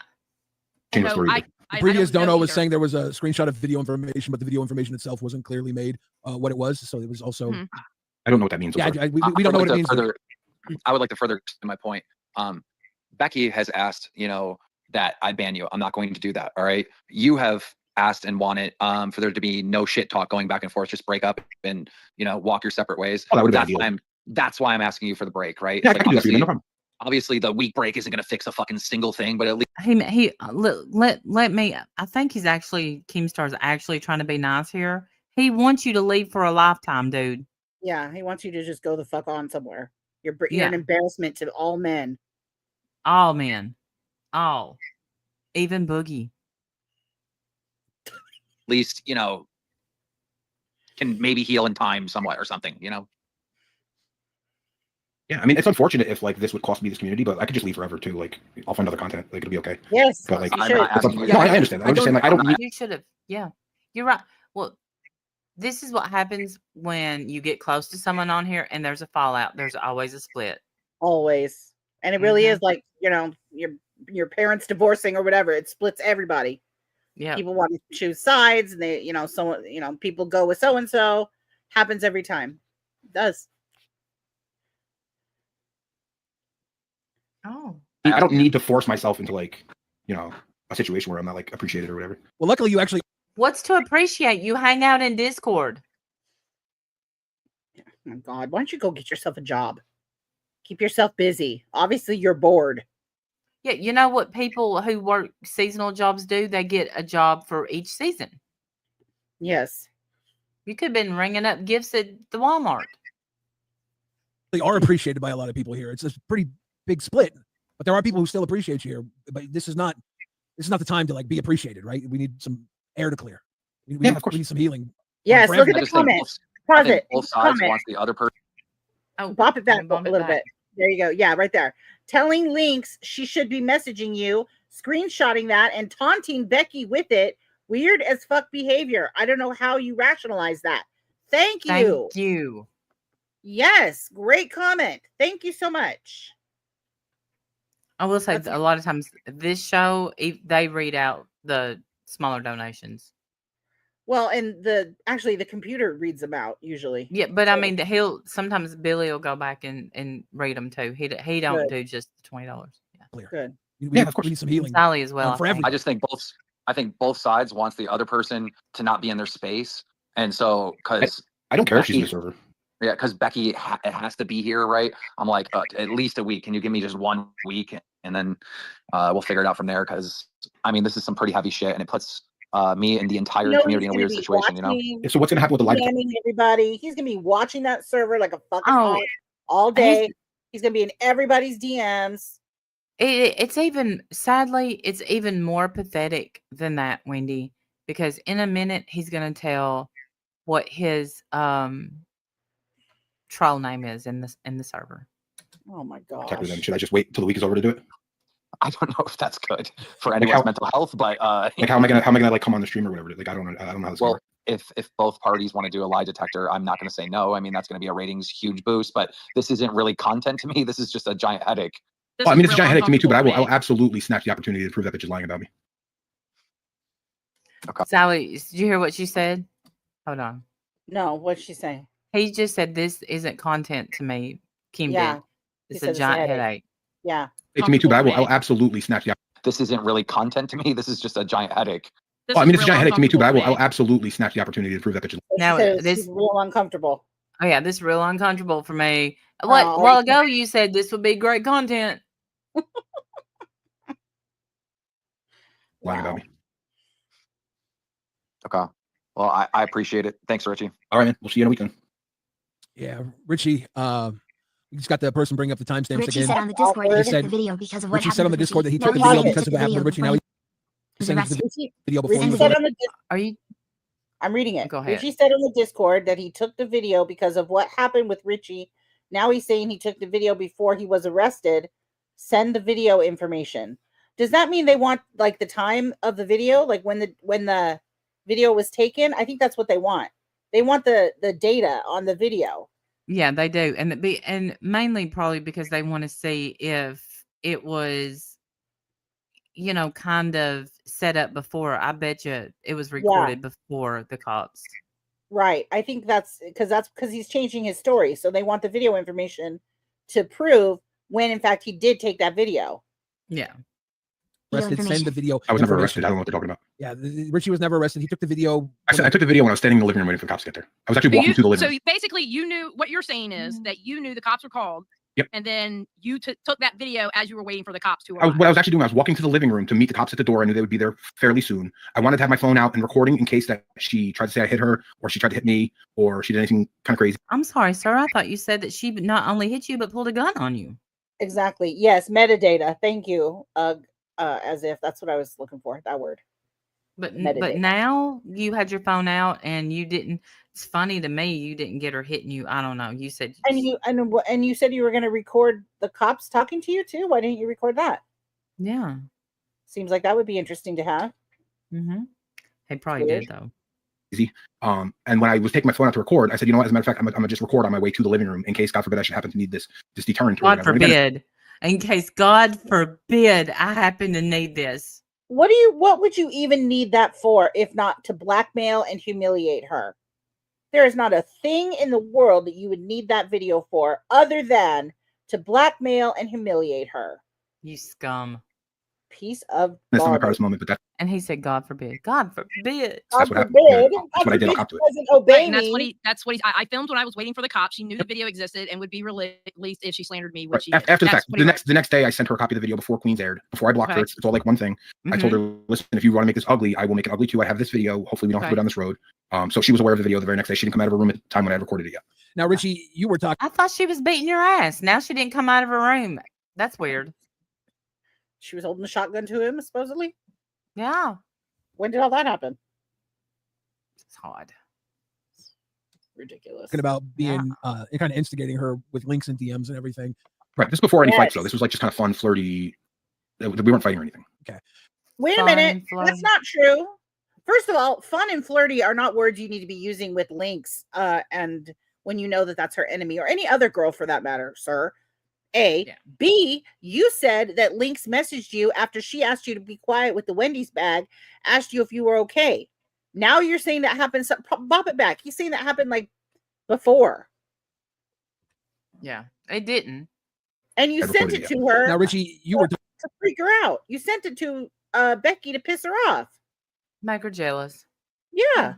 Change the No, story. The previous don't know dono was either. saying there was a screenshot of video information, but the video information itself wasn't clearly made what it was. So it was also. Mhm. I don't know what that means. Yeah, I'm sorry. we don't know what it means. I would like to further extend my point. Becky has asked, you know, that I ban you. I'm not going to do that. All right. You have asked and wanted for there to be no shit talk going back and forth. Just break up and, you know, walk your separate ways. Oh, that would have been ideal. That's why I'm asking you for the break, right? Yeah, Like, I can do that for you, no problem. obviously the week break isn't going to fix a fucking single thing, but at least Let me. I think he's actually Keemstar's actually trying to be nice here. He wants you to leave for a lifetime, dude. Yeah, he wants you to just go the fuck on somewhere. You're Yeah. an embarrassment to all men. All men, all, even Boogie. at least, you know, can maybe heal in time somewhat or something, you know? Yeah, I mean, it's unfortunate if like this would cost me this community, but I could just leave forever too. Like, I'll find other content. Like, it'll be okay. Yes, But like, you I'm should. not asking you. no, I understand that. I'm just saying, like, I don't need. You should have. Yeah, you're right. Well, this is what happens when you get close to someone on here and there's a fallout. There's always a split. Always. And it really Mhm. is like, you know, your parents divorcing or whatever. It splits everybody. Yeah. People want to choose sides, and they, you know, someone, you know, people go with so and so. Happens every time. It does. Oh. I don't need to force myself into like, you know, a situation where I'm not like appreciated or whatever. Well, luckily you actually. What's to appreciate? You hang out in Discord. Oh my God, why don't you go get yourself a job? Keep yourself busy. Obviously, you're bored. Yeah, you know what people who work seasonal jobs do? They get a job for each season. Yes. You could have been ringing up gifts at the Walmart. They are appreciated by a lot of people here. It's a pretty big split, but there are people who still appreciate you here. But this is not the time to like be appreciated, right? We need some air to clear. Yeah, of course. We need some healing. Yes. for Look at everyone. the comments. Pause it. Both sides Comment. wants the other person. Oh, Bop it back bump a it little back. bit. There you go. Yeah, right there. Telling Lynx she should be messaging you, screenshotting that, and taunting Becky with it. Weird as fuck behavior. I don't know how you rationalize that. Thank you. Thank you. Yes, great comment. Thank you so much. I will say That's- a lot of times this show, they read out the smaller donations. Well, and the computer reads them out usually. Yeah, but I So- mean, sometimes Billy will go back and read them too. He don't Good. do just the $20. Yeah, Clear. Good. Yeah, of course. We need some healing. Sally as well. for I think. everyone. I think both sides wants the other person to not be in their space. And so, because I don't care if she's in the Becky- server. yeah, because Becky it has to be here, right? I'm like, at least a week. Can you give me just 1 week, and then we'll figure it out from there? Because I mean, this is some pretty heavy shit, and it puts me and the entire You know community he's in a gonna weird be situation. You know, watching, So what's gonna happen with the live? spamming everybody. He's gonna be watching that server like a fucking Oh, hog all day. He's gonna be in everybody's DMs. It's even sadly, it's even more pathetic than that, Wendy, because in a minute he's gonna tell what his troll name is in the server. Oh my Protect her then. gosh. Should I just wait till the week is over to do it? I don't know if that's good for anyone's how- mental health, but Like, how am I gonna like come on the stream or whatever? Like, I don't know how this well, works. if both parties want to do a lie detector, I'm not going to say no. I mean, that's going to be a ratings huge boost, but this isn't really content to me. This is just a giant headache. This Well, I is mean, it's a real giant headache to me too, but I uncomfortable will for me. absolutely snatch the opportunity to prove that bitch is lying about me. Sally, did you hear what she said? Hold on. No, what's she saying? He just said this isn't content to me. Kim Yeah, did. he It's said a it's a giant headache. headache. Yeah. Hey, to me too, but I will Comfortable for me. absolutely snatch the. This isn't really content to me. This is just a giant headache. This Well, I mean, is it's a real giant headache to me too, but I will uncomfortable for me. absolutely snatch the opportunity to prove that bitch is. Now, She says this- she's real uncomfortable. Oh yeah, this is real uncomfortable for me. Oh, A while ago you said this would be great content. lying about Wow. me. Okay. Well, I appreciate it. Thanks, Richie. All right, man. We'll see you in a week then. Yeah, Richie. We just got the person bring up the timestamps Richie again. said on the Discord that He he took said the video because of what Richie happened said on the with Discord that he Richie. took the Now video he because of what happened with Richie. Now he he's was saying it's the arrested. video before he Richie was said arrested. on the Are you? I'm reading it. Go ahead. Richie said on the Discord that he took the video because of what happened with Richie. Now he's saying he took the video before he was arrested. Send the video information. Does that mean they want like the time of the video, like when the video was taken? I think that's what they want. They want the data on the video. Yeah, they do, and mainly probably because they want to see if it was, kind of set up before. I bet you it was recorded before the cops. Right. I think that's because he's changing his story. So they want the video information to prove when in fact he did take that video. Yeah. Arrested, send the video. I was never arrested. I don't know what they're talking about. Yeah, Richie was never arrested. He took the video. I took the video when I was standing in the living room waiting for the cops to get there. I was actually walking through the living room. So basically, you knew what you're saying is that you knew the cops were called. Yep. And then you took that video as you were waiting for the cops to What arrive. I was actually doing, I was walking to the living room to meet the cops at the door. I knew they would be there fairly soon. I wanted to have my phone out and recording in case that she tried to say I hit her, or she tried to hit me, or she did anything kind of crazy. I'm sorry, sir. I thought you said that she not only hit you but pulled a gun on you. Exactly. Yes, metadata. Thank you. As if that's what I was looking for. That word. But Metadata. now you had your phone out and you didn't. It's funny to me you didn't get her hitting you. I don't know. You said And you said you were going to record the cops talking to you too. Why didn't you record that? Yeah. Seems like that would be interesting to have. Mm-hmm. He probably did though. Easy. And when I was taking my phone out to record, I said, you know what? As a matter of fact, I'm gonna just record on my way to the living room in case, God forbid, I should happen to need this deterrent. God forbid. In case, God forbid, I happen to need this. What would you even need that for if not to blackmail and humiliate her? There is not a thing in the world that you would need that video for other than to blackmail and humiliate her. You scum. Piece of That's not my garbage. proudest moment, but that. And he said, God forbid. God forbid. That's what happened. forbid. That's what I did. I'll cop to it. Doesn't obey Right, and me. that's what I filmed when I was waiting for the cops. She knew the video existed and would be released if she slandered me. Which Right. After the fact, the next day, I sent her a copy of the video before Queens aired. Before I blocked her, it's all like one thing. I told her, listen, if you want to make this ugly, I will make it ugly too. I have this video. Hopefully, we don't have to go down this road. So she was aware of the video the very next day. She didn't come out of her room at the time when I had recorded it yet. Now, Richie, you were talking. I thought she was beating your ass. Now she didn't come out of her room. That's weird. She was holding a shotgun to him, supposedly. Yeah. When did all that happen? It's odd. Ridiculous. Talking about being kind of instigating her with links and DMs and everything. Right. This before any fights, though. This was like just kind of fun, flirty. We weren't fighting or anything. Okay. Wait a minute. That's not true. First of all, fun and flirty are not words you need to be using with links. And when you know that that's her enemy or any other girl for that matter, sir. A. Yeah. B, you said that Lynx messaged you after she asked you to be quiet with the Wendy's bag, asked you if you were okay. Now you're saying that happened. Bop it back. He's saying that happened like before. Yeah, it didn't. And you sent it to her. Now, Richie, you were to freak her out. You sent it to Becky to piss her off. Make her jealous. Yeah.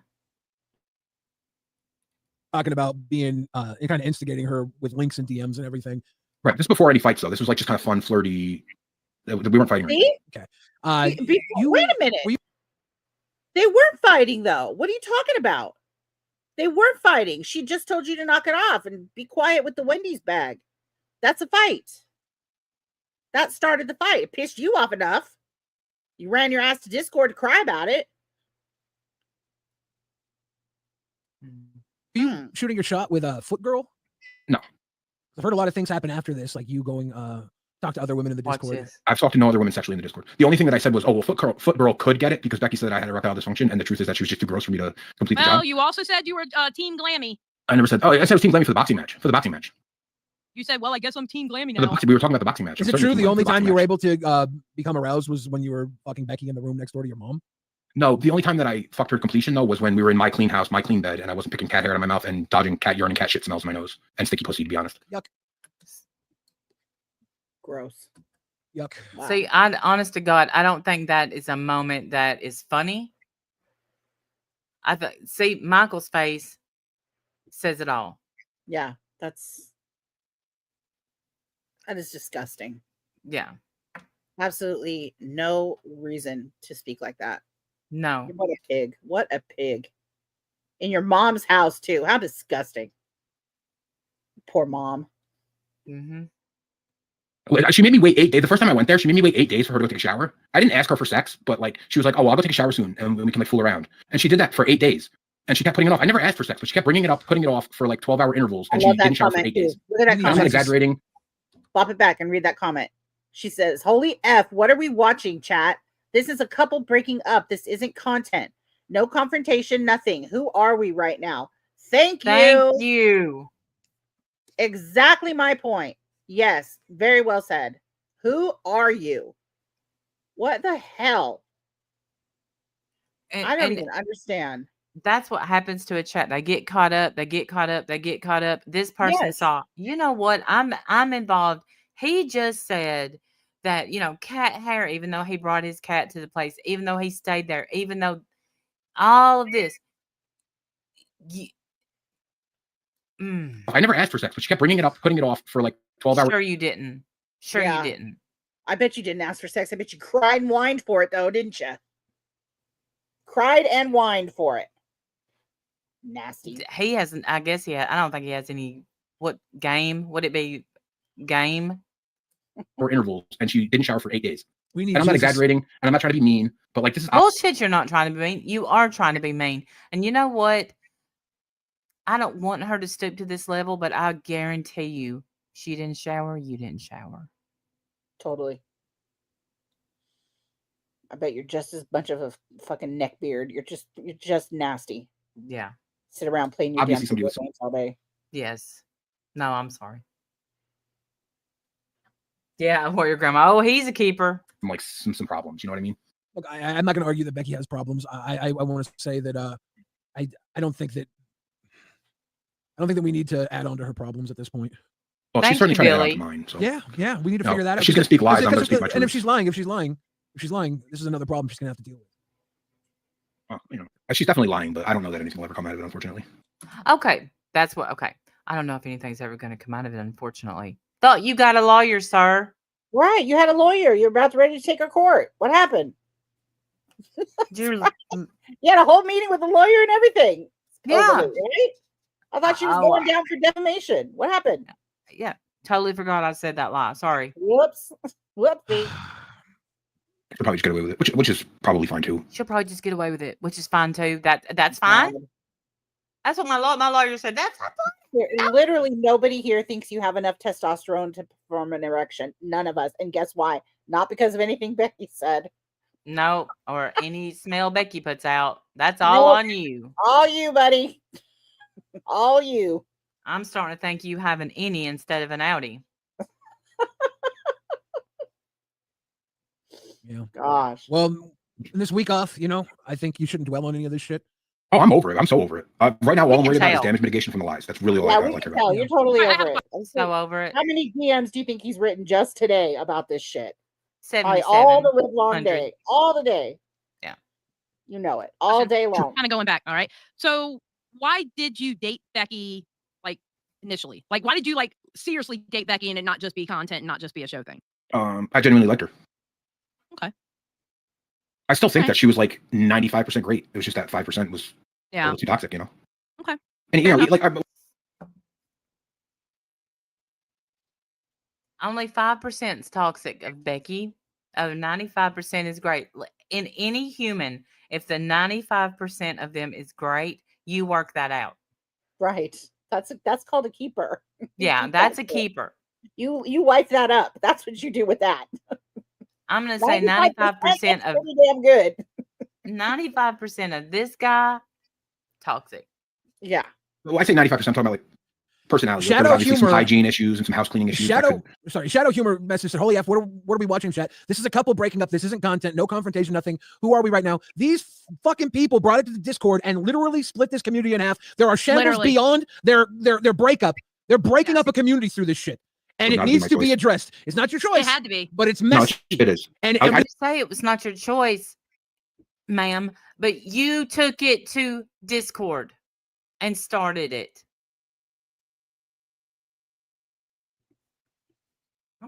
Talking about being kind of instigating her with links and DMs and everything. Right. This before any fights, though. This was like just kind of fun, flirty. We weren't fighting. See? Okay. Wait a minute. They weren't fighting, though. What are you talking about? They weren't fighting. She just told you to knock it off and be quiet with the Wendy's bag. That's a fight. That started the fight. It pissed you off enough. You ran your ass to Discord to cry about it. Are you shooting your shot with a Foot Girl? No. I've heard a lot of things happen after this, like you going talk to other women in the Discord. I've talked to no other women sexually in the Discord. The only thing that I said was, oh, well, Foot Girl could get it because Becky said I had erectile dysfunction, and the truth is that she was just too gross for me to complete the job. Well, you also said you were Team Glammy. I never said, I said I was Team Glammy for the boxing match. You said, well, I guess I'm Team Glammy now. We were talking about the boxing match. Is it true the only time you were able to become aroused was when you were fucking Becky in the room next door to your mom? No, the only time that I fucked her to completion, though, was when we were in my clean house, my clean bed, and I wasn't picking cat hair out of my mouth and dodging cat urine and cat shit smells in my nose and sticky pussy, to be honest. Yuck. Gross. Yuck. Wow. See, honest to God, I don't think that is a moment that is funny. See, Michael's face says it all. Yeah, that is disgusting. Yeah. Absolutely no reason to speak like that. No. What a pig. What a pig. In your mom's house, too. How disgusting. Poor mom. Mm-hmm. She made me wait 8 days. The first time I went there, she made me wait 8 days for her to go take a shower. I didn't ask her for sex, but like she was like, "Oh, I'll go take a shower soon, and we can like fool around." And she did that for 8 days, and she kept putting it off. I never asked for sex, but she kept bringing it up, putting it off for like 12-hour intervals, I and love she that didn't shower for comment 8 too. days. Look at that And I'm not comment. exaggerating. Bop it back and read that comment. She says, "Holy F, what are we watching, chat? This is a couple breaking up. This isn't content. No confrontation, nothing. Who are we right now?" Thank you. Exactly my point. Yes, very well said. Who are you? What the hell? I don't even understand. That's what happens to a chat. They get caught up. This person saw, you know what? I'm involved. He just said that, cat hair, even though he brought his cat to the place, even though he stayed there, even though all of this. I never asked for sex, but she kept bringing it up, putting it off for like 12 hours. Sure you didn't. You didn't. I bet you didn't ask for sex. I bet you cried and whined for it, though, didn't you? Cried and whined for it. Nasty. He hasn't. I guess I don't think he has any. What game would it be? Game or intervals, and she didn't shower for 8 days. And I'm not exaggerating, and I'm not trying to be mean, but like this is bullshit. You're not trying to be mean. You are trying to be mean, and you know what? I don't want her to stoop to this level, but I guarantee you, she didn't shower. You didn't shower. Totally. I bet you're just as much of a fucking neckbeard. You're just nasty. Yeah. Sit around playing your damn games all day. Yes. No, I'm sorry. Yeah, Warrior Grandma. Oh, he's a keeper. Like some problems. You know what I mean? Look, I'm not going to argue that Becky has problems. I want to say that I don't think that we need to add on to her problems at this point. Well, she's certainly trying to add on to mine. So yeah, we need to figure that out. She's going to speak lies. I'm going to speak my truth. And if she's lying, this is another problem she's going to have to deal with. Well, she's definitely lying, but I don't know that anything will ever come out of it, unfortunately. Okay, that's what. Okay, I don't know if anything's ever going to come out of it, unfortunately. Thought you got a lawyer, sir. Right, you had a lawyer. You're ready to take her court. What happened? You had a whole meeting with a lawyer and everything. Yeah. Right? I thought she was going down for defamation. What happened? Yeah, totally forgot I said that lie. Sorry. Whoopsie. She'll probably just get away with it, which is probably fine too. She'll probably just get away with it, which is fine too. That's fine. That's what my lawyer said. That's fine. Literally nobody here thinks you have enough testosterone to perform an erection. None of us. And guess why? Not because of anything Becky said. No, or any smell Becky puts out. That's all on you. All you, buddy. All you. I'm starting to think you have an innie instead of an outie. Yeah. Gosh. Well, in this week off, I think you shouldn't dwell on any of this shit. Oh, I'm over it. I'm so over it. Right now, all I'm worried about is damage mitigation from the lies. That's really all I like about. You're totally over it. I'm so over it. How many DMs do you think he's written just today about this shit? 77. All the live long day. All the day. Yeah. You know it. All day long. Kind of going back. All right. So why did you date Becky initially? Why did you seriously date Becky and it not just be content and not just be a show thing? I genuinely liked her. Okay. I still think that she was 95% great. It was just that 5% was a little too toxic, Okay. And only 5% is toxic of Becky. 95% is great. In any human, if the 95% of them is great, you work that out. Right. That's called a keeper. Yeah, that's a keeper. You wipe that up. That's what you do with that. I'm going to say 95% of pretty damn good. 95% of this guy toxic. Yeah. Well, I say 95%. I'm talking about personality. Shadow There's obviously humor. some hygiene issues and some house cleaning issues. Shadow humor message said, "Holy F, what are we watching, chat? This is a couple breaking up. This isn't content, no confrontation, nothing. Who are we right now? These fucking people brought it to the Discord and literally split this community in half. There are shambles beyond their breakup. They're breaking up a community through this shit. And it needs to be addressed. It's not your choice. It had to be. But it's messy. No, it is. And I would say it was not your choice, ma'am, but you took it to Discord and started it.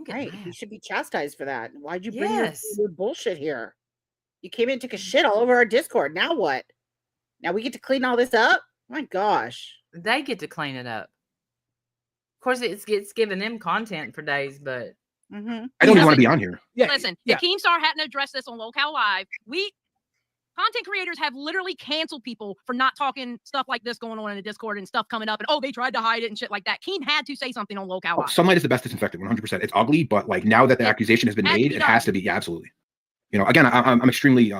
Right. You should be chastised for that. Why'd you bring your bullshit here? You came in and took a shit all over our Discord. Now what? Now we get to clean all this up? My gosh. They get to clean it up. course, it's giving them content for days, but I don't even want to be on here. Yeah. Listen, yeah. if Keemstar hadn't addressed this on Locale Live, content creators have literally canceled people for not talking stuff like this going on in the Discord and stuff coming up, and they tried to hide it and shit like that. Keem had to say something on Locale Live. Sunlight is the best disinfectant, 100%. It's ugly, but like now that the accusation has been made, it has to be. Yeah, absolutely. You know, again, I'm extremely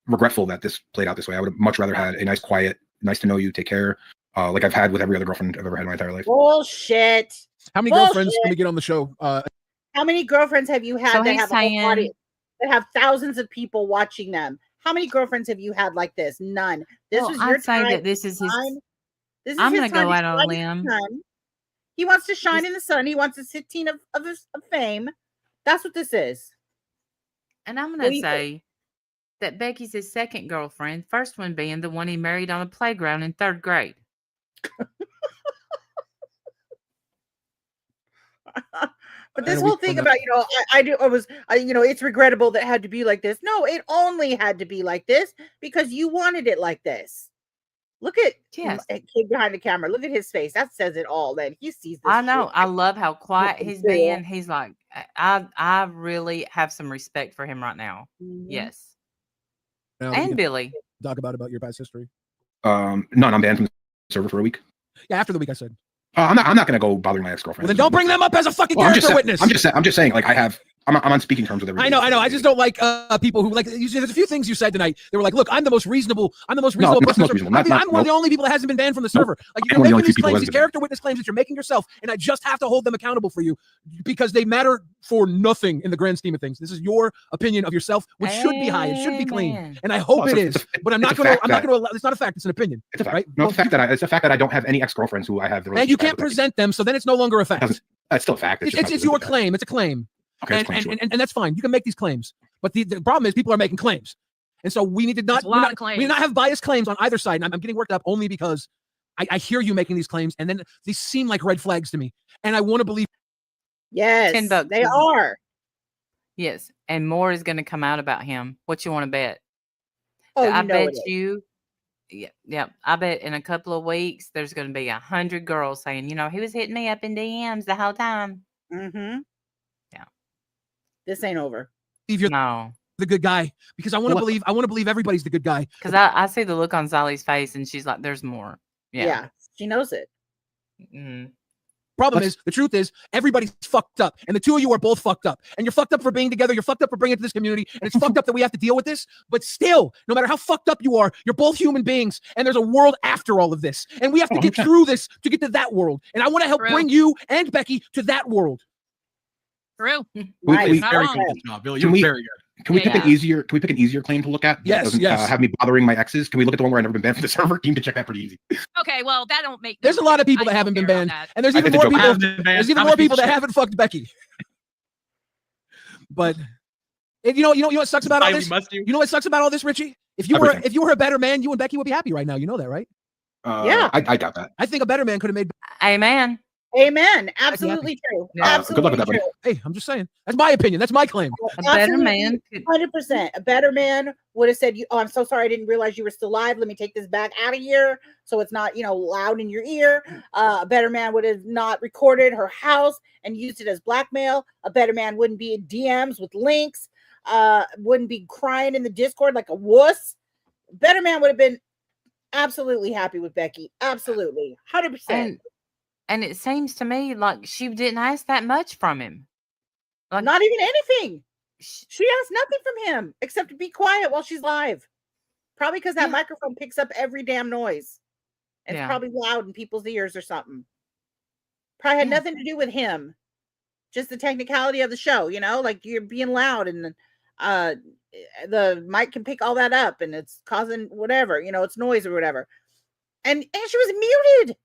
regretful that this played out this way. I would have much rather had a nice, quiet, nice to know you, take care, like I've had with every other girlfriend I've ever had in my entire life. Bullshit. How many girlfriends can we get on the show? How many girlfriends have you had that have a whole audience, that have thousands of people watching them? How many girlfriends have you had like this? None. This was your time. That this is his. I'm going to go out on a limb. He wants to shine in the sun. He wants his 15 of fame. That's what this is. And I'm going to say that Becky's his second girlfriend, first one being the one he married on a playground in 3rd grade. But this whole thing about, it's regrettable that it had to be like this. No, it only had to be like this because you wanted it like this. Look at kid behind the camera. Look at his face. That says it all. Then he sees this. I know. I love how quiet he's being. He's like, I really have some respect for him right now. Mm-hmm. Yes. And Billy. Talk about your past history. None. I'm banned from the server for a week. Yeah, after the week I said. I'm not going to go bothering my ex-girlfriend. Well, then don't bring them up as a fucking character witness. I'm just saying, like I'm on speaking terms with everybody. I know. I just don't like people who like. There's a few things you said tonight. They were like, "Look, I'm the most reasonable person." I'm one of the only people that hasn't been banned from the server. Like you're making these claims, these character witness claims that you're making yourself, and I just have to hold them accountable for you because they matter for nothing in the grand scheme of things. This is your opinion of yourself, which should be high. It should be clean, and I hope it is. But I'm not going to allow. It's not a fact. It's an opinion. It's a fact. Right? No, it's a fact that I don't have any ex-girlfriends who I have. And you can't present them, so then it's no longer a fact. It's still a fact. It's your claim. It's a claim. Okay, and that's fine. You can make these claims, but the problem is people are making claims, and so we need to not have biased claims on either side. And I'm getting worked up only because I hear you making these claims, and then they seem like red flags to me, and I want to believe. Yes, $10. They are. Yes, and more is going to come out about him. What you want to bet? Oh, I bet you. Yeah. I bet in a couple of weeks there's going to be 100 girls saying, he was hitting me up in DMs the whole time. Mm-hmm. Yeah. This ain't over. You're the good guy because I want to believe. I want to believe everybody's the good guy. Because I see the look on Zali's face and she's like, "There's more." Yeah, she knows it. Mm-hmm. Problem is, the truth is, everybody's fucked up, and the two of you are both fucked up, and you're fucked up for being together. You're fucked up for bringing it to this community, and it's fucked up that we have to deal with this. But still, no matter how fucked up you are, you're both human beings, and there's a world after all of this, and we have to get through this to get to that world. And I want to help bring you and Becky to that world. True. Very good, Billy. You're very good. Can we pick an easier? Can we pick an easier claim to look at? Yes. Have me bothering my exes. Can we look at the one where I've never been banned from the server? You can check that pretty easy. Okay, well that don't make. There's a lot of people that haven't been banned, and there's even more people. There's even more people that haven't fucked Becky. But you know what sucks about all this? You know what sucks about all this, Richie? If you were a better man, you and Becky would be happy right now. You know that, right? Yeah. I doubt that. I think a better man could have made. Amen. Amen. Absolutely true. Absolutely good luck with that, buddy. Hey, I'm just saying. That's my opinion. That's my claim. A better man. 100%. A better man would have said, "Oh, I'm so sorry. I didn't realize you were still alive. Let me take this back out of here so it's not, loud in your ear." A better man would have not recorded her house and used it as blackmail. A better man wouldn't be in DMs with links. Wouldn't be crying in the Discord like a wuss. Better man would have been absolutely happy with Becky. Absolutely. 100%. And it seems to me like she didn't ask that much from him. Like, not even anything. She asked nothing from him except to be quiet while she's live. Probably because that microphone picks up every damn noise. And it's probably loud in people's ears or something. Probably had nothing to do with him. Just the technicality of the show, like you're being loud and the mic can pick all that up and it's causing whatever, it's noise or whatever. And she was muted.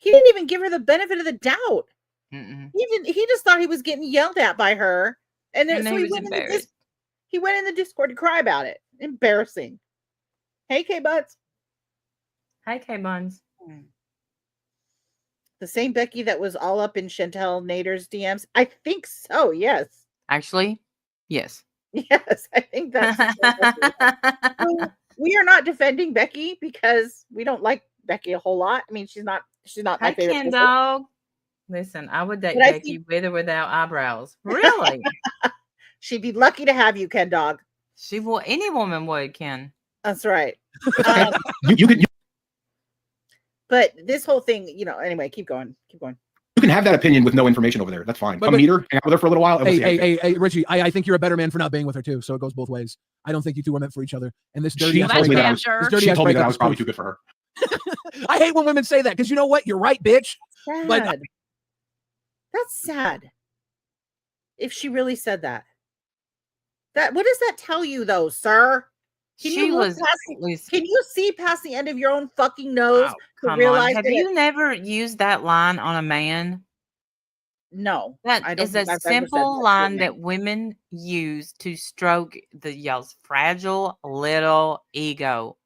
He didn't even give her the benefit of the doubt. Mm-mm. He just thought he was getting yelled at by her, and then so he went in the Discord to cry about it. Embarrassing. Hey, K Butts. Hi, K Buns. The same Becky that was all up in Chantel Nader's DMs. I think so. Yes. Actually, yes. Yes, I think that's. We are not defending Becky because we don't like Becky a whole lot. I mean, she's not my favorite. Ken Dog. Listen, I would date But I Becky with or without eyebrows. Really? She'd be lucky to have you, Ken Dog. She will. Any woman would, Ken. That's right. You can But this whole thing, anyway, keep going. you can have that opinion with no information over there. That's fine. Come meet her, hang out with her for a little while. And we'll see how you feel. Hey, Richie, I think you're a better man for not being with her too. So it goes both ways. I don't think you two are meant for each other. And this dirty She ass told me breakup- that sure. this dirty she ass told me that breakup I was is probably proof. too good for her. I hate when women say that because you know what? You're right, bitch. Sad. But- That's sad. If she really said that. What does that tell you though, sir? Can you see past the end of your own fucking nose to Come realize on. Have that you never used that line on a man? No. That I don't is a think I've ever said simple that line to a that women use to stroke y'all's fragile little ego.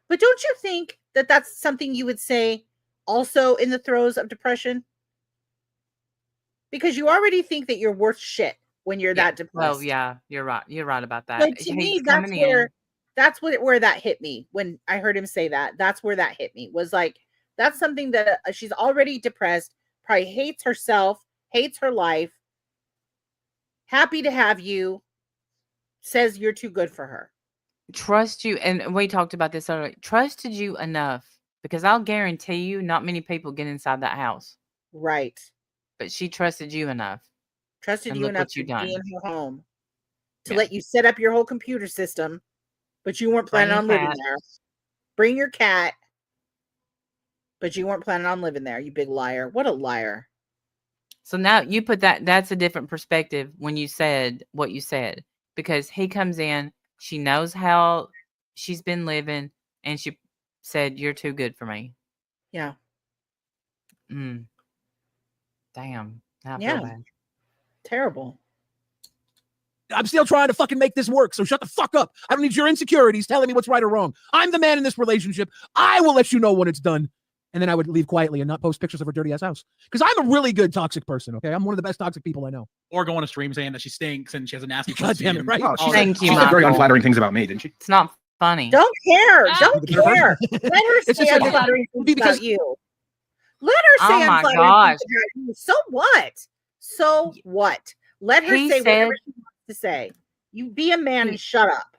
But don't you think that that's something you would say also in the throes of depression? Because you already think that you're worth shit when you're that depressed. Well, yeah, you're right. You're right about that. But to me, that's where that hit me when I heard him say that. That's where that hit me. Was like, that's something that she's already depressed, probably hates herself, hates her life, happy to have you, says you're too good for her. Trust you, and we talked about this earlier. Trusted you enough because I'll guarantee you, not many people get inside that house. Right. But she trusted you enough. Trusted And you look enough what you to done. be in her home to Yeah. let you set up your whole computer system, but you weren't planning on living there. Bring your cat, but you weren't planning on living there. You big liar! What a liar! So now you put that's a different perspective when you said what you said, because he comes in, she knows how she's been living, and she said, "You're too good for me." Yeah. Damn. Now I feel Yeah. bad. Terrible. I'm still trying to fucking make this work. So shut the fuck up. I don't need your insecurities telling me what's right or wrong. I'm the man in this relationship. I will let you know when it's done. And then I would leave quietly and not post pictures of her dirty ass house. Because I'm a really good toxic person, okay? I'm one of the best toxic people I know. Or go on a stream saying that she stinks and she has a nasty God damn it, right? Thank you, She said very Michael. unflattering things about me, didn't she? It's not funny. Don't care. Don't Because- care. Let her It's say just like- unflattering things because- about you. Let her say Oh my unflattering gosh. things about you. So what? So what? Let her He say said- whatever she wants to say. You be a man and shut up.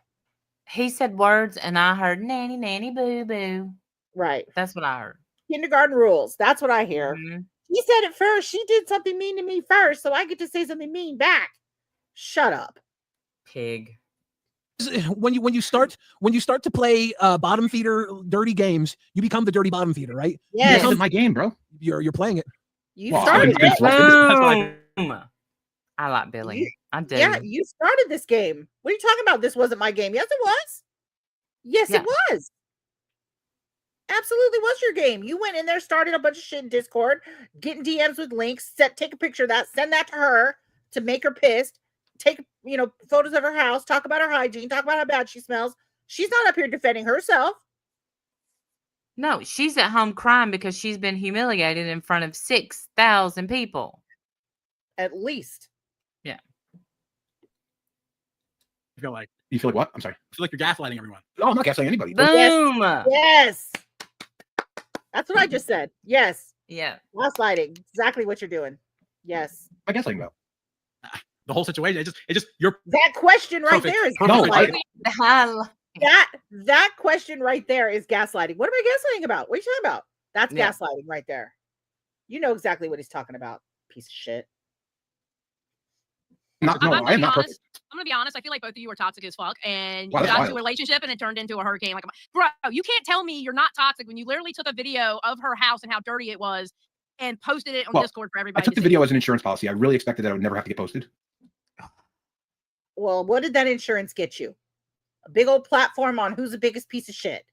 He said words, and I heard nanny, nanny, boo, boo. Right. That's what I heard. Kindergarten rules. That's what I hear. Mhm. He said it first. She did something mean to me first, so I get to say something mean back. Shut up. Pig. When you start to play bottom feeder dirty games, you become the dirty bottom feeder, right? Yes. This isn't my game, bro. You're playing it. You Well, started I've been it. flustered. That's what I Boom. I like Billy. I do. Yeah, you started this game. What are you talking about? This wasn't my game. Yes, it was. Yes, Yeah. it was. Absolutely was your game. You went in there, started a bunch of shit in Discord, getting DMs with links, take a picture of that, send that to her to make her pissed, take photos of her house, talk about her hygiene, talk about how bad she smells. She's not up here defending herself. No, she's at home crying because she's been humiliated in front of 6,000 people. At least. feel like. You feel like what? I'm sorry. I feel like you're gaslighting everyone. Oh, I'm not gaslighting anybody. Boom. Yes. That's what I just said. Yes. Yeah. Gaslighting. Exactly what you're doing. Yes. I'm gaslighting about. The whole situation. It just you're That question right Perfect. there is No, gaslighting. That question right there is gaslighting. What am I gaslighting about? What are you talking about? That's Yeah. gaslighting right there. You know exactly what he's talking about. Piece of shit. No, I'm I gonna am be not honest. perfect. I'm gonna be honest. I feel like both of you are toxic as fuck, and Wow, you that's got into a wild. relationship and it turned into a hurricane. Like, bro, you can't tell me you're not toxic when you literally took a video of her house and how dirty it was and posted it on Well, Discord for I everybody. took to the see. video as an insurance policy. I really expected that I would never have to get posted. Well, what did that insurance get you? A big old platform on who's the biggest piece of shit.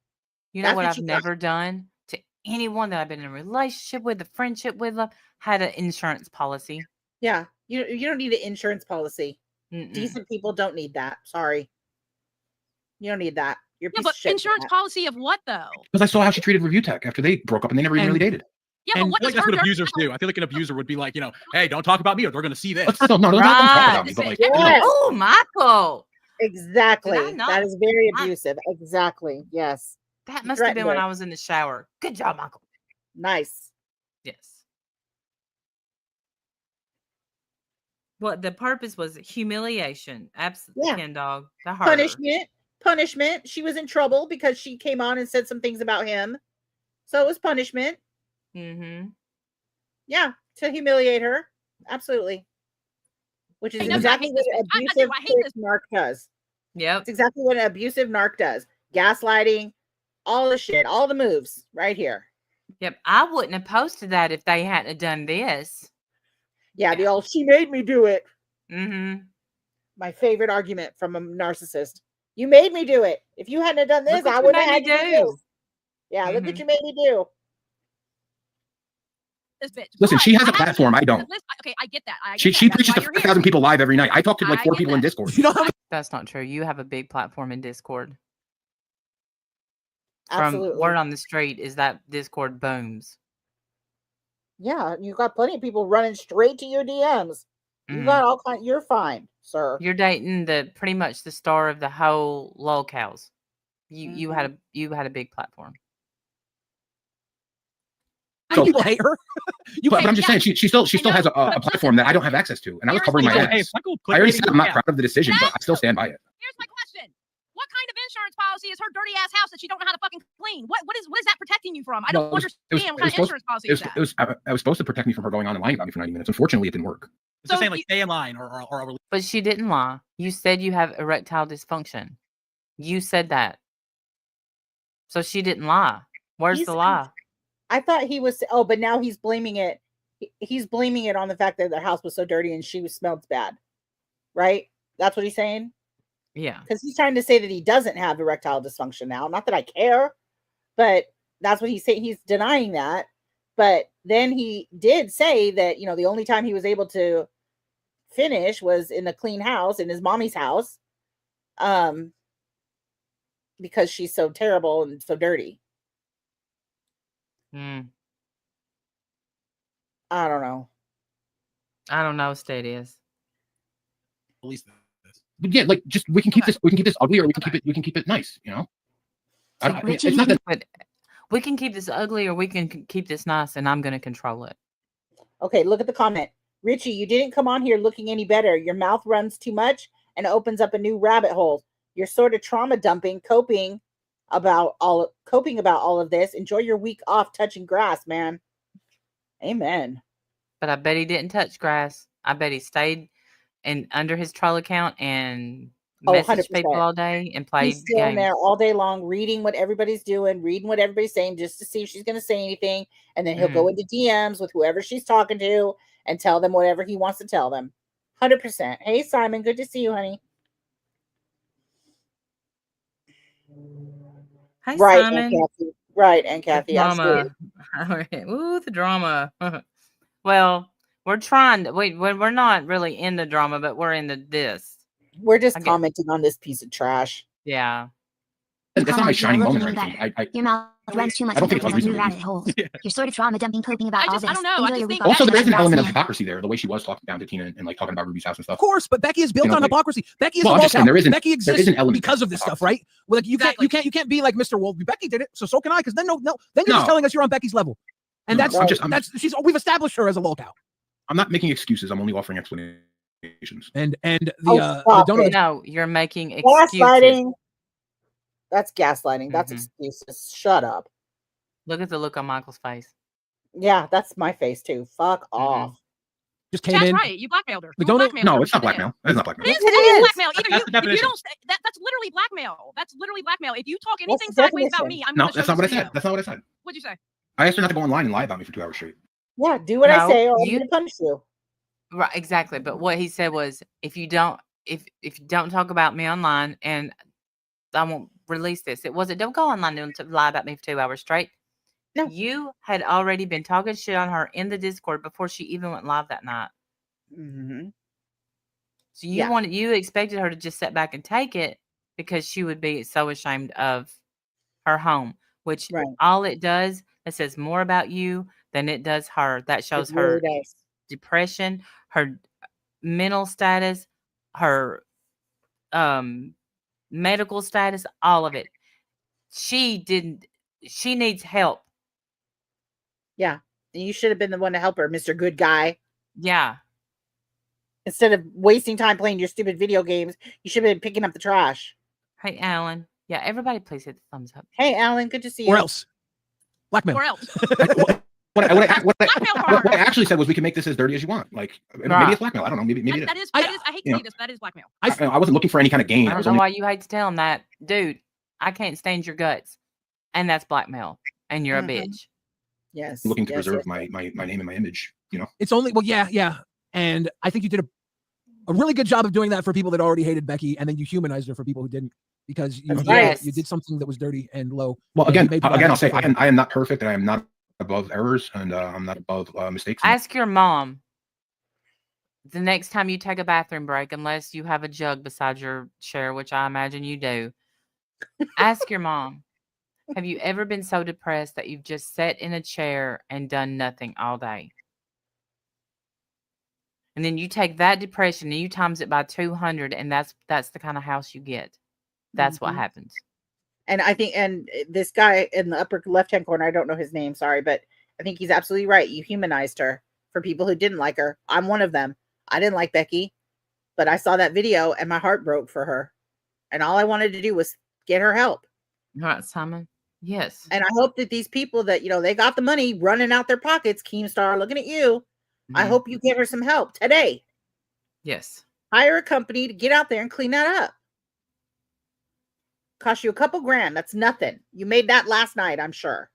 You know That's what what I've you got. never done to anyone that I've been in a relationship with, a friendship with, had an insurance policy. Yeah. You don't need an insurance policy. Mm-mm. Decent people don't need that. Sorry. You don't need that. You're a Yeah, piece but of shit. for insurance that. policy of what though? Because I saw how she treated Review Tech after they broke up and they never even And- really dated. Yeah, but And- what I feel like does that's her what dirty abusers do. I feel like an abuser would be like, hey, don't talk about me or they're gonna see this. No, don't talk about me. Right. But like, Yes. Oh, Michael. Exactly. Did I not- That is very I- abusive. Exactly. Yes. That must have been when threatened her. I was in the shower. Good job, Michael. Nice. Yes. What the purpose was humiliation. Absolutely, Yeah. Ken Dog. The harder. Punishment. She was in trouble because she came on and said some things about him. So it was punishment. Mm-hmm. Yeah, to humiliate her. Absolutely. Which is He knows I exactly hate what this an bitch. I do. abusive I hate this. narc does. Yep. It's exactly what an abusive narc does. Gaslighting, all the shit, all the moves right here. Yep. I wouldn't have posted that if they hadn't have done this. Yeah, the old she made me do it. Mm-hmm. My favorite argument from a narcissist. You made me do it. If you hadn't done this, Look what I you wouldn't have made had me to do do. this. Yeah, look Mhm. what you made me do. This bitch. Listen, But she has a I haven't platform. I don't. Okay, I get that. I get She that. That's preaches why to you're here. 5,000 people live every night. I talk to like I 4 get people in that. Discord. You know how That's not true. You have a big platform in Discord. From Absolutely. word on the street is that Discord booms. Yeah, you got plenty of people running straight to your DMs. You Mhm. got all kind. You're fine, sir. You're dating the pretty much the star of the whole lolcows. You had a big platform. So- people hate her. But I'm just saying, she still has a platform that I don't have access to, and I was covering my Hey, ass. Michael, I already said I'm not yeah. proud of the decision, but I still stand by it. Here's my question. What kind of insurance policy is her dirty ass house that she don't know how to fucking clean? What is that protecting you from? I don't understand what kind of insurance policy is that. I was supposed to protect me from her going on and lying about me for 90 minutes. Unfortunately, it didn't work. It's just saying, like, stay in line or But she didn't lie. You said you have erectile dysfunction. You said that. So she didn't lie. Where's the lie? I thought he was. Oh, but now he's blaming it. He's blaming it on the fact that the house was so dirty and she smelled bad. Right? That's what he's saying. Yeah. Because he's trying to say that he doesn't have erectile dysfunction now. Not that I care, but that's what he's saying. He's denying that. But then he did say that, the only time he was able to finish was in a clean house, in his mommy's house. Because she's so terrible and so dirty. Mm. I don't know. I don't know, Stadius. at least this. But yeah, like just we can keep this ugly, or we can keep it nice. It's not that. But we can keep this ugly, or we can keep this nice, and I'm going to control it. Okay, look at the comment. Richie, you didn't come on here looking any better. Your mouth runs too much and opens up a new rabbit hole. You're sort of trauma dumping, coping about all of this. Enjoy your week off touching grass, man. Amen. But I bet he didn't touch grass. I bet he stayed under his troll account and messaged people all day and played He's still in there all day long, reading what everybody's doing, reading what everybody's saying, just to see if she's going to say anything. And then he'll go into DMs with whoever she's talking to and tell them whatever he wants to tell them. 100%. Hey, Simon, good to see you, honey. Hi, right, Simon. And Kathy. Right, and Kathy. Drama. Ooh, the drama. Well, we're trying to we're not really in the drama, but we're in this. We're just commenting on this piece of trash. Yeah. That's not my shining moment. Your mouth runs too much. I don't think it's a new rabbit hole. You're sort of trauma dumping, coping about all this. I don't know. I just think also, there is an element of hypocrisy there. The way she was talking down to Tina and like talking about Ruby's house and stuff. Of course, but Becky is built on hypocrisy. Becky is well, I'm just saying, Becky exists an element because of this stuff, right? Well, like you can't be like Mr. Wolf. Becky did it, so can I. Because then then you're just telling us you're on Becky's level, and we've established her as a lolcow. I'm not making excuses. I'm only offering explanations. And no, you're making excuses. Gaslighting. That's gaslighting. That's excuses. Shut up. Look at the look on Michael's face. Yeah, that's my face too. Fuck off. Just came in. Right. You blackmailed her. No, it's not blackmail. It's not blackmail. It is blackmail. Either if you don't. That's literally blackmail. That's literally blackmail. If you talk anything sideways about me, I'm no. That's not what I said. That's not what I said. What'd you say? I asked her not to go online and lie about me for 2 hours straight. Yeah, do what I say, or I'm gonna punish you. Right, exactly. But what he said was, if you don't talk about me online, and I won't release this. It wasn't, don't go online and lie about me for 2 hours straight. No, you had already been talking shit on her in the Discord before she even went live that night. Mm-hmm. So you expected her to just sit back and take it because she would be so ashamed of her home, which all it does, it says more about you than it does her. That shows her depression, her mental status, her medical status, all of it. She needs help. Yeah. You should have been the one to help her, Mr. Good Guy. Yeah. Instead of wasting time playing your stupid video games, you should have been picking up the trash. Hey, Alan. Yeah, everybody please hit the thumbs up. Hey, Alan, good to see you. Or else. Blackmail. Or else. What I actually said was we can make this as dirty as you want. Like maybe it's blackmail. I don't know. Maybe That is. I hate to say this. That is blackmail. I wasn't looking for any kind of gain. I don't know why you hate to tell him that, dude. I can't stand your guts, and that's blackmail, and you're a bitch. Yes. Looking to preserve my name and my image. You know. It's only yeah, and I think you did a really good job of doing that for people that already hated Becky, and then you humanized her for people who didn't, because you did something that was dirty and low. Well, again, I'll say I am not perfect, and I am not above errors, and I'm not above mistakes. Ask your mom the next time you take a bathroom break, unless you have a jug beside your chair, which I imagine you do. Ask your mom, have you ever been so depressed that you've just sat in a chair and done nothing all day? And then you take that depression and you times it by 200, and that's the kind of house you get. That's what happens. And I think, and this guy in the upper left-hand corner, I don't know his name, sorry, but I think he's absolutely right. You humanized her for people who didn't like her. I'm one of them. I didn't like Becky, but I saw that video and my heart broke for her. And all I wanted to do was get her help. All right, Simon. Yes. And I hope that these people that, they got the money running out their pockets, Keemstar, looking at you. I hope you get her some help today. Yes. Hire a company to get out there and clean that up. Cost you a couple grand. That's nothing. You made that last night, I'm sure.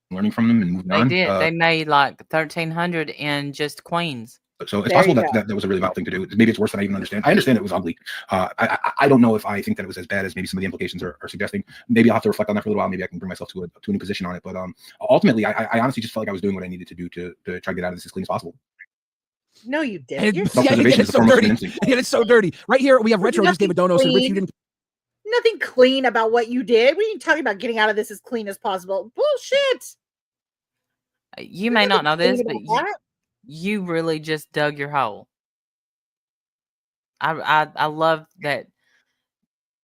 Learning from them and moving on. They did. They made like 1,300 in just Queens. So it's possible that was a really wild thing to do. Maybe it's worse than I even understand. I understand it was ugly. I don't know if I think that it was as bad as maybe some of the implications are suggesting. Maybe I'll have to reflect on that for a little while. Maybe I can bring myself to a new position on it. But ultimately, I honestly just felt like I was doing what I needed to do to try to get out of this as clean as possible. No, you didn't. It's so dirty. It's so dirty. Right here, we have Retro just gave a dono. So Rich, you didn't. Nothing clean about what you did. We ain't talking about getting out of this as clean as possible. Bullshit. You may not know this, but you really just dug your hole. I love that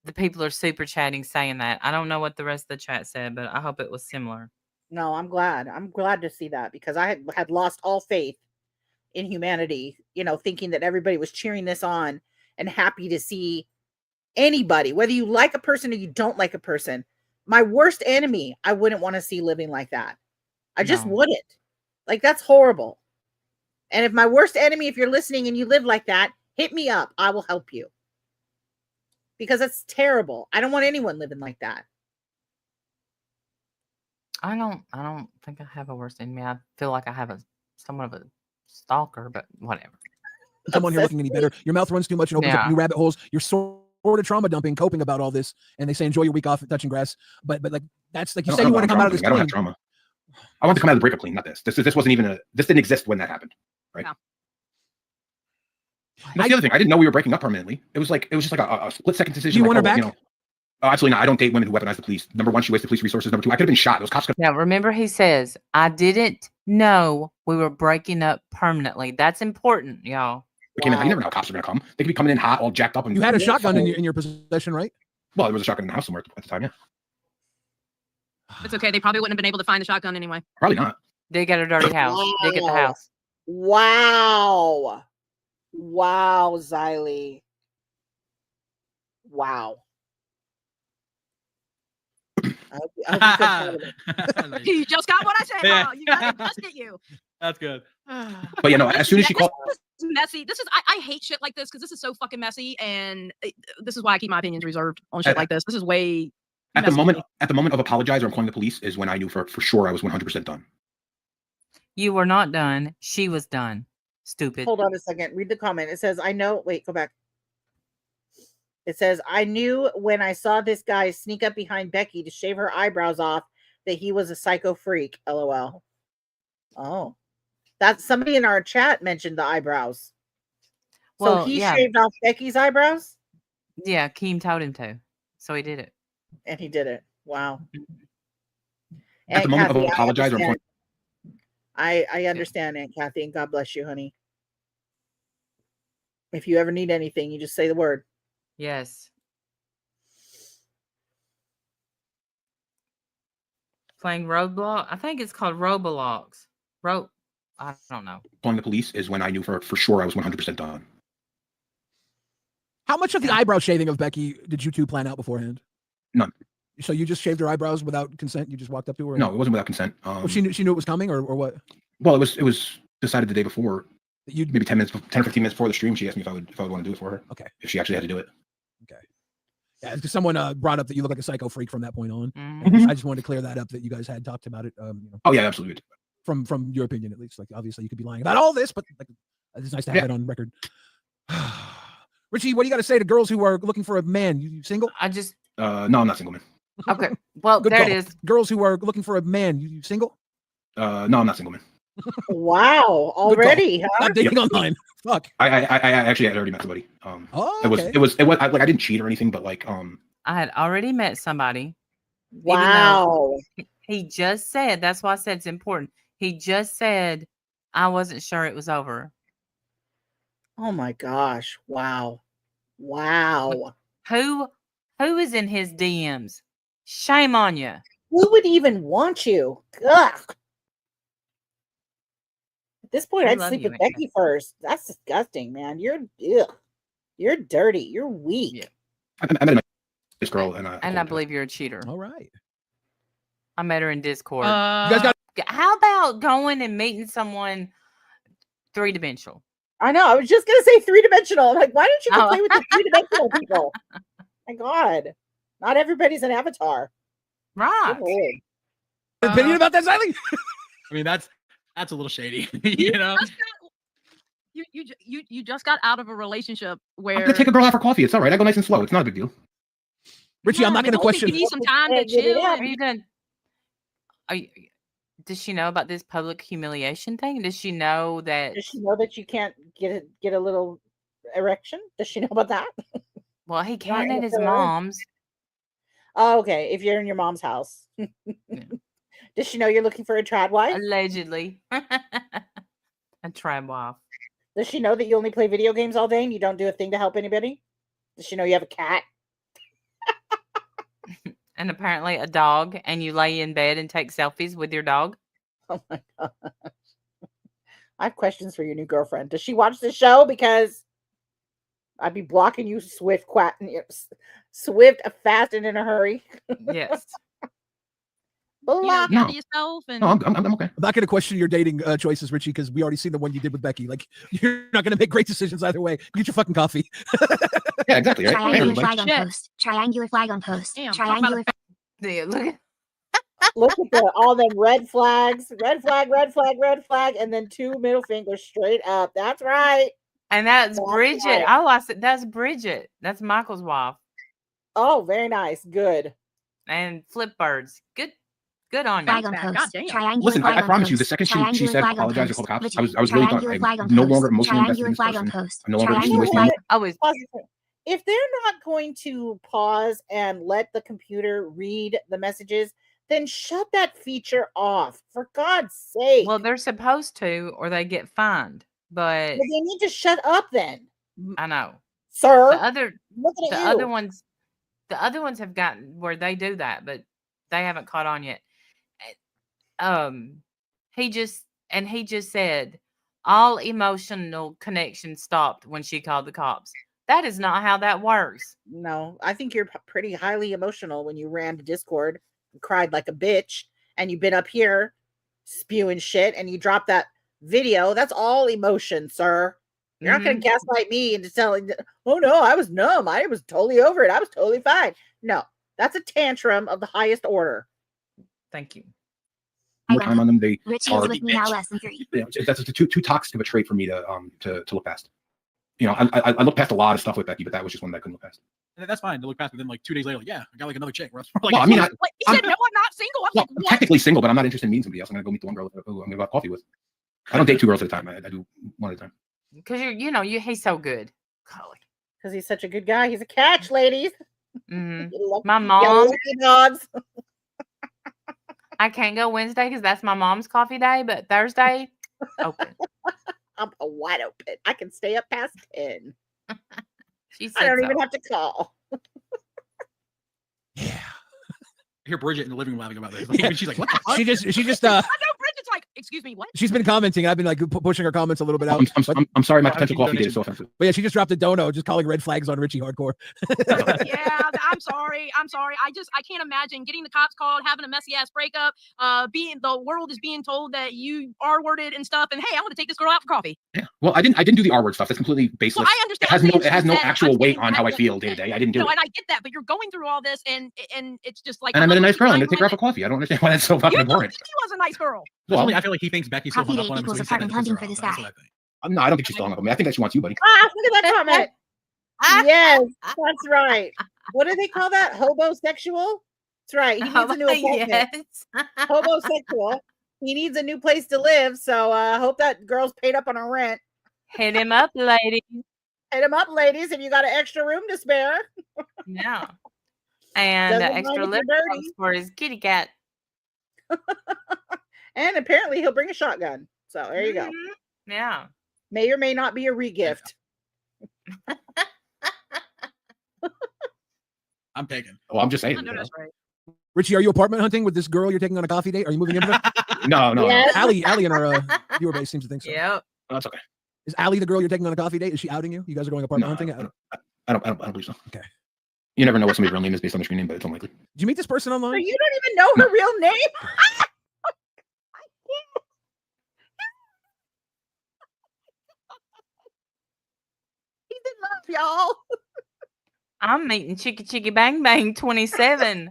the people are super chatting saying that. I don't know what the rest of the chat said, but I hope it was similar. No, I'm glad. I'm glad to see that, because I had lost all faith in humanity, thinking that everybody was cheering this on and happy to see anybody, whether you like a person or you don't like a person. My worst enemy, I wouldn't want to see living like that. I just wouldn't. Like, that's horrible. And if my worst enemy, if you're listening and you live like that, hit me up. I will help you. Because that's terrible. I don't want anyone living like that. I don't think I have a worst enemy. I feel like I have somewhat of a stalker, but whatever. Someone here looking any better. Your mouth runs too much and opens up new rabbit holes. You're sort of trauma dumping, coping about all this, and they say enjoy your week off at touching grass. But like, that's like you said, you want to come out of this. I don't have trauma. I want to come out of the breakup clean, not this. This wasn't even this didn't exist when that happened, right? No. That's the other thing. I didn't know we were breaking up permanently. It was just like a split second decision. Do you want her back? Absolutely not. I don't date women who weaponize the police. Number one, she wasted police resources. Number two, I could have been shot. Those cops could. Now, remember, he says, I didn't know we were breaking up permanently. That's important, y'all. You never know how cops are going to come. They could be coming in hot, all jacked up. And you had a shotgun in your possession, right? Well, there was a shotgun in the house somewhere at the time, yeah. It's okay. They probably wouldn't have been able to find the shotgun anyway. Probably not. Dig at a dirty house. Wow. Dig at the house. Wow. Wow, Xylee. Wow. You just got what I said. Yeah. You got it. Just hit you. That's good. But as soon as she called, this is messy. I hate shit like this because this is so fucking messy, and this is why I keep my opinions reserved on shit like this. This is way at the moment of apologize or calling the police is when I knew for sure I was 100% done. You were not done. She was done. Stupid. Hold on a second. Read the comment. It says, I know. Wait, go back. It says, I knew when I saw this guy sneak up behind Becky to shave her eyebrows off that he was a psycho freak. LOL. Oh. That's somebody in our chat mentioned the eyebrows. So he shaved off Becky's eyebrows? Yeah, Keem told him to. So he did it. And he did it. Wow. At the moment of apologize or I understand, Aunt Kathy, and God bless you, honey. If you ever need anything, you just say the word. Yes. Playing Roblox. I think it's called Roblox. I don't know. calling the police is when I knew for sure I was 100% done. How much of the eyebrow shaving of Becky did you two plan out beforehand? None. So you just shaved her eyebrows without consent? You just walked up to her? No, it wasn't without consent. Well, she knew it was coming, or what? Well, it was decided the day before. You maybe 10 or 15 minutes before the stream. She asked me if I would want to do it for her. Okay. If she actually had to do it. Okay. Yeah, because someone brought up that you look like a psycho freak from that point on. Mm-hmm. I just wanted to clear that up, that you guys had talked about it. Oh yeah, absolutely. From your opinion, at least. Like, obviously, you could be lying about all this, but like, it's nice to have it on record. Richie, what do you got to say to girls who are looking for a man? You single? I just. No, I'm not single, man. Okay. Well, Good there call. it is. Girls who are looking for a man. You single? No, I'm not single, man. Wow, already? Huh? Not dating online. Fuck. I actually had already met somebody. Okay. It was like I didn't cheat or anything, but like I had already met somebody. Wow. He just said, that's why I said it's important. He just said, I wasn't sure it was over. Oh my gosh. Wow. Wow. Who is in his DMs? Shame on you. Who would even want you? Ugh. At this point, I I'd love sleep you, with Becky first. That's disgusting, man. You're dirty. You're weak. Yeah. I met this girl and I believe you're a cheater. All right. I met her in Discord. You guys got. How about going and meeting someone 3-dimensional? I know. I was just gonna say 3-dimensional. I'm like, why don't you go play with the 3-dimensional people? My God, not everybody's an avatar. Right. Opinion about that, Siley? I mean, that's a little shady, you know. You just got out of a relationship where I'm gonna take a girl out for coffee. It's all right. I go nice and slow. It's not a big deal. Richie, I'm not going to question. You need some time to chill. Are you done? Does she know about this public humiliation thing? Does she know that? Does she know that you can't get a little erection? Does she know about that? Well, he can at his mom's. Oh, okay. If you're in your mom's house. Yeah. Does she know you're looking for a trad wife? Allegedly. A trad wife. Does she know that you only play video games all day and you don't do a thing to help anybody? Does she know you have a cat? And apparently a dog, and you lay in bed and take selfies with your dog? Oh my God. I have questions for your new girlfriend. Does she watch the show? Because I'd be blocking you swift, fast, and in a hurry. Yes. Block. No. Yourself and No, I'm okay. I'm not going to question your dating choices, Richie, because we already seen the one you did with Becky. Like, you're not going to make great decisions either way. Get your fucking coffee. Yeah, exactly. Right? Triangular flag on Shit. post. Triangular flag on post. Damn, Triangular. Yeah, look. Look at all them red flags. Red flag, red flag, red flag, and then 2 middle fingers straight up. That's right. And that's Bridget. right. Oh, I said that's Bridget. That's Michael's wife. Oh, very nice. Good. And Flip Birds. Good on Flag you. on God post. damn. Triangular Listen, flag I on promise you, post. the second she Triangular said flag on apologize to post. call the cops, Richie, I was really done. triangular flag on I'm no post. longer emotionally invested in Triangular this flag on person. post. I'm no longer interested in Triangular wasting flag money. Always. If they're not going to pause and let the computer read the messages, then shut that feature off. For God's sake. Well, they're supposed to, or they get fined. But Well, they need to shut up then, I know sir. the Looking at other you. ones have gotten where they do that, but they haven't caught on yet. He just said all emotional connection stopped when she called the cops. That is not how that works. No, I think you're pretty highly emotional when you ran to Discord and cried like a bitch, and you've been up here spewing shit, and you dropped that video. That's all emotion, sir. You're not going to gaslight me into telling, oh no, I was numb. I was totally over it. I was totally fine. No, that's a tantrum of the highest order. Thank you. More time on them. They Richie is with me now, lesson 3. Yeah, that's too toxic of a trait for me to look past. You know, I look past a lot of stuff with Becky, but that was just one that I couldn't look past. And that's fine to look past. But then like 2 days later, like, yeah, I got like another chick. Like, Well, I mean, Like, he said, no, I'm not single. I'm well, like, I'm what? technically single, but I'm not interested in meeting somebody else. I'm gonna go meet the one girl who I'm gonna have coffee with. I don't date 2 girls at a time. I do one at a time. Because he's so good. Golly. Because he's such a good guy. He's a catch, ladies. Mhm. You lucky- My you mom, lucky dogs. I can't go Wednesday because that's my mom's coffee day, but Thursday, open. I'm wide open. I can stay up past 10. She I said don't so. even have to call. I hear Bridget in the living room laughing about this. Like, she's like, what the fuck? She just I know Bridget's like, Excuse me, what? She's been commenting. I've been like pushing her comments a little bit out. I'm sorry, my potential coffee date is so offensive. But yeah, she just dropped a dono, just calling red flags on Richie hardcore. Yeah, I'm sorry. I can't imagine getting the cops called, having a messy ass breakup, being the world is being told that you R-worded and stuff, and hey, I want to take this girl out for coffee. Yeah. Well, I didn't do the R word stuff. That's completely baseless. Well, I understand. It has no actual weight on how I feel day to day. I didn't do it. No, and I get that, but you're going through all this, and it's just like. And I met a nice girl. I'm gonna take her out for coffee. I don't understand why that's so fucking important. He was a nice girl. Well, I feel like he thinks Becky's still hung up on him. So he said hunting for this guy. No, I don't think she's still hung up on me. I think that she wants you, buddy. Look at that comment. Yes, that's right. What do they call that? Hobosexual? That's right. He needs a new apartment. Yes. Hobosexual. He needs a new place to live. So I hope that girl's paid up on her rent. Hit him up, ladies. Hit him up, ladies, if you got an extra room to spare. Yeah. And Doesn't extra mind if lip you're gloss dirty. for his kitty cat. And apparently he'll bring a shotgun. So there you go. Mm-hmm. Yeah. May or may not be a regift. I'm taking. Well, I'm just saying. I know that's right. Richie, are you apartment hunting with this girl you're taking on a coffee date? Are you moving in with her? No. Yes. Allie in our viewer base seems to think so. Yep. No, that's okay. Is Allie the girl you're taking on a coffee date? Is she outing you? You guys are going apartment hunting? I don't believe so. Okay. You never know what somebody's real name is based on their screen name, but it's unlikely. Did you meet this person So online? you don't even know her real name? He's in love, y'all. I'm meeting Chicky Chicky Bang Bang 27.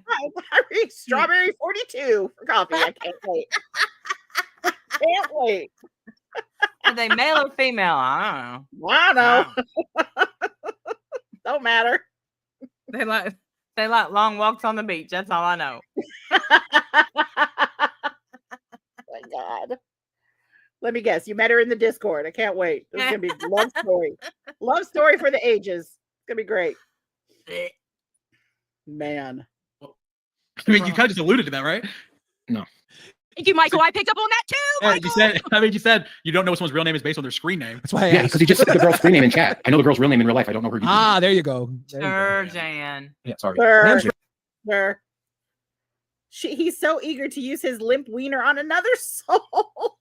Strawberry 42 for coffee. I can't wait. Can't wait. Are they male or female? I I don't know. know. Don't matter. They like long walks on the beach. That's all I know. My God. Let me guess. You met her in the Discord. I can't wait. This is gonna be a love story. Love story for the ages. It's gonna be great. Man. I mean, you kind of just alluded to that, right? No. Thank you, Michael. I picked up on that too. Yeah, Michael. you said you don't know someone's real name is based on their screen name. That's why I Yeah, asked. because he just said the girl's screen name in chat. I know the girl's real name in real life. I don't know her. Ah, there you go. There you go. Sure, Jan. Yeah, sorry. Sir. He's so eager to use his limp wiener on another soul.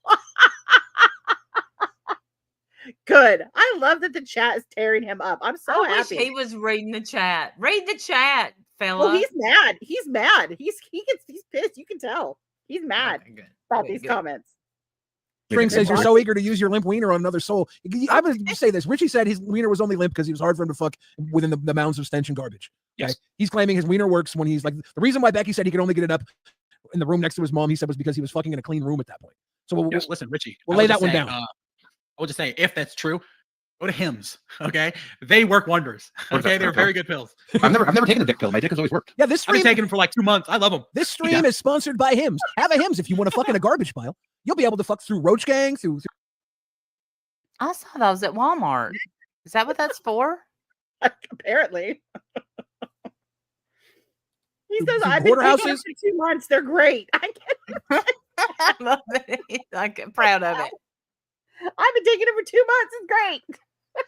Good. I love that the chat is tearing him up. I'm so I wish happy. he was reading the chat. Read the chat, fella. Well, he's mad. He's mad. He's pissed. You can tell. He's mad Okay, good. about Good, these good. comments. Spring says you're so eager to use your limp wiener on another soul. I'm going to say this. Richie said his wiener was only limp because he was hard for him to fuck within the mounds of stench and garbage. Yes. He's claiming his wiener works when he's like, the reason why Becky said he could only get it up in the room next to his mom, he said was because he was fucking in a clean room at that point. So Yes, listen, Richie. we'll I lay would that just one say, down. I will just say, if that's true, go to Hims. Okay, they work wonders. Okay, they're very good pills. I've never taken a dick pill. My dick has always worked. Yeah, this I've been stream, taking them for like 2 months. I love them. this stream is sponsored by Hims. Have a Hims if you want to fuck in a garbage pile. You'll be able to fuck through Roach Gang, through I saw those at Walmart. Is that what that's for? Apparently. He Through- says, through I've been taking them porterhouses? for 2 months. They're great. I love it. He's like proud of it. I've been taking them for 2 months. It's great.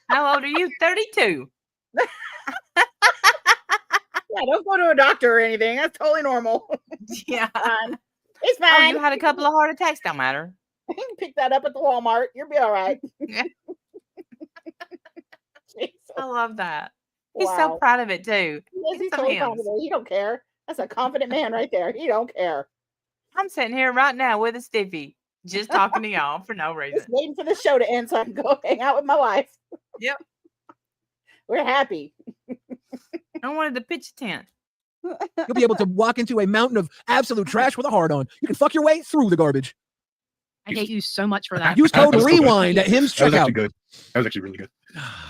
How old are you? 32. Yeah, don't go to a doctor or anything. That's totally normal. Yeah. Fine. It's Oh, fine. you had a couple of heart attacks. Don't matter. You can pick that up at the Walmart. You'll be all right. Yeah. Jesus. I love that. He's Wow. so proud of it too. Yes, he's Some totally Hims. confident. He don't care. That's a confident man right there. He don't care. I'm sitting here right now with a stiffy, just talking to y'all for no Just reason. waiting for the show to end so I can go hang out with my wife. Yep. We're happy. I wanted to pitch a tent. you'll be able to walk into a mountain of absolute trash with a heart on. You can fuck your way through the garbage. I hate you so much for that. Use code That was so good. REWIND at Hims That was actually checkout. good. That was actually really good.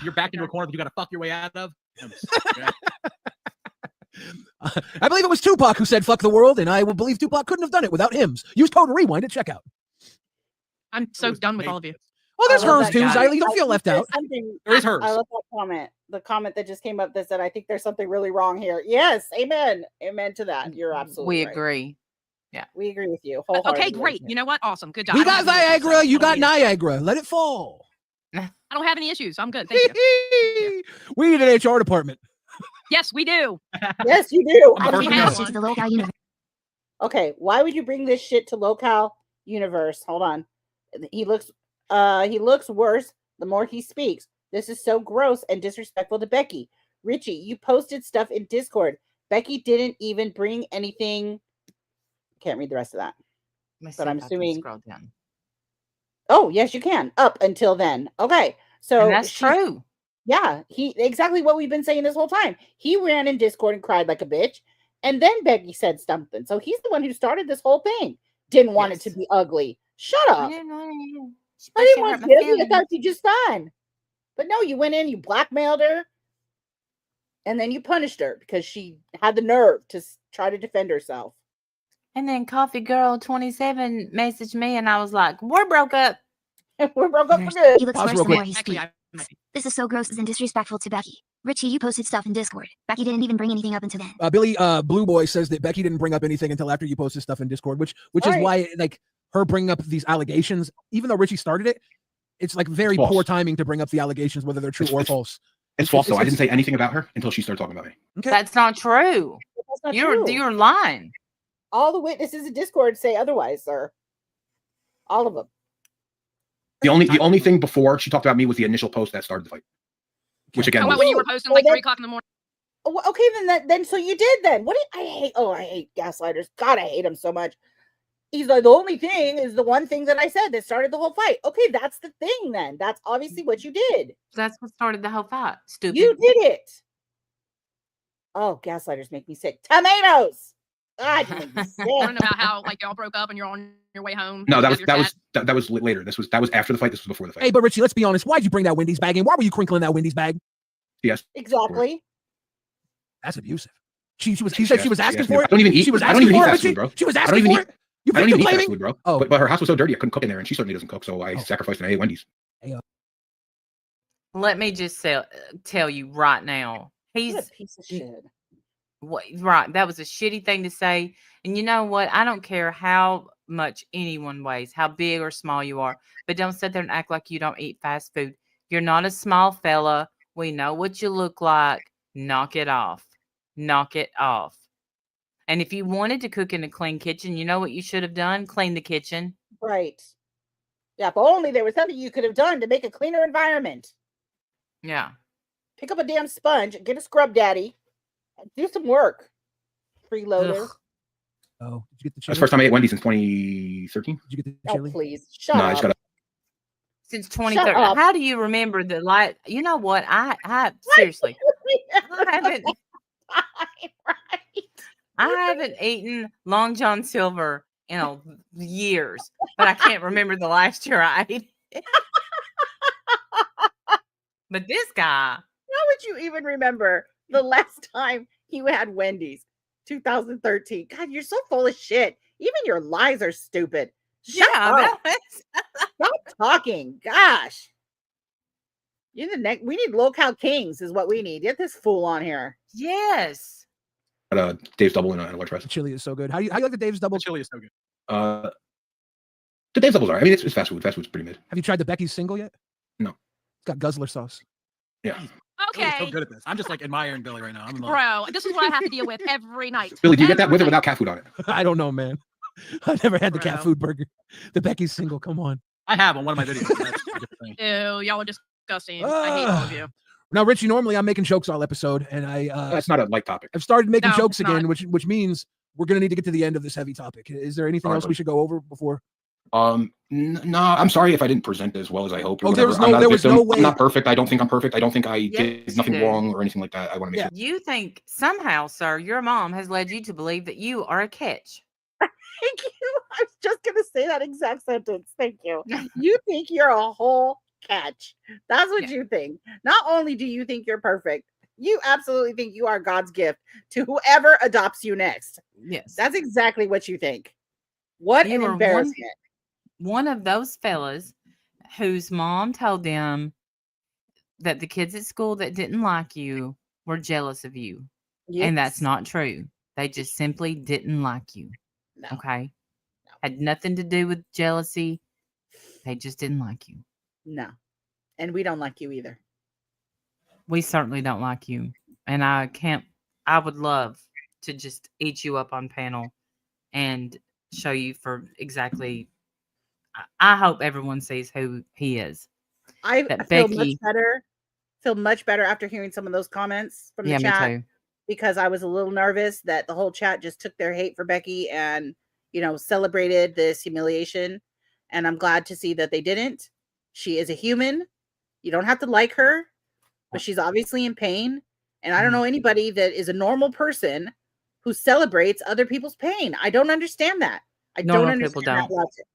You're backed into a corner that you got to fuck your way out of. Hims. Okay? I believe it was Tupac who said fuck the world, and I will believe Tupac couldn't have done it without Hims. Use code REWIND at checkout. I'm so It was done with made all of you. Oh, there's I love hers that too, guy. Xylee. Don't feel left There's out. something- There is hers. I love that comment. The comment that just came up that said, I think there's something really wrong here. Yes, amen. Amen to that. You're absolutely We right. agree. We agree with you. Okay, wholeheartedly. great. You know what? Awesome. Good job. We I don't got have any issues. Viagra, you I got don't need it. Niagara. Let it fall. I don't have any issues. I'm good. Thank you. We need an HR department. Yes, we do. Yes, you do. I'm the first We one have to Message to the local universe. Okay, why would you bring this shit to Locale Universe? Hold on. He looks worse the more he speaks. This is so gross and disrespectful to Becky. Richie, you posted stuff in Discord. Becky didn't even bring anything. Can't read the rest of that. But I'm assuming. Scroll down. Oh, yes, you can. Up until then. Okay. So And that's true. Yeah, exactly what we've been saying this whole time. He ran in Discord and cried like a bitch. And then Becky said something. So he's the one who started this whole thing. Didn't want it to be ugly. Shut up. I didn't want to give you. I thought you just fine. But no, you went in, you blackmailed her, and then you punished her because she had the nerve to try to defend herself. And then Coffee Girl 27 messaged me, and I was like, "We're broke up. We're broke up for good." He looks worse the more he speaks. This is so gross and disrespectful to Becky. Richie, you posted stuff in Discord. Becky didn't even bring anything up until then. Billy Blue Boy says that Becky didn't bring up anything until after you posted stuff in Discord, which is why, like, her bringing up these allegations, even though Richie started it, it's like very poor timing to bring up the allegations, whether they're true or false. It's false, though. I didn't say anything about her until she started talking about me. Okay. That's not true. That's not you're true. You're lying. All the witnesses in Discord say otherwise, sir. All of them. The only thing before she talked about me was the initial post that started the fight. Which again, when you were posting like 3 o'clock in the morning. Okay, then so you did then. I hate gaslighters. God, I hate them so much. He's like, the only thing is the one thing that I said that started the whole fight. Okay, that's the thing then. That's obviously what you did. That's what started the whole fight. Stupid. You did it. Oh, gaslighters make me sick. Tomatoes. God, you make me sick. Talking about how like y'all broke up and you're on your way home. No, that was later. That was after the fight. This was before the fight. Hey, but Richie, let's be honest. Why'd you bring that Wendy's bag in? Why were you crinkling that Wendy's bag? Yes. Exactly. That's abusive. She said she was asking for it. I don't even eat. She was I don't even eat fast Richie. food, bro. She was asking for it. I don't even eat fast food, bro. Oh, but her house was so dirty, I couldn't cook in there, and she certainly doesn't cook. So I sacrificed and I ate Wendy's. Hey, Let me just tell you right now. He's a piece of shit. Right. That was a shitty thing to say. And you know what? I don't care how much anyone weighs, how big or small you are, but don't sit there and act like you don't eat fast food. You're not a small fella. We know what you look like. Knock it off. Knock it off. And if you wanted to cook in a clean kitchen, you know what you should have done? Clean the kitchen. Right. Yeah, if only there was something you could have done to make a cleaner environment. Yeah. Pick up a damn sponge, get a scrub daddy, do some work. Freeloader. Oh, did you get the chili? That's the first time I ate Wendy's since 2013. Did you get the chili? Oh, please. Shut up. I just got Since 2013. How do you remember the light? You know what? I seriously. I haven't eaten Long John Silver in years, but I can't remember the last year I ate it. But this guy. How would you even remember the last time you had Wendy's? 2013. God, you're so full of shit. Even your lies are stupid. Shut up. Stop talking. Gosh. You're the next. We need locale kings, is what we need. Get this fool on here. Yes. Dave's double and a large fries. The chili is so good. How do you like the Dave's double? The chili is so good. The Dave's double's alright. I mean, it's fast food. Fast food's pretty mid. Have you tried the Becky's single yet? No. It's got guzzler sauce. Yeah. Okay. Billy's so good at this. I'm just like admiring Billy right now. I'm in love. Bro, this is what I have to deal with every night. Billy, do you get that with or without cat food on it? I don't know, man. I never had the cat food burger. The Becky's single. Come on. I have on one of my videos. That's a different thing. Ew, y'all are disgusting. I hate all of you. Now, Richie, normally I'm making jokes all episode, and that's not a light topic. I've started making No, jokes it's again, not. which means we're gonna need to get to the end of this heavy topic. Is there anything else we should go over before? No, I'm sorry if I didn't present as well as I hoped. Oh, there was no way. I'm not perfect. I don't think I'm perfect. I don't think I did Yes, nothing you do. wrong or anything like that. I want to make sure. You think somehow, sir, your mom has led you to believe that you are a catch. Thank you. I was just going to say that exact sentence. Thank you. You think you're a whole catch. That's what you think. Not only do you think you're perfect, you absolutely think you are God's gift to whoever adopts you next. Yes. That's exactly what you think. What You an are embarrassment. One of those fellas whose mom told them that the kids at school that didn't like you were jealous of you. And that's not true. They just simply didn't like you. No. Okay. Had nothing to do with jealousy. They just didn't like you. No. And we don't like you either. We certainly don't like you. And I would love to just eat you up on panel and show you for exactly I hope everyone sees who he is. I That feel Becky, much better after hearing some of those comments from the yeah, me chat, too. because I was a little nervous that the whole chat just took their hate for Becky and, celebrated this humiliation. And I'm glad to see that they didn't. She is a human. You don't have to like her, but she's obviously in pain. And I don't know anybody that is a normal person who celebrates other people's pain. I don't understand that. I don't Normal people understand that don't. logic.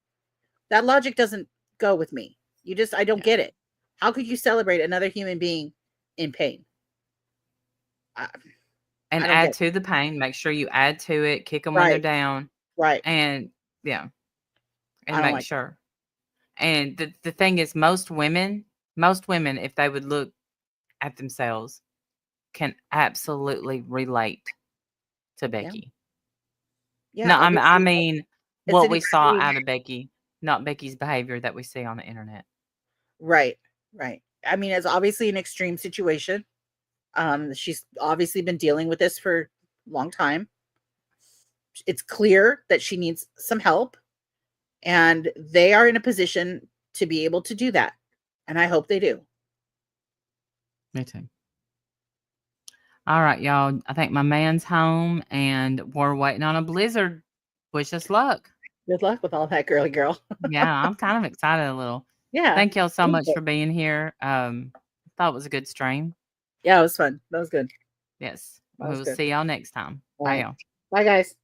That logic doesn't go with me. I don't get it. How could you celebrate another human being in pain? And I don't add get to the pain. Make sure you add to it. Kick them when they're Right. down. Right. And yeah, I and don't make like sure. And the thing is, most women, if they would look at themselves, can absolutely relate to Becky. Yeah, No, I obviously, mean it's what an we saw extreme. out of Becky, not Becky's behavior that we see on the internet. Right. Right. I mean, it's obviously an extreme situation. She's obviously been dealing with this for a long time. It's clear that she needs some help, and they are in a position to be able to do that. And I hope they do. Me too. All right, y'all. I think my man's home and we're waiting on a blizzard. Wish us luck. Good luck with all that, girly girl. Yeah, I'm kind of excited a little. Yeah. Thank y'all so me much too. for being here. Thought it was a good stream. Yeah, it was fun. That was good. Yes. That We was will good. see y'all next time. All Bye, right. y'all. Bye, guys.